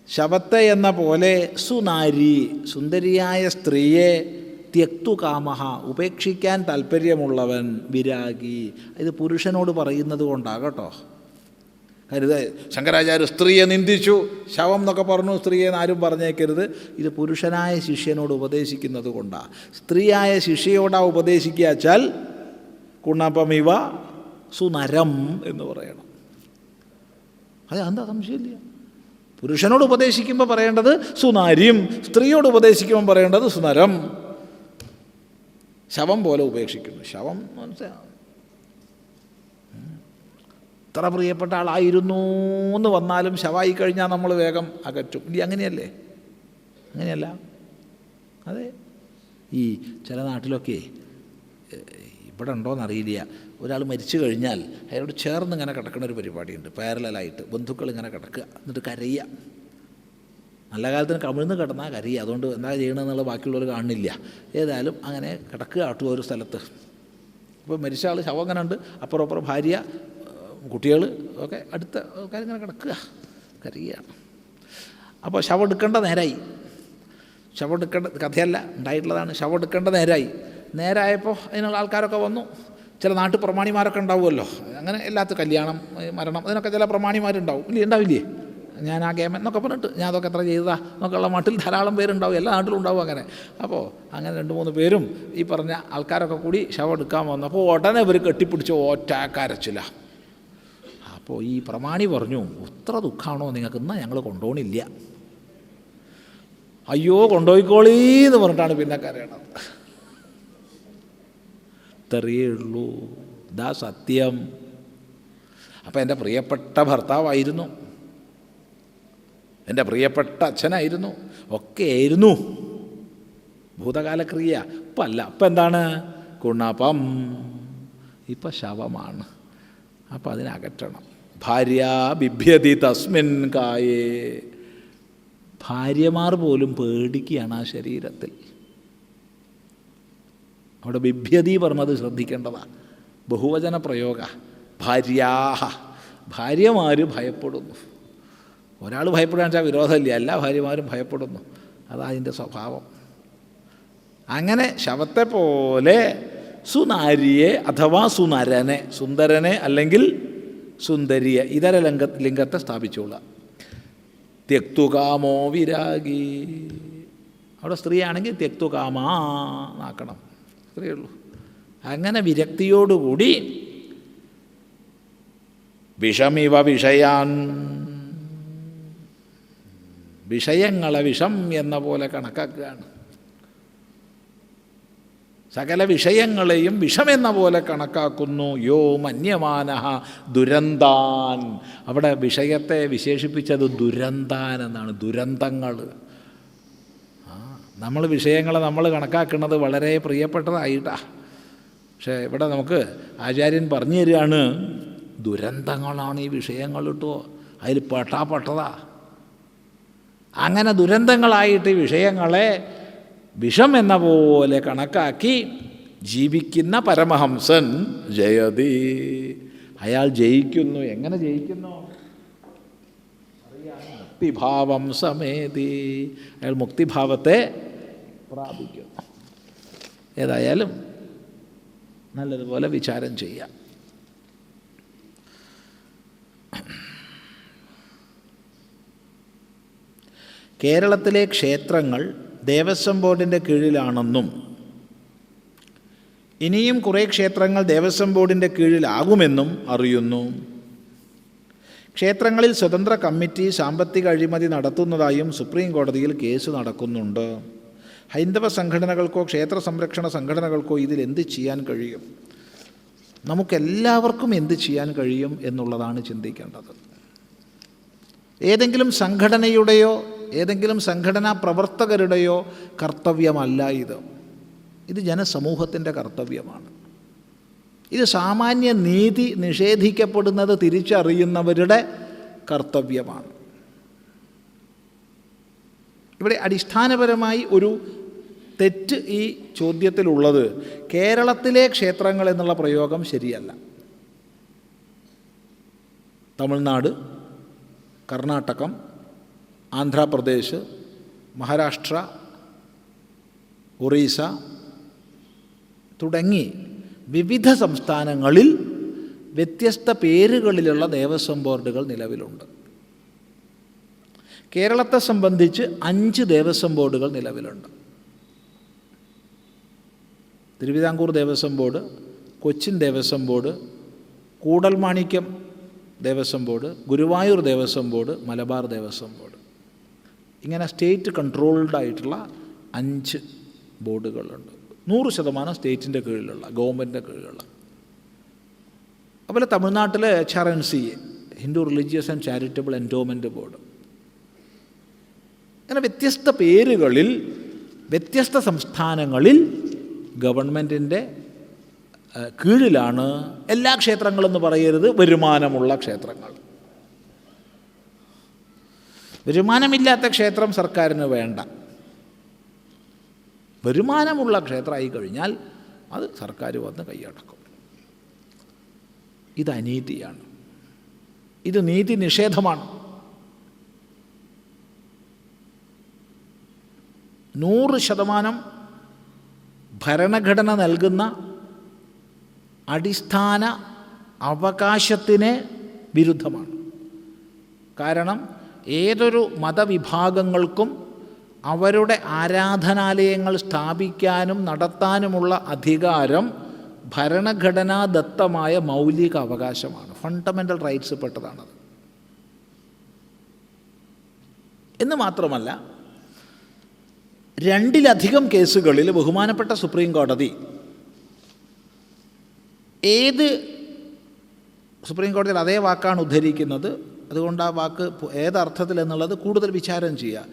Speaker 2: ശവത്തെ എന്ന പോലെ സുനാരി, സുന്ദരിയായ സ്ത്രീയെ ത്യക്തു കാമഹ, ഉപേക്ഷിക്കാൻ താല്പര്യമുള്ളവൻ, വിരാഗി. ഇത് പുരുഷനോട് പറയുന്നത് കൊണ്ടാകട്ടോ. കരുത് ശങ്കരാചാര്യ സ്ത്രീയെ നിന്ദിച്ചു, ശവം എന്നൊക്കെ പറഞ്ഞു, സ്ത്രീയെ ആരും പറഞ്ഞേക്കരുത്. ഇത് പുരുഷനായ ശിഷ്യനോട് ഉപദേശിക്കുന്നത് കൊണ്ടാണ്. സ്ത്രീയായ ശിഷ്യയോടാ ഉപദേശിക്കുക വെച്ചാൽ കുണപമിവ സുനരം എന്ന് പറയണം. അതെന്താ സംശയമില്ല. പുരുഷനോട് ഉപദേശിക്കുമ്പോൾ പറയേണ്ടത് സുനാര്യം, സ്ത്രീയോട് ഉപദേശിക്കുമ്പോൾ പറയേണ്ടത് സുനരം. ശവം പോലെ ഉപേക്ഷിക്കുന്നു. ശവം മനസ്സിലാവും. ഇത്ര പ്രിയപ്പെട്ട ആളായിരുന്നു എന്ന് വന്നാലും ശവമായി കഴിഞ്ഞാൽ നമ്മൾ വേഗം അകറ്റും. ഇല്ല, അങ്ങനെയല്ലേ? അങ്ങനെയല്ല. അതെ, ഈ ചില നാട്ടിലൊക്കെ, ഇവിടെ ഉണ്ടോയെന്നറിയില്ല, ഒരാൾ മരിച്ചു കഴിഞ്ഞാൽ അയാളോട് ചേർന്ന് ഇങ്ങനെ കിടക്കുന്ന ഒരു പരിപാടിയുണ്ട്. പാരലായിട്ട് ബന്ധുക്കൾ ഇങ്ങനെ കിടക്കുക, എന്നിട്ട് കരയുക. നല്ല കാലത്തിന് കമിഴ്ന്ന് കിടന്നാൽ കരയുക. അതുകൊണ്ട് എന്താ ചെയ്യണമെന്നുള്ള ബാക്കിയുള്ളവർ കാണുന്നില്ല. ഏതായാലും അങ്ങനെ കിടക്കുക ആട്ടുക ഒരു സ്ഥലത്ത്. ഇപ്പോൾ മരിച്ച ആൾ ശവം അങ്ങനെ ഉണ്ട്, അപ്പുറം അപ്പുറം ഭാര്യ, കുട്ടികൾ ഒക്കെ അടുത്ത ആൾക്കാർ ഇങ്ങനെ കിടക്കുക, കരയുകയാണ്. അപ്പോൾ ശവം എടുക്കേണ്ട നേരായി. ശവം എടുക്കേണ്ട കഥയല്ല, ഉണ്ടായിട്ടുള്ളതാണ്. ശവം എടുക്കേണ്ട നേരായപ്പോൾ അതിനുള്ള ആൾക്കാരൊക്കെ വന്നു. ചില നാട്ടു പ്രമാണിമാരൊക്കെ ഉണ്ടാവുമല്ലോ, അങ്ങനെ എല്ലാത്ത കല്യാണം, മരണം, അതിനൊക്കെ ചില പ്രമാണിമാരുണ്ടാവും. ഇല്ലേ? ഉണ്ടാവില്ലേ? ഞാൻ ആ ഗേമൻ എന്നൊക്കെ പറഞ്ഞിട്ട് ഞാൻ അതൊക്കെ എത്ര ചെയ്തതാ എന്നൊക്കെയുള്ള മട്ടിൽ ധാരാളം പേരുണ്ടാവും. എല്ലാ നാട്ടിലും ഉണ്ടാവും അങ്ങനെ. അപ്പോൾ അങ്ങനെ 2-3 പേരും ഈ പറഞ്ഞ ആൾക്കാരൊക്കെ കൂടി ശവം എടുക്കാൻ വന്നു. അപ്പോൾ ഉടനെ ഇവർ കെട്ടിപ്പിടിച്ച് ഒറ്റക്കരച്ചില്ല. അപ്പോൾ ഈ പ്രമാണി പറഞ്ഞു, ഇത്ര ദുഃഖമാണോ നിങ്ങൾക്ക്? എന്നാൽ ഞങ്ങൾ കൊണ്ടുപോകണില്ല. അയ്യോ കൊണ്ടുപോയിക്കോളീ എന്ന് പറഞ്ഞിട്ടാണ് പിന്നെ കരയണത്. ഇത്രയേ ഉള്ളൂ. ഇതാ സത്യം. അപ്പം എൻ്റെ പ്രിയപ്പെട്ട ഭർത്താവായിരുന്നു, എൻ്റെ പ്രിയപ്പെട്ട അച്ഛനായിരുന്നു, ഒക്കെ ആയിരുന്നു ഭൂതകാലക്രിയ. ഇപ്പം അല്ല. ഇപ്പം എന്താണ്? കുണപം. ഇപ്പം ശവമാണ്. അപ്പം അതിനകറ്റണം. ഭാര്യ ബിഭ്യതി തസ്മിൻ കായേ. ഭാര്യമാർ പോലും പേടിക്കുകയാണ് ആ ശരീരത്തിൽ. അവിടെ ബിഭ്യതി പറഞ്ഞത് ശ്രദ്ധിക്കേണ്ടതാണ്. ബഹുവചന പ്രയോഗ. ഭാര്യാഹ, ഭാര്യമാർ ഭയപ്പെടുന്നു. ഒരാൾ ഭയപ്പെടുകയാണെന്ന് വെച്ചാൽ വിരോധമില്ല, എല്ലാ ഭാര്യമാരും ഭയപ്പെടുന്നു. അതതിൻ്റെ സ്വഭാവം. അങ്ങനെ ശവത്തെ പോലെ സുനാരിയെ അഥവാ സുനരനെ, സുന്ദരനെ അല്ലെങ്കിൽ സുന്ദരിയെ, ഇതര ലിംഗത്തെ സ്ഥാപിച്ചോളാം. ത്യക്തുകാമോ വിരാഗി. അവിടെ സ്ത്രീയാണെങ്കിൽ ത്യക്തുകാമാക്കണം. അത്രയേ ഉള്ളൂ. അങ്ങനെ വിരക്തിയോടുകൂടി വിഷമിവ വിഷയാൻ, വിഷയങ്ങളെ വിഷം എന്ന പോലെ കണക്കാക്കുകയാണ്. സകല വിഷയങ്ങളെയും വിഷമെന്ന പോലെ കണക്കാക്കുന്നു. യോ മന്യമാനഃ ദുരന്താൻ. അവിടെ വിഷയത്തെ വിശേഷിപ്പിച്ചത് ദുരന്താൻ എന്നാണ്. ദുരന്തങ്ങൾ. നമ്മൾ വിഷയങ്ങളെ നമ്മൾ കണക്കാക്കുന്നത് വളരെ പ്രിയപ്പെട്ടതായിട്ടാണ്. പക്ഷേ ഇവിടെ നമുക്ക് ആചാര്യൻ പറഞ്ഞു തരികയാണ്, ദുരന്തങ്ങളാണ് ഈ വിഷയങ്ങൾ കിട്ടുമോ, അതിൽ പെട്ടതാ. അങ്ങനെ ദുരന്തങ്ങളായിട്ട് ഈ വിഷയങ്ങളെ വിഷം എന്ന പോലെ കണക്കാക്കി ജീവിക്കുന്ന പരമഹംസൻ ജയതി, അയാൾ ജയിക്കുന്നു. എങ്ങനെ ജയിക്കുന്നു? മുക്തിഭാവം സമേതി, അയാൾ മുക്തിഭാവത്തെ പ്രാപിക്കുന്നു. ഏതായാലും നല്ലതുപോലെ വിചാരം ചെയ്യാം. കേരളത്തിലെ ക്ഷേത്രങ്ങൾ ദേവസ്വം ബോർഡിൻ്റെ കീഴിലാണെന്നും ഇനിയും കുറേ ക്ഷേത്രങ്ങൾ ദേവസ്വം ബോർഡിൻ്റെ കീഴിലാകുമെന്നും അറിയുന്നു. ക്ഷേത്രങ്ങളിൽ സ്വതന്ത്ര കമ്മിറ്റി സാമ്പത്തിക അഴിമതി നടത്തുന്നതായും സുപ്രീം കോടതിയിൽ കേസ് നടക്കുന്നുണ്ട്. ഹൈന്ദവ സംഘടനകൾക്കോ ക്ഷേത്ര സംരക്ഷണ സംഘടനകൾക്കോ ഇതിൽ എന്ത് ചെയ്യാൻ കഴിയും? നമുക്കെല്ലാവർക്കും എന്ത് ചെയ്യാൻ കഴിയും എന്നുള്ളതാണ് ചിന്തിക്കേണ്ടത്. ഏതെങ്കിലും സംഘടനയുടെയോ ഏതെങ്കിലും സംഘടനാ പ്രവർത്തകരുടെയോ കർത്തവ്യമല്ല ഇത് ജനസമൂഹത്തിൻ്റെ കർത്തവ്യമാണ്. ഇത് സാമാന്യ നീതി നിഷേധിക്കപ്പെടുന്നത് തിരിച്ചറിയുന്നവരുടെ കർത്തവ്യമാണ്. ഇവിടെ അടിസ്ഥാനപരമായി ഒരു തെറ്റ് ഈ ചോദ്യത്തിലുള്ളത്, കേരളത്തിലെ ക്ഷേത്രങ്ങൾ എന്നുള്ള പ്രയോഗം ശരിയല്ല. തമിഴ്നാട്, കർണാടകം, ആന്ധ്രാപ്രദേശ്, മഹാരാഷ്ട്ര, ഒറീസ തുടങ്ങി വിവിധ സംസ്ഥാനങ്ങളിൽ വ്യത്യസ്ത പേരുകളിലുള്ള ദേവസ്വം ബോർഡുകൾ നിലവിലുണ്ട്. കേരളത്തെ സംബന്ധിച്ച് 5 ദേവസ്വം ബോർഡുകൾ നിലവിലുണ്ട്. Thiruvithamkoor Devaswom board, Cochin Devaswom board, Koodalmanikyam Devaswom board, Guruvayur Devaswom board, Malabar Devaswom board. ഇങ്ങനെ സ്റ്റേറ്റ് കൺട്രോൾഡ് ആയിട്ടുള്ള 5 ബോർഡുകളുണ്ട്. 100% സ്റ്റേറ്റിൻ്റെ കീഴിലുള്ള, ഗവൺമെൻറ്റിൻ്റെ കീഴിലുള്ള. അതുപോലെ തമിഴ്നാട്ടിലെ HRNC, Hindu religious and charitable endowment board. അങ്ങനെ വ്യത്യസ്ത പേരുകളിൽ വ്യത്യസ്ത സംസ്ഥാനങ്ങളിൽ ഗവൺമെൻറ്റിൻ്റെ കീഴിലാണ് എല്ലാ ക്ഷേത്രങ്ങളെന്ന് പറയരുത്, വരുമാനമുള്ള ക്ഷേത്രങ്ങൾ. വരുമാനമില്ലാത്ത ക്ഷേത്രം സർക്കാരിന് വേണ്ട. വരുമാനമുള്ള ക്ഷേത്രമായി കഴിഞ്ഞാൽ അത് സർക്കാർ വന്ന് കൈയടക്കും. ഇത് അനീതിയാണ്, ഇത് നീതി നിഷേധമാണ്. 100% ഭരണഘടന നൽകുന്ന അടിസ്ഥാന അവകാശത്തിന് വിരുദ്ധമാണ്. കാരണം ഏതൊരു മതവിഭാഗങ്ങൾക്കും അവരുടെ ആരാധനാലയങ്ങൾ സ്ഥാപിക്കാനും നടത്താനുമുള്ള അധികാരം ഭരണഘടനാദത്തമായ മൗലിക അവകാശമാണ്. ഫണ്ടമെൻ്റൽ റൈറ്റ്സ് പെട്ടതാണത്. എന്ന് മാത്രമല്ല, 2-ലധികം കേസുകളിൽ ബഹുമാനപ്പെട്ട സുപ്രീം കോടതി സുപ്രീം കോടതിയിൽ അതേ വാക്കാണ് ഉദ്ധരിക്കുന്നത്. അതുകൊണ്ട് ആ വാക്ക് ഏതർത്ഥത്തിൽ എന്നുള്ളത് കൂടുതൽ വിചാരം ചെയ്യുക.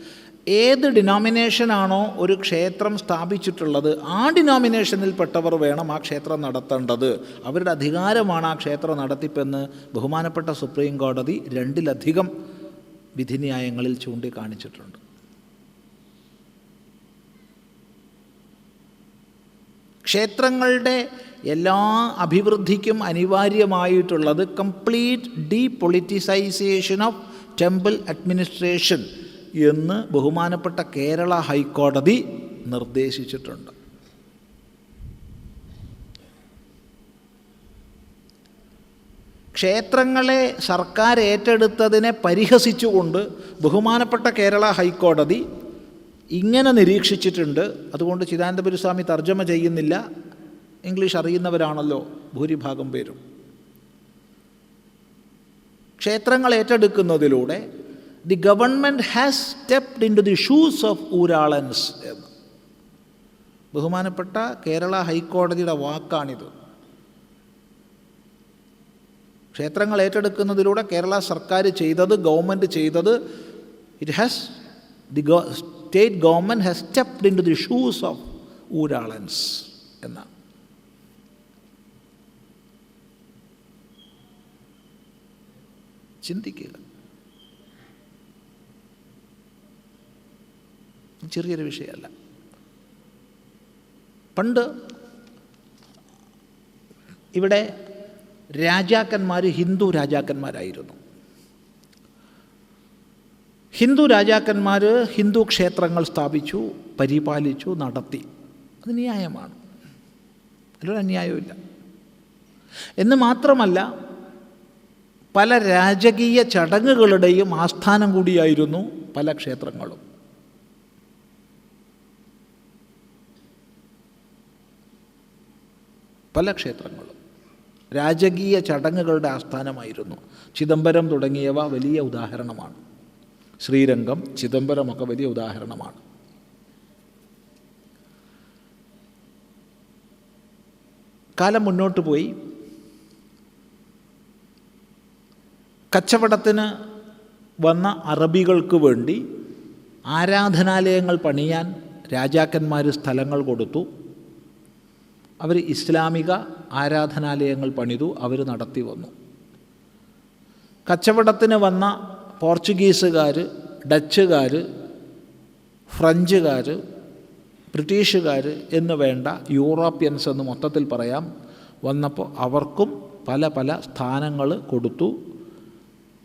Speaker 2: ഏത് ഡിനോമിനേഷനാണോ ഒരു ക്ഷേത്രം സ്ഥാപിച്ചിട്ടുള്ളത്, ആ ഡിനോമിനേഷനിൽപ്പെട്ടവർ വേണം ആ ക്ഷേത്രം നടത്തേണ്ടത്. അവരുടെ അധികാരമാണ് ആ ക്ഷേത്ര നടത്തിപ്പെന്ന് ബഹുമാനപ്പെട്ട സുപ്രീം കോടതി 2-ലധികം വിധിന്യായങ്ങളിൽ ചൂണ്ടിക്കാണിച്ചിട്ടുണ്ട്. ക്ഷേത്രങ്ങളുടെ എല്ലാ അഭിവൃദ്ധിക്കും അനിവാര്യമായിട്ടുള്ളത് കംപ്ലീറ്റ് ഡീപൊളിറ്റിസൈസേഷൻ ഓഫ് ടെമ്പിൾ അഡ്മിനിസ്ട്രേഷൻ എന്ന് ബഹുമാനപ്പെട്ട കേരള ഹൈക്കോടതി നിർദ്ദേശിച്ചിട്ടുണ്ട്. ക്ഷേത്രങ്ങളെ സർക്കാർ ഏറ്റെടുത്തതിനെ പരിഹസിച്ചുകൊണ്ട് ബഹുമാനപ്പെട്ട കേരള ഹൈക്കോടതി ഇങ്ങനെ നിരീക്ഷിച്ചിട്ടുണ്ട്. അതുകൊണ്ട് ചിദാനന്ദപുരസ്വാമി തർജ്ജമ ചെയ്യുന്നില്ല, ഇംഗ്ലീഷ് അറിയുന്നവരാണല്ലോ ഭൂരിഭാഗം പേരും. ക്ഷേത്രങ്ങൾ ഏറ്റെടുക്കുന്നതിലൂടെ the government has stepped in to the shoes of ooralans എന്ന് ബഹുമാനപ്പെട്ട കേരള ഹൈക്കോടതിയുടെ വാക്കാണിത്. ക്ഷേത്രങ്ങൾ ഏറ്റെടുക്കുന്നതിലൂടെ കേരള സർക്കാർ ചെയ്തത്, ഗവൺമെൻറ് ചെയ്തത്, the state government has stepped in to the shoes of ooralans എന്നാണ്. ചിന്തിക്കുക. ചെറിയൊരു വിഷയമല്ല. പണ്ട് ഇവിടെ രാജാക്കന്മാർ ഹിന്ദു രാജാക്കന്മാരായിരുന്നു. ഹിന്ദു രാജാക്കന്മാർ ഹിന്ദു ക്ഷേത്രങ്ങൾ സ്ഥാപിച്ചു, പരിപാലിച്ചു, നടത്തി. അത് ന്യായമാണ്, അതിലൊരു അന്യായമില്ല. എന്ന് മാത്രമല്ല, പല രാജകീയ ചടങ്ങുകളുടെയും ആസ്ഥാനം കൂടിയായിരുന്നു പല ക്ഷേത്രങ്ങളും. പല ക്ഷേത്രങ്ങളും രാജകീയ ചടങ്ങുകളുടെ ആസ്ഥാനമായിരുന്നു. ചിദംബരം തുടങ്ങിയവ വലിയ ഉദാഹരണമാണ്. ശ്രീരംഗം, ചിദംബരമൊക്കെ വലിയ ഉദാഹരണമാണ്. കാലം മുന്നോട്ട് പോയി. കച്ചവടത്തിന് വന്ന അറബികൾക്ക് വേണ്ടി ആരാധനാലയങ്ങൾ പണിയാൻ രാജാക്കന്മാർ സ്ഥലങ്ങൾ കൊടുത്തു. അവർ ഇസ്ലാമിക ആരാധനാലയങ്ങൾ പണിതു, അവർ നടത്തി വന്നു. കച്ചവടത്തിന് വന്ന പോർച്ചുഗീസുകാർ, ഡച്ചുകാർ, ഫ്രഞ്ചുകാർ, ബ്രിട്ടീഷുകാർ എന്ന് വേണ്ട യൂറോപ്യൻസ് എന്ന് മൊത്തത്തിൽ പറയാം, വന്നപ്പോൾ അവർക്കും പല പല സ്ഥാനങ്ങൾ കൊടുത്തു.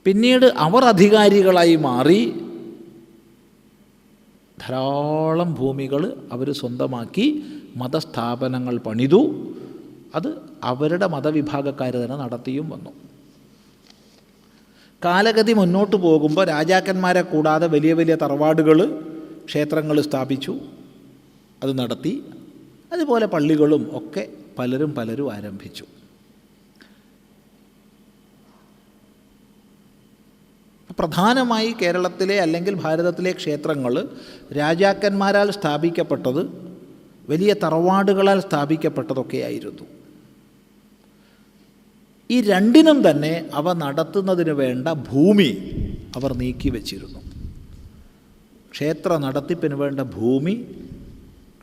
Speaker 2: പിന്നീട് അവർ അധികാരികളായി മാറി. ധാരാളം ഭൂമികൾ അവർ സ്വന്തമാക്കി മതസ്ഥാപനങ്ങൾ പണിതു. അത് അവരുടെ മതവിഭാഗക്കാർ തന്നെ നടത്തിയും വന്നു. കാലഗതി മുന്നോട്ട് പോകുമ്പോൾ രാജാക്കന്മാരെ കൂടാതെ വലിയ വലിയ തറവാടുകൾ, ക്ഷേത്രങ്ങൾ സ്ഥാപിച്ചു, അത് നടത്തി. അതുപോലെ പള്ളികളും ഒക്കെ പലരും ആരംഭിച്ചു. പ്രധാനമായി കേരളത്തിലെ അല്ലെങ്കിൽ ഭാരതത്തിലെ ക്ഷേത്രങ്ങൾ രാജാക്കന്മാരാൽ സ്ഥാപിക്കപ്പെട്ടത്, വലിയ തറവാടുകളാൽ സ്ഥാപിക്കപ്പെട്ടതൊക്കെയായിരുന്നു. ഈ രണ്ടിനും തന്നെ അവ നടത്തുന്നതിന് വേണ്ട ഭൂമി അവർ നീക്കി വച്ചിരുന്നു. ക്ഷേത്ര നടത്തിപ്പിന് വേണ്ട ഭൂമി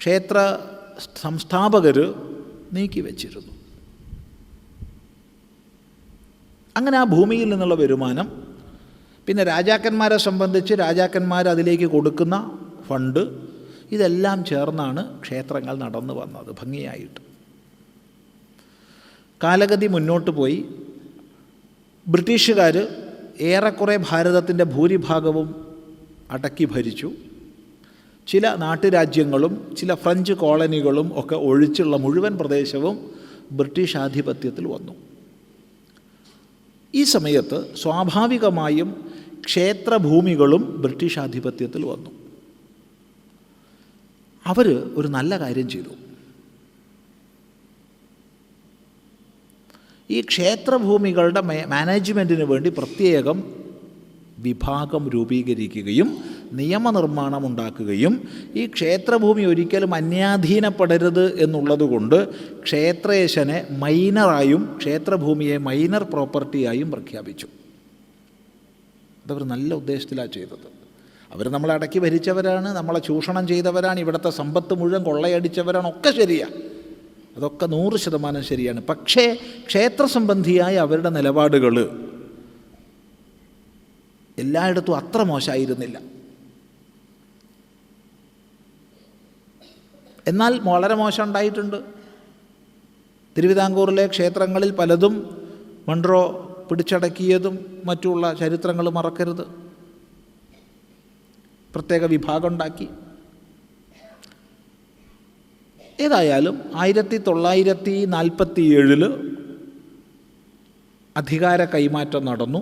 Speaker 2: ക്ഷേത്ര സംസ്ഥാപകർ നീക്കി വച്ചിരുന്നു. അങ്ങനെ ആ ഭൂമിയിൽ നിന്നുള്ള വരുമാനം, പിന്നെ രാജാക്കന്മാരെ സംബന്ധിച്ച് രാജാക്കന്മാർ അതിലേക്ക് കൊടുക്കുന്ന ഫണ്ട്, ഇതെല്ലാം ചേർന്നാണ് ക്ഷേത്രങ്ങൾ നടന്നു വന്നത് ഭംഗിയായിട്ട്. കാലഗതി മുന്നോട്ട് പോയി. ബ്രിട്ടീഷുകാർ ഏറെക്കുറെ ഭാരതത്തിൻ്റെ ഭൂരിഭാഗവും അടക്കി ഭരിച്ചു. ചില നാട്ടുരാജ്യങ്ങളും ചില ഫ്രഞ്ച് കോളനികളും ഒക്കെ ഒഴിച്ചുള്ള മുഴുവൻ പ്രദേശവും ബ്രിട്ടീഷ് ആധിപത്യത്തിൽ വന്നു. ഈ സമയത്ത് സ്വാഭാവികമായും ക്ഷേത്രഭൂമികളും ബ്രിട്ടീഷ് ആധിപത്യത്തിൽ വന്നു. അവർ ഒരു നല്ല കാര്യം ചെയ്തു. ഈ ക്ഷേത്രഭൂമികളുടെ മാനേജ്മെൻറ്റിന് വേണ്ടി പ്രത്യേകം വിഭാഗം രൂപീകരിക്കുകയും നിയമനിർമ്മാണം ഉണ്ടാക്കുകയും ഈ ക്ഷേത്രഭൂമി ഒരിക്കലും അന്യാധീനപ്പെടരുത് എന്നുള്ളതുകൊണ്ട് ക്ഷേത്രേശനെ മൈനറായും ക്ഷേത്രഭൂമിയെ മൈനർ പ്രോപ്പർട്ടിയായും പ്രഖ്യാപിച്ചു. അതവർ നല്ല ഉദ്ദേശത്തിലാണ് ചെയ്തത്. അവർ നമ്മളെ അടക്കി ഭരിച്ചവരാണ്, നമ്മളെ ചൂഷണം ചെയ്തവരാണ്, ഇവിടുത്തെ സമ്പത്ത് മുഴുവൻ കൊള്ളയടിച്ചവരാണ്, ഒക്കെ ശരിയാണ്, അതൊക്കെ 100% ശരിയാണ്. പക്ഷേ ക്ഷേത്ര സംബന്ധിയായ അവരുടെ നിലപാടുകൾ എല്ലായിടത്തും അത്ര മോശമായിരുന്നില്ല. എന്നാൽ വളരെ മോശം ഉണ്ടായിട്ടുണ്ട്. തിരുവിതാംകൂറിലെ ക്ഷേത്രങ്ങളിൽ പലതും മൺട്രോ പിടിച്ചടക്കിയതും മറ്റുള്ള ചരിത്രങ്ങൾ മറക്കരുത്. പ്രത്യേക വിഭാഗം ഉണ്ടാക്കി. ഏതായാലും 1947 അധികാര കൈമാറ്റം നടന്നു.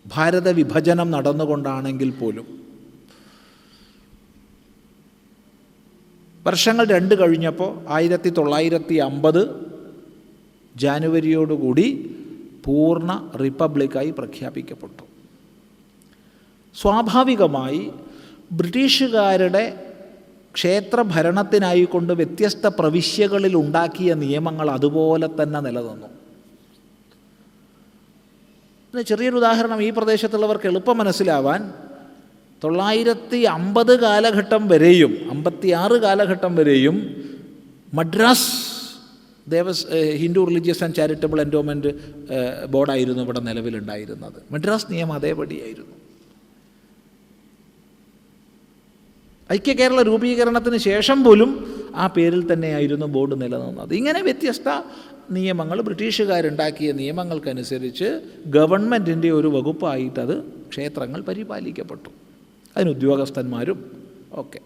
Speaker 2: ഭാരത വിഭജനം നടന്നുകൊണ്ടാണെങ്കിൽ പോലും വർഷങ്ങൾ 2 കഴിഞ്ഞപ്പോൾ 1950 ജാനുവരിയോടുകൂടി പൂർണ്ണ റിപ്പബ്ലിക്കായി പ്രഖ്യാപിക്കപ്പെട്ടു. സ്വാഭാവികമായി ബ്രിട്ടീഷുകാരുടെ ക്ഷേത്രഭരണത്തിനായിക്കൊണ്ട് വ്യത്യസ്ത പ്രവിശ്യകളിൽ ഉണ്ടാക്കിയ നിയമങ്ങൾ അതുപോലെ തന്നെ നിലനിന്നു. ചെറിയൊരു ഉദാഹരണം ഈ പ്രദേശത്തുള്ളവർക്ക് എളുപ്പം മനസ്സിലാവാൻ, 950 കാലഘട്ടം വരെയും 56 കാലഘട്ടം വരെയും Madras Hindu religious and charitable endowment ബോർഡായിരുന്നു ഇവിടെ നിലവിലുണ്ടായിരുന്നത്. മദ്രാസ് നിയമം അതേപടിയായിരുന്നു. ഐക്യ കേരള രൂപീകരണത്തിന് ശേഷം പോലും ആ പേരിൽ തന്നെയായിരുന്നു ബോർഡ് നിലനിന്നത്. ഇങ്ങനെ വ്യത്യസ്ത നിയമങ്ങൾ, ബ്രിട്ടീഷുകാരുണ്ടാക്കിയ നിയമങ്ങൾക്കനുസരിച്ച് ഗവൺമെൻറ്റിൻ്റെ ഒരു വകുപ്പായിട്ടത് ക്ഷേത്രങ്ങൾ പരിപാലിക്കപ്പെട്ടു. അതിന് ഉദ്യോഗസ്ഥന്മാരും ഒക്കെ.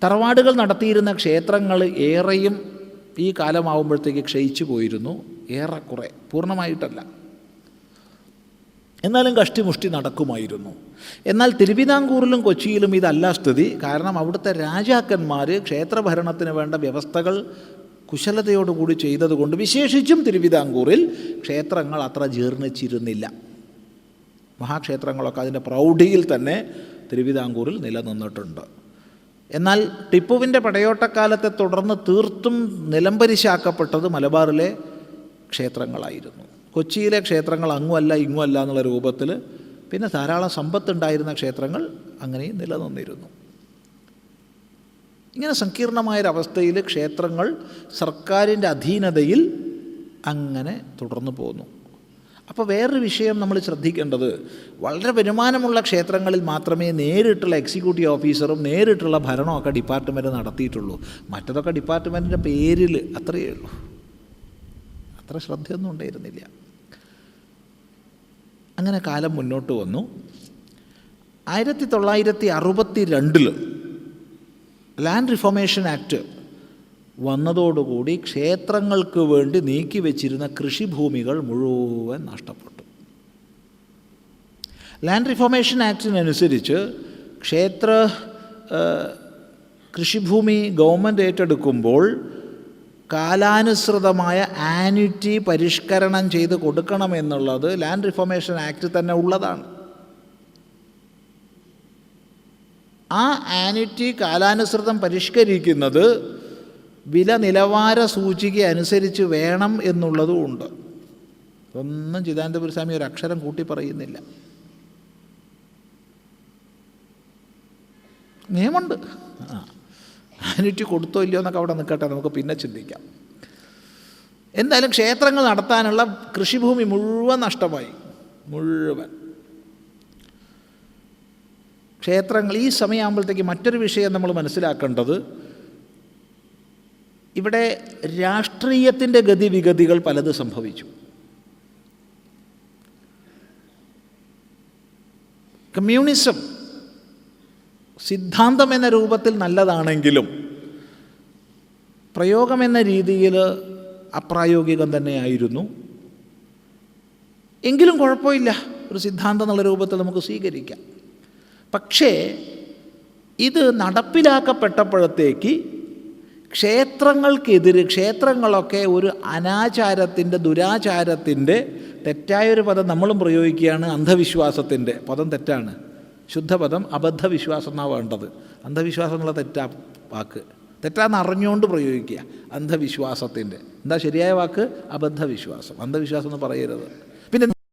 Speaker 2: തറവാടുകൾ നടത്തിയിരുന്ന ക്ഷേത്രങ്ങൾ ഏറെയും ഈ കാലമാവുമ്പോഴത്തേക്ക് ക്ഷയിച്ചു പോയിരുന്നു. ഏറെക്കുറെ, പൂർണ്ണമായിട്ടല്ല, എന്നാലും കഷ്ടിമുഷ്ടി നടക്കുമായിരുന്നു. എന്നാൽ തിരുവിതാംകൂറിലും കൊച്ചിയിലും ഇതല്ല സ്ഥിതി. കാരണം അവിടുത്തെ രാജാക്കന്മാർ ക്ഷേത്രഭരണത്തിന് വേണ്ട വ്യവസ്ഥകൾ കുശലതയോടുകൂടി ചെയ്തതുകൊണ്ട്, വിശേഷിച്ചും തിരുവിതാംകൂറിൽ ക്ഷേത്രങ്ങൾ അത്ര ജീർണിച്ചിരുന്നില്ല. മഹാക്ഷേത്രങ്ങളൊക്കെ അതിൻ്റെ പ്രൗഢിയിൽ തന്നെ തിരുവിതാംകൂറിൽ നിലനിന്നിട്ടുണ്ട്. എന്നാൽ ടിപ്പുവിൻ്റെ പടയോട്ടക്കാലത്തെ തുടർന്ന് തീർത്തും നിലംപരിശാക്കപ്പെട്ടത് മലബാറിലെ ക്ഷേത്രങ്ങളായിരുന്നു. കൊച്ചിയിലെ ക്ഷേത്രങ്ങൾ അങ്ങുമല്ല ഇങ്ങുമല്ല എന്നുള്ള രൂപത്തിൽ, പിന്നെ ധാരാളം സമ്പത്തുണ്ടായിരുന്ന ക്ഷേത്രങ്ങൾ അങ്ങനെയും നിലനിന്നിരുന്നു. ഇങ്ങനെ സങ്കീർണമായൊരവസ്ഥയിൽ ക്ഷേത്രങ്ങൾ സർക്കാരിൻ്റെ അധീനതയിൽ അങ്ങനെ തുടർന്നു പോന്നു. അപ്പോൾ വേറൊരു വിഷയം നമ്മൾ ശ്രദ്ധിക്കേണ്ടത്, വളരെ വരുമാനമുള്ള ക്ഷേത്രങ്ങളിൽ മാത്രമേ നേരിട്ടുള്ള എക്സിക്യൂട്ടീവ് ഓഫീസറും നേരിട്ടുള്ള ഭരണമൊക്കെ ഡിപ്പാർട്ട്മെൻറ്റ് നടത്തിയിട്ടുള്ളൂ. മറ്റതൊക്കെ ഡിപ്പാർട്ട്മെൻറ്റിൻ്റെ പേരിൽ, അത്രയേ ഉള്ളൂ. അത്ര ശ്രദ്ധയൊന്നും ഉണ്ടായിരുന്നില്ല. അങ്ങനെ കാലം മുന്നോട്ട് വന്നു. 1962 ലാൻഡ് റിഫോർമേഷൻ ആക്ട് വന്നതോടുകൂടി ക്ഷേത്രങ്ങൾക്ക് വേണ്ടി നീക്കി വച്ചിരുന്ന കൃഷിഭൂമികൾ മുഴുവൻ നഷ്ടപ്പെട്ടു. ലാൻഡ് റിഫോർമേഷൻ ആക്ടിനനുസരിച്ച് കൃഷിഭൂമി ഗവൺമെൻറ് ഏറ്റെടുക്കുമ്പോൾ കാലാനുസൃതമായ ആന്വിറ്റി പരിഷ്കരണം ചെയ്ത് കൊടുക്കണമെന്നുള്ളത് ലാൻഡ് റിഫോർമേഷൻ ആക്ട് തന്നെ ഉള്ളതാണ്. ആ ആന്വിറ്റി കാലാനുസൃതം പരിഷ്കരിക്കുന്നത് വില നിലവാര സൂചിക അനുസരിച്ച് വേണം എന്നുള്ളതും ഉണ്ട്. ഒന്നും ചിദാനന്ദപുരസ്വാമി ഒരു അക്ഷരം കൂട്ടി പറയുന്നില്ല. നിയമമുണ്ട്. ആന്വിറ്റി കൊടുത്തോ ഇല്ലയോ എന്നൊക്കെ അവിടെ നിൽക്കട്ടെ, നമുക്ക് പിന്നെ ചിന്തിക്കാം. എന്തായാലും ക്ഷേത്രങ്ങൾ നടത്താനുള്ള കൃഷിഭൂമി മുഴുവൻ നഷ്ടമായി. മുഴുവൻ ക്ഷേത്രങ്ങൾ ഈ സമയമാകുമ്പോഴത്തേക്ക് മറ്റൊരു വിഷയം നമ്മൾ മനസ്സിലാക്കേണ്ടത്, ഇവിടെ രാഷ്ട്രീയത്തിൻ്റെ ഗതിവിഗതികൾ പലത് സംഭവിച്ചു. കമ്മ്യൂണിസം സിദ്ധാന്തം എന്ന രൂപത്തിൽ നല്ലതാണെങ്കിലും പ്രയോഗമെന്ന രീതിയിൽ അപ്രായോഗികം തന്നെയായിരുന്നു. എങ്കിലും കുഴപ്പമില്ല, ഒരു സിദ്ധാന്തം എന്നുള്ള രൂപത്തിൽ നമുക്ക് സ്വീകരിക്കാം. പക്ഷേ ഇത് നടപ്പിലാക്കപ്പെട്ടപ്പോഴത്തേക്ക് ക്ഷേത്രങ്ങളൊക്കെ ഒരു അനാചാരത്തിൻ്റെ, ദുരാചാരത്തിൻ്റെ, തെറ്റായൊരു പദം നമ്മളും പ്രയോഗിക്കുകയാണ്, അന്ധവിശ്വാസത്തിൻ്റെ പദം തെറ്റാണ്. ശുദ്ധപദം അബദ്ധവിശ്വാസം എന്നാണ് വേണ്ടത്. അന്ധവിശ്വാസം എന്നുള്ള തെറ്റാ വാക്ക്, തെറ്റാന്ന് അറിഞ്ഞുകൊണ്ട് പ്രയോഗിക്കുക. അന്ധവിശ്വാസത്തിൻ്റെ എന്താ ശരിയായ വാക്ക്? അബദ്ധവിശ്വാസം. അന്ധവിശ്വാസം എന്ന് പറയരുത്.